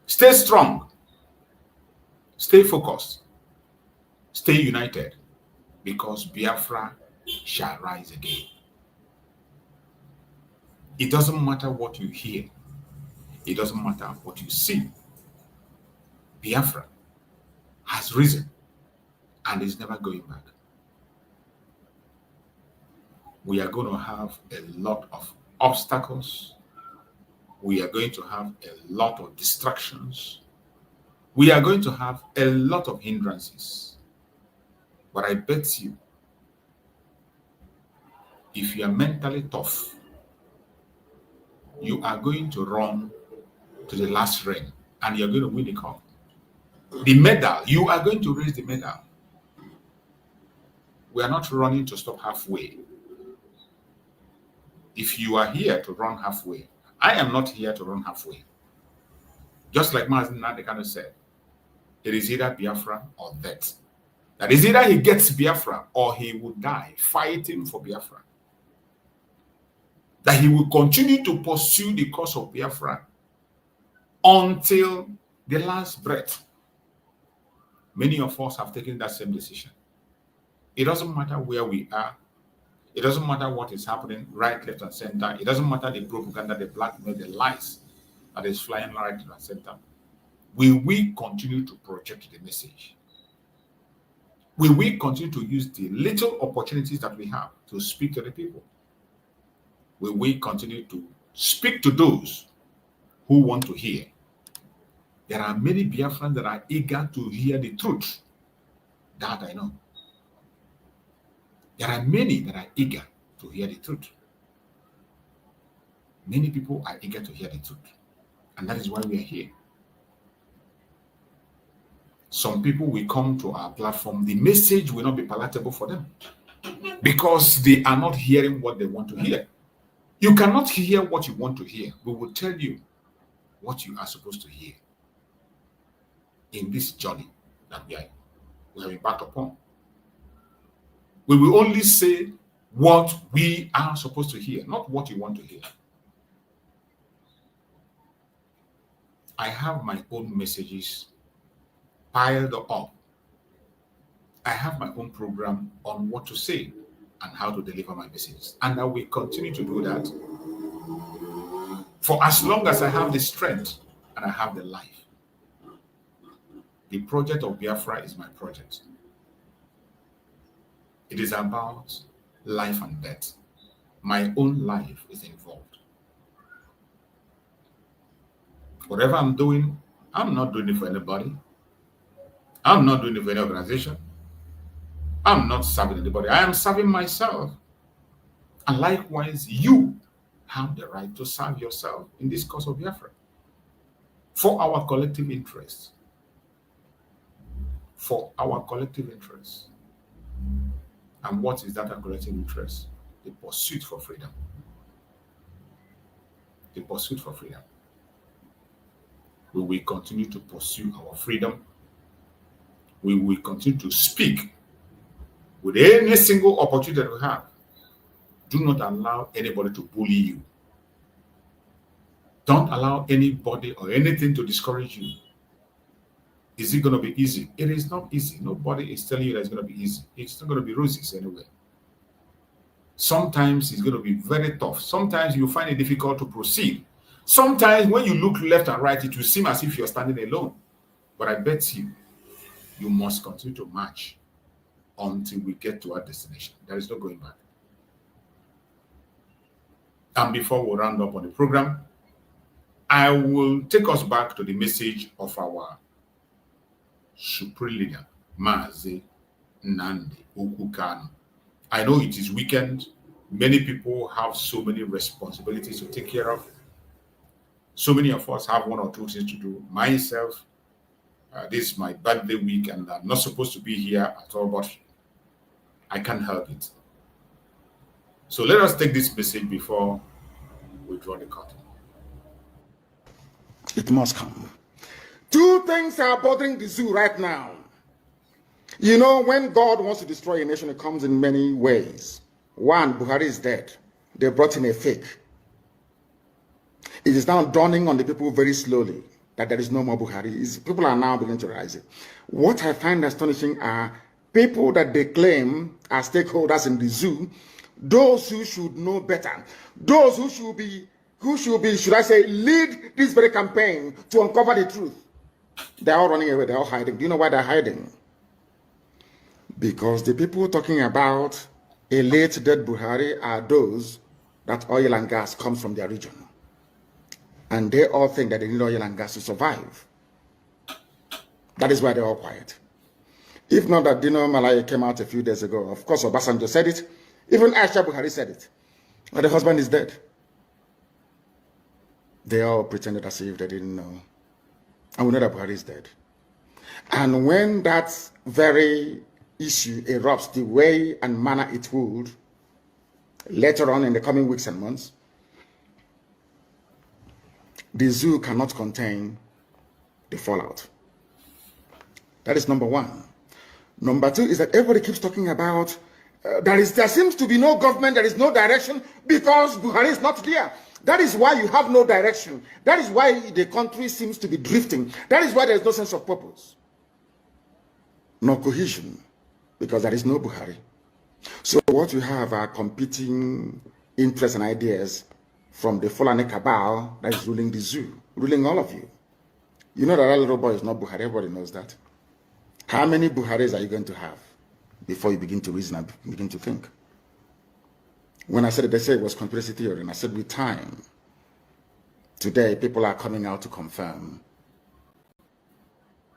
Stay strong. Stay focused. Stay united, because Biafra shall rise again. It doesn't matter what you hear. It doesn't matter what you see. Biafra has risen and is never going back. We are going to have a lot of obstacles. We are going to have a lot of distractions. We are going to have a lot of hindrances. But I bet you, if you are mentally tough, you are going to run to the last ring and you're going to win the cup. The medal, you are going to raise the medal. We are not running to stop halfway. If you are here to run halfway, I am not here to run halfway. Just like Mazen Nadekano said, it is either Biafra or death. That is either he gets Biafra or he will die fighting for Biafra. That he will continue to pursue the cause of Biafra until the last breath. Many of us have taken that same decision. It doesn't matter where we are. It doesn't matter what is happening right, left, and center. It doesn't matter the propaganda, the blackmail, the lies that is flying right, left, and center. Will we continue to project the message? Will we continue to use the little opportunities that we have to speak to the people? Will we continue to speak to those who want to hear? There are many Biafrans that are eager to hear the truth. That I know. There are many that are eager to hear the truth. Many people are eager to hear the truth. And that is why we are here. Some people will come to our platform. The message will not be palatable for them because they are not hearing what they want to hear. You cannot hear what you want to hear. We will tell you what you are supposed to hear in this journey that we are embarked upon. We will only say what we are supposed to hear, not what you want to hear. I have my own messages piled up. I have my own program on what to say and how to deliver my messages. And I will continue to do that for as long as I have the strength and I have the life. The project of Biafra is my project. It is about life and death. My own life is involved. Whatever I'm doing, I'm not doing it for anybody. I'm not doing it for any organization. I'm not serving anybody. I am serving myself. And likewise, you have the right to serve yourself in this cause of Biafra for our collective interests. For our collective interests. And what is that collective interest? The pursuit for freedom. The pursuit for freedom. We will continue to pursue our freedom. We will continue to speak with any single opportunity that we have. Do not allow anybody to bully you. Don't allow anybody or anything to discourage you. Is it going to be easy? It is not easy. Nobody is telling you that it's going to be easy. It's not going to be roses anyway. Sometimes it's going to be very tough. Sometimes you find it difficult to proceed. Sometimes when you look left and right, it will seem as if you're standing alone. But I bet you, you must continue to march until we get to our destination. There is no going back. And before we round up on the program, I will take us back to the message of our Supreme Leader, Mazi Nnamdi Kanu. I know it is weekend. Many people have so many responsibilities to take care of. So many of us have one or two things to do. Myself, this is my birthday week and I'm not supposed to be here at all, but I can't help it. So let us take this message before we draw the curtain. It must come. Two things are bothering the zoo right now. You know, when God wants to destroy a nation, it comes in many ways. One, Buhari is dead. They brought in a fake. It is now dawning on the people very slowly that there is no more Buhari. People are now beginning to realize it. What I find astonishing are people that they claim are stakeholders in the zoo, those who should know better, those who should be, should I say, lead this very campaign to uncover the truth. They're all running away, they're all hiding. Do you know why they're hiding? Because the people talking about a late dead Buhari are those that oil and gas comes from their region. And they all think that they need oil and gas to survive. That is why they're all quiet. If not that Dino Malaya came out a few days ago, of course Obasanjo said it, even Aisha Buhari said it, but the husband is dead. They all pretended as if they didn't know. And we know that Buhari is dead. And when that very issue erupts the way and manner it would, later on in the coming weeks and months, the zoo cannot contain the fallout. That is number one. Number two is that everybody keeps talking about there seems to be no government, there is no direction because Buhari is not there. That is why you have no direction. That is why the country seems to be drifting. That is why there is no sense of purpose, no cohesion, because there is no Buhari. So what you have are competing interests and ideas from the Fulani cabal that is ruling the zoo, ruling all of you. You know that little boy is not Buhari, everybody knows that. How many Buharis are you going to have before you begin to reason and begin to think? When I said it, they said it was conspiracy theory, and I said with time, today people are coming out to confirm.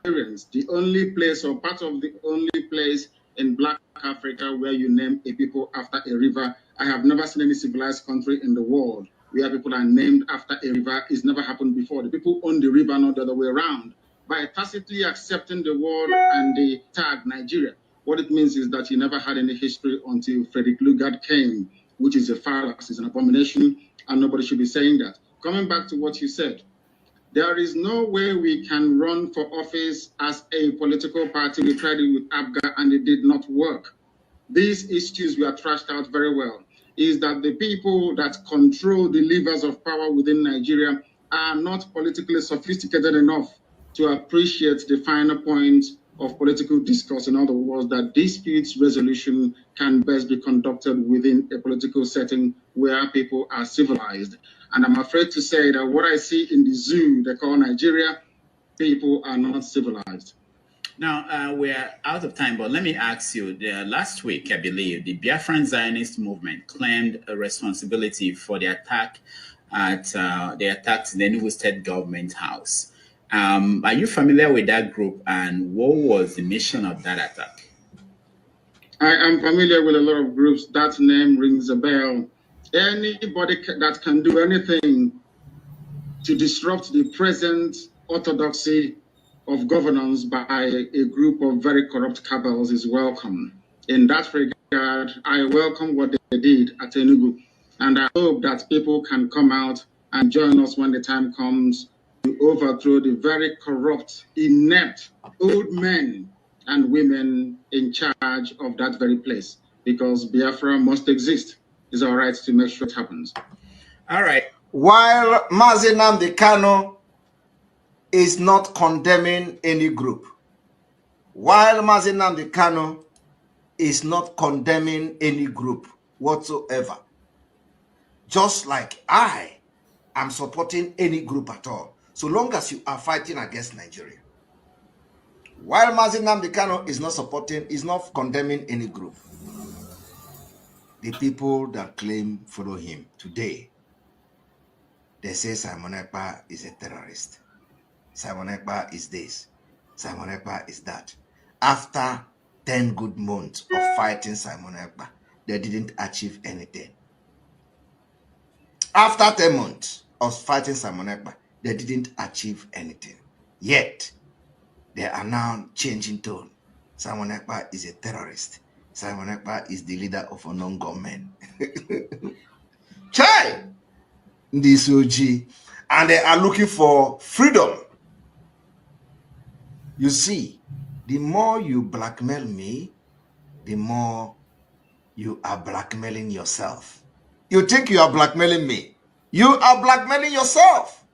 The only place or part of the only place in Black Africa where you name a people after a river. I have never seen any civilized country in the world where people are named after a river. It's never happened before. The people own the river, not the other way around. By tacitly accepting the word and the tag Nigeria, what it means is that you never had any history until Frederick Lugard came, which is a fallacy, it's an abomination, and nobody should be saying that. Coming back to what you said, there is no way we can run for office as a political party. We tried it with ABGA and it did not work. These issues were trashed out very well. Is that the people that control the levers of power within Nigeria are not politically sophisticated enough to appreciate the finer point of political discourse. In other words, that disputes resolution can best be conducted within a political setting where people are civilized. And I'm afraid to say that what I see in the zoo they call Nigeria, people are not civilized. Now, we're out of time, but let me ask you, last week, I believe, the Biafran Zionist movement claimed a responsibility for the attack at the Enugu State Government House. Are you familiar with that group, and what was the mission of that attack? I am familiar with a lot of groups. That name rings a bell. Anybody that can do anything to disrupt the present orthodoxy of governance by a group of very corrupt cabals is welcome. In that regard, I welcome what they did at Enugu, and I hope that people can come out and join us when the time comes to overthrow the very corrupt, inept old men and women in charge of that very place, because Biafra must exist. It's our right to make sure it happens. All right. While Mazi Nnamdi Kanu is not condemning any group, while Mazi Nnamdi Kanu is not condemning any group whatsoever, just like I am supporting any group at all, so long as you are fighting against Nigeria. While Mazi Nnamdi Kanu is not supporting, is not condemning any group, the people that claim follow him today, they say Simon Ekpa is a terrorist. Simon Ekpa is this. Simon Ekpa is that. After 10 good months of fighting Simon Ekpa, they didn't achieve anything. After 10 months of fighting Simon Ekpa, they didn't achieve anything. Yet, they are now changing tone. Simon Ekpa is a terrorist. Simon Ekpa is the leader of unknown gunmen. Chai! This OG. And they are looking for freedom. You see, the more you blackmail me, the more you are blackmailing yourself. You think you are blackmailing me. You are blackmailing yourself.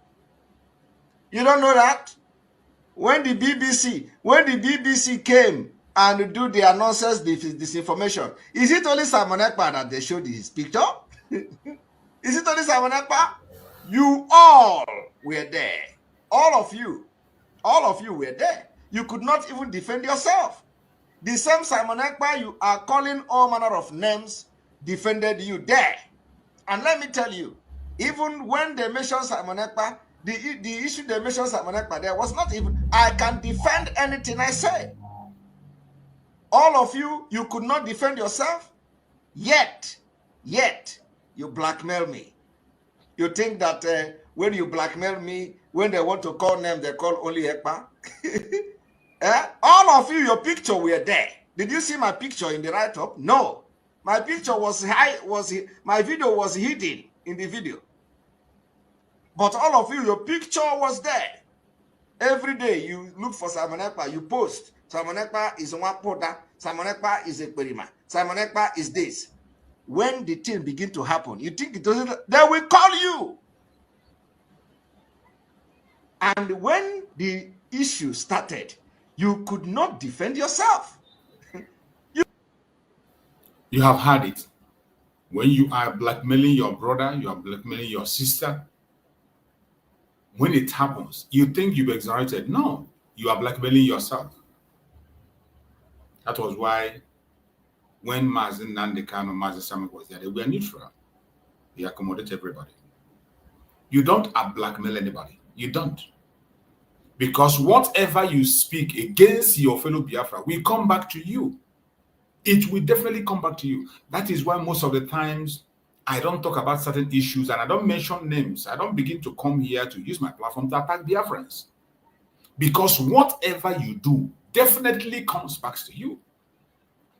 You don't know that? When the BBC came and do their nonsense disinformation, is it only Simon Ekpa that they showed his picture? Is it only Simon Ekpa? You all were there. All of you were there. You could not even defend yourself. The same Simon Ekpa you are calling all manner of names defended you there. And let me tell you, even when they mentioned Simon Ekpa, the issue they mentioned Simon Ekpa there was not even, I can defend anything I say. All of you could not defend yourself, yet you blackmail me. You think that when you blackmail me, when they want to call name, they call only Ekpa? All of you, your picture were there. Did you see my picture in the write-up? No. My picture was my video was hidden in the video. But all of you, your picture was there. Every day you look for Simon Ekpa, you post. Simon Ekpa is one poda. Simon Ekpa is a perima. Simon Ekpa is this. When the thing begin to happen, you think it doesn't, they will call you. And when the issue started, you could not defend yourself. You have had it. When you are blackmailing your brother, you are blackmailing your sister. When it happens, you think you've exonerated. No, you are blackmailing yourself. That was why when Mazen Nandekano, Mazen Samak was there, they were neutral. They accommodate everybody. You don't blackmail anybody. You don't. Because whatever you speak against your fellow Biafra will come back to you. It will definitely come back to you. That is why most of the times I don't talk about certain issues and I don't mention names. I don't begin to come here to use my platform to attack Biafrans. Because whatever you do definitely comes back to you.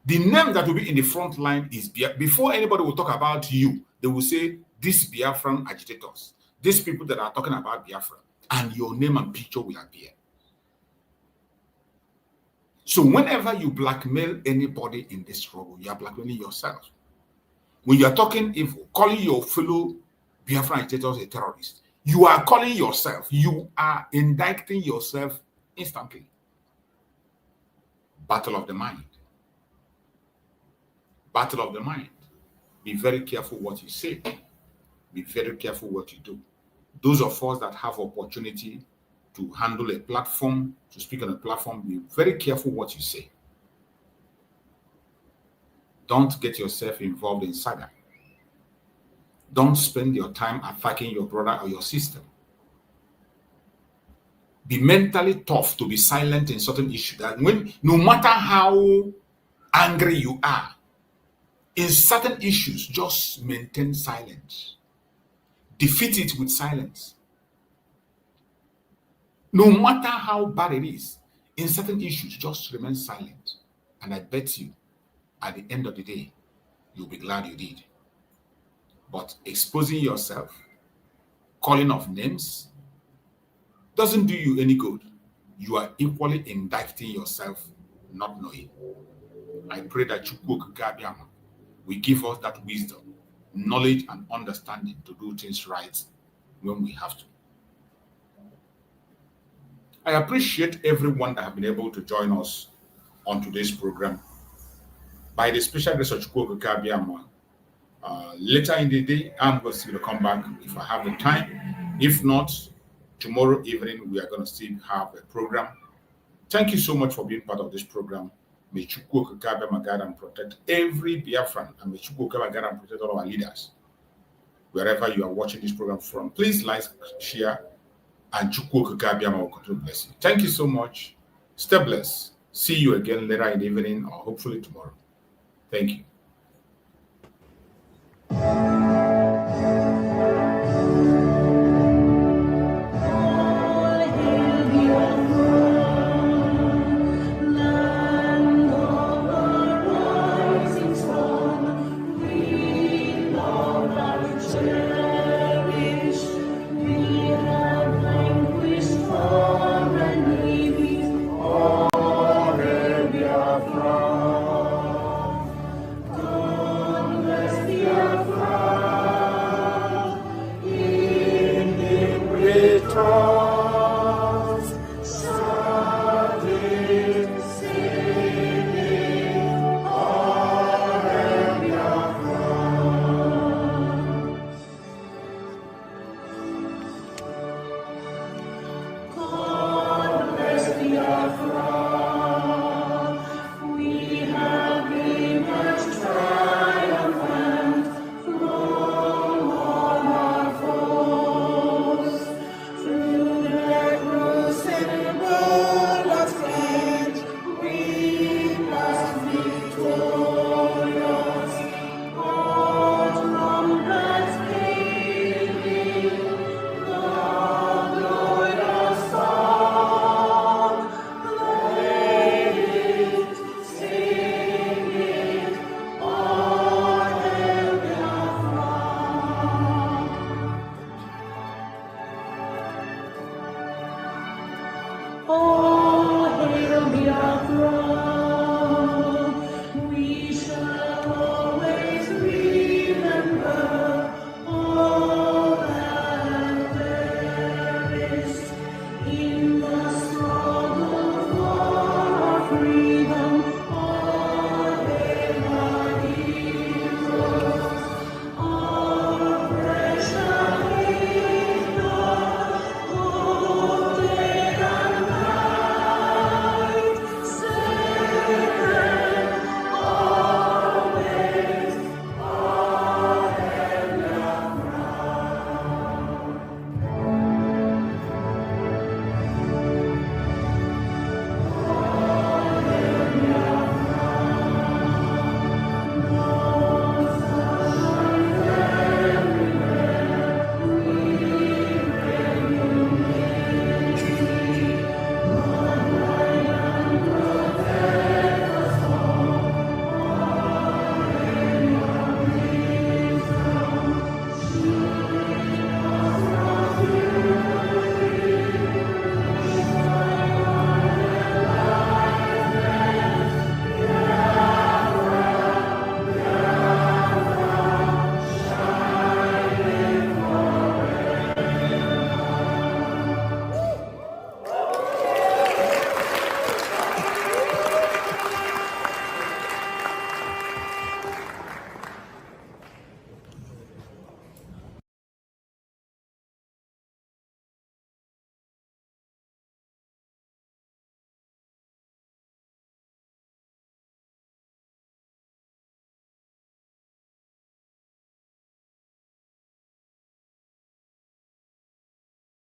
The name that will be in the front line is before anybody will talk about you, they will say, these Biafran agitators, these people that are talking about Biafra, and your name and picture will appear. So whenever you blackmail anybody in this struggle, you are blackmailing yourself. When you are talking evil, calling your fellow Biafran agitators a terrorist, you are calling yourself, you are indicting yourself instantly. Battle of the mind. Battle of the mind. Be very careful what you say. Be very careful what you do. Those of us that have opportunity to handle a platform, to speak on a platform, be very careful what you say. Don't get yourself involved in saga. Don't spend your time attacking your brother or your sister. Be mentally tough to be silent in certain issues. That when, no matter how angry you are, in certain issues, just maintain silence. Defeat it with silence. No matter how bad it is, in certain issues, just remain silent. And I bet you, at the end of the day, you'll be glad you did. But exposing yourself, calling off names, doesn't do you any good. You are equally indicting yourself, not knowing. I pray that Chukwu Gabiama will give us that wisdom, knowledge, and understanding to do things right when we have to. I appreciate everyone that have been able to join us on today's program. By the special grace of Chukwu Gabiama, later in the day, I'm going to come back if I have the time. If not, tomorrow evening, we are going to still have a program. Thank you so much for being part of this program. May Chukwu Gabiama guide and protect every Biafran, and may Chukwu Gabiama guide and protect all our leaders. Wherever you are watching this program from, please like, share, and Chukwu Gabiama will continue to bless you. Thank you so much. Stay blessed. See you again later in the evening or hopefully tomorrow. Thank you.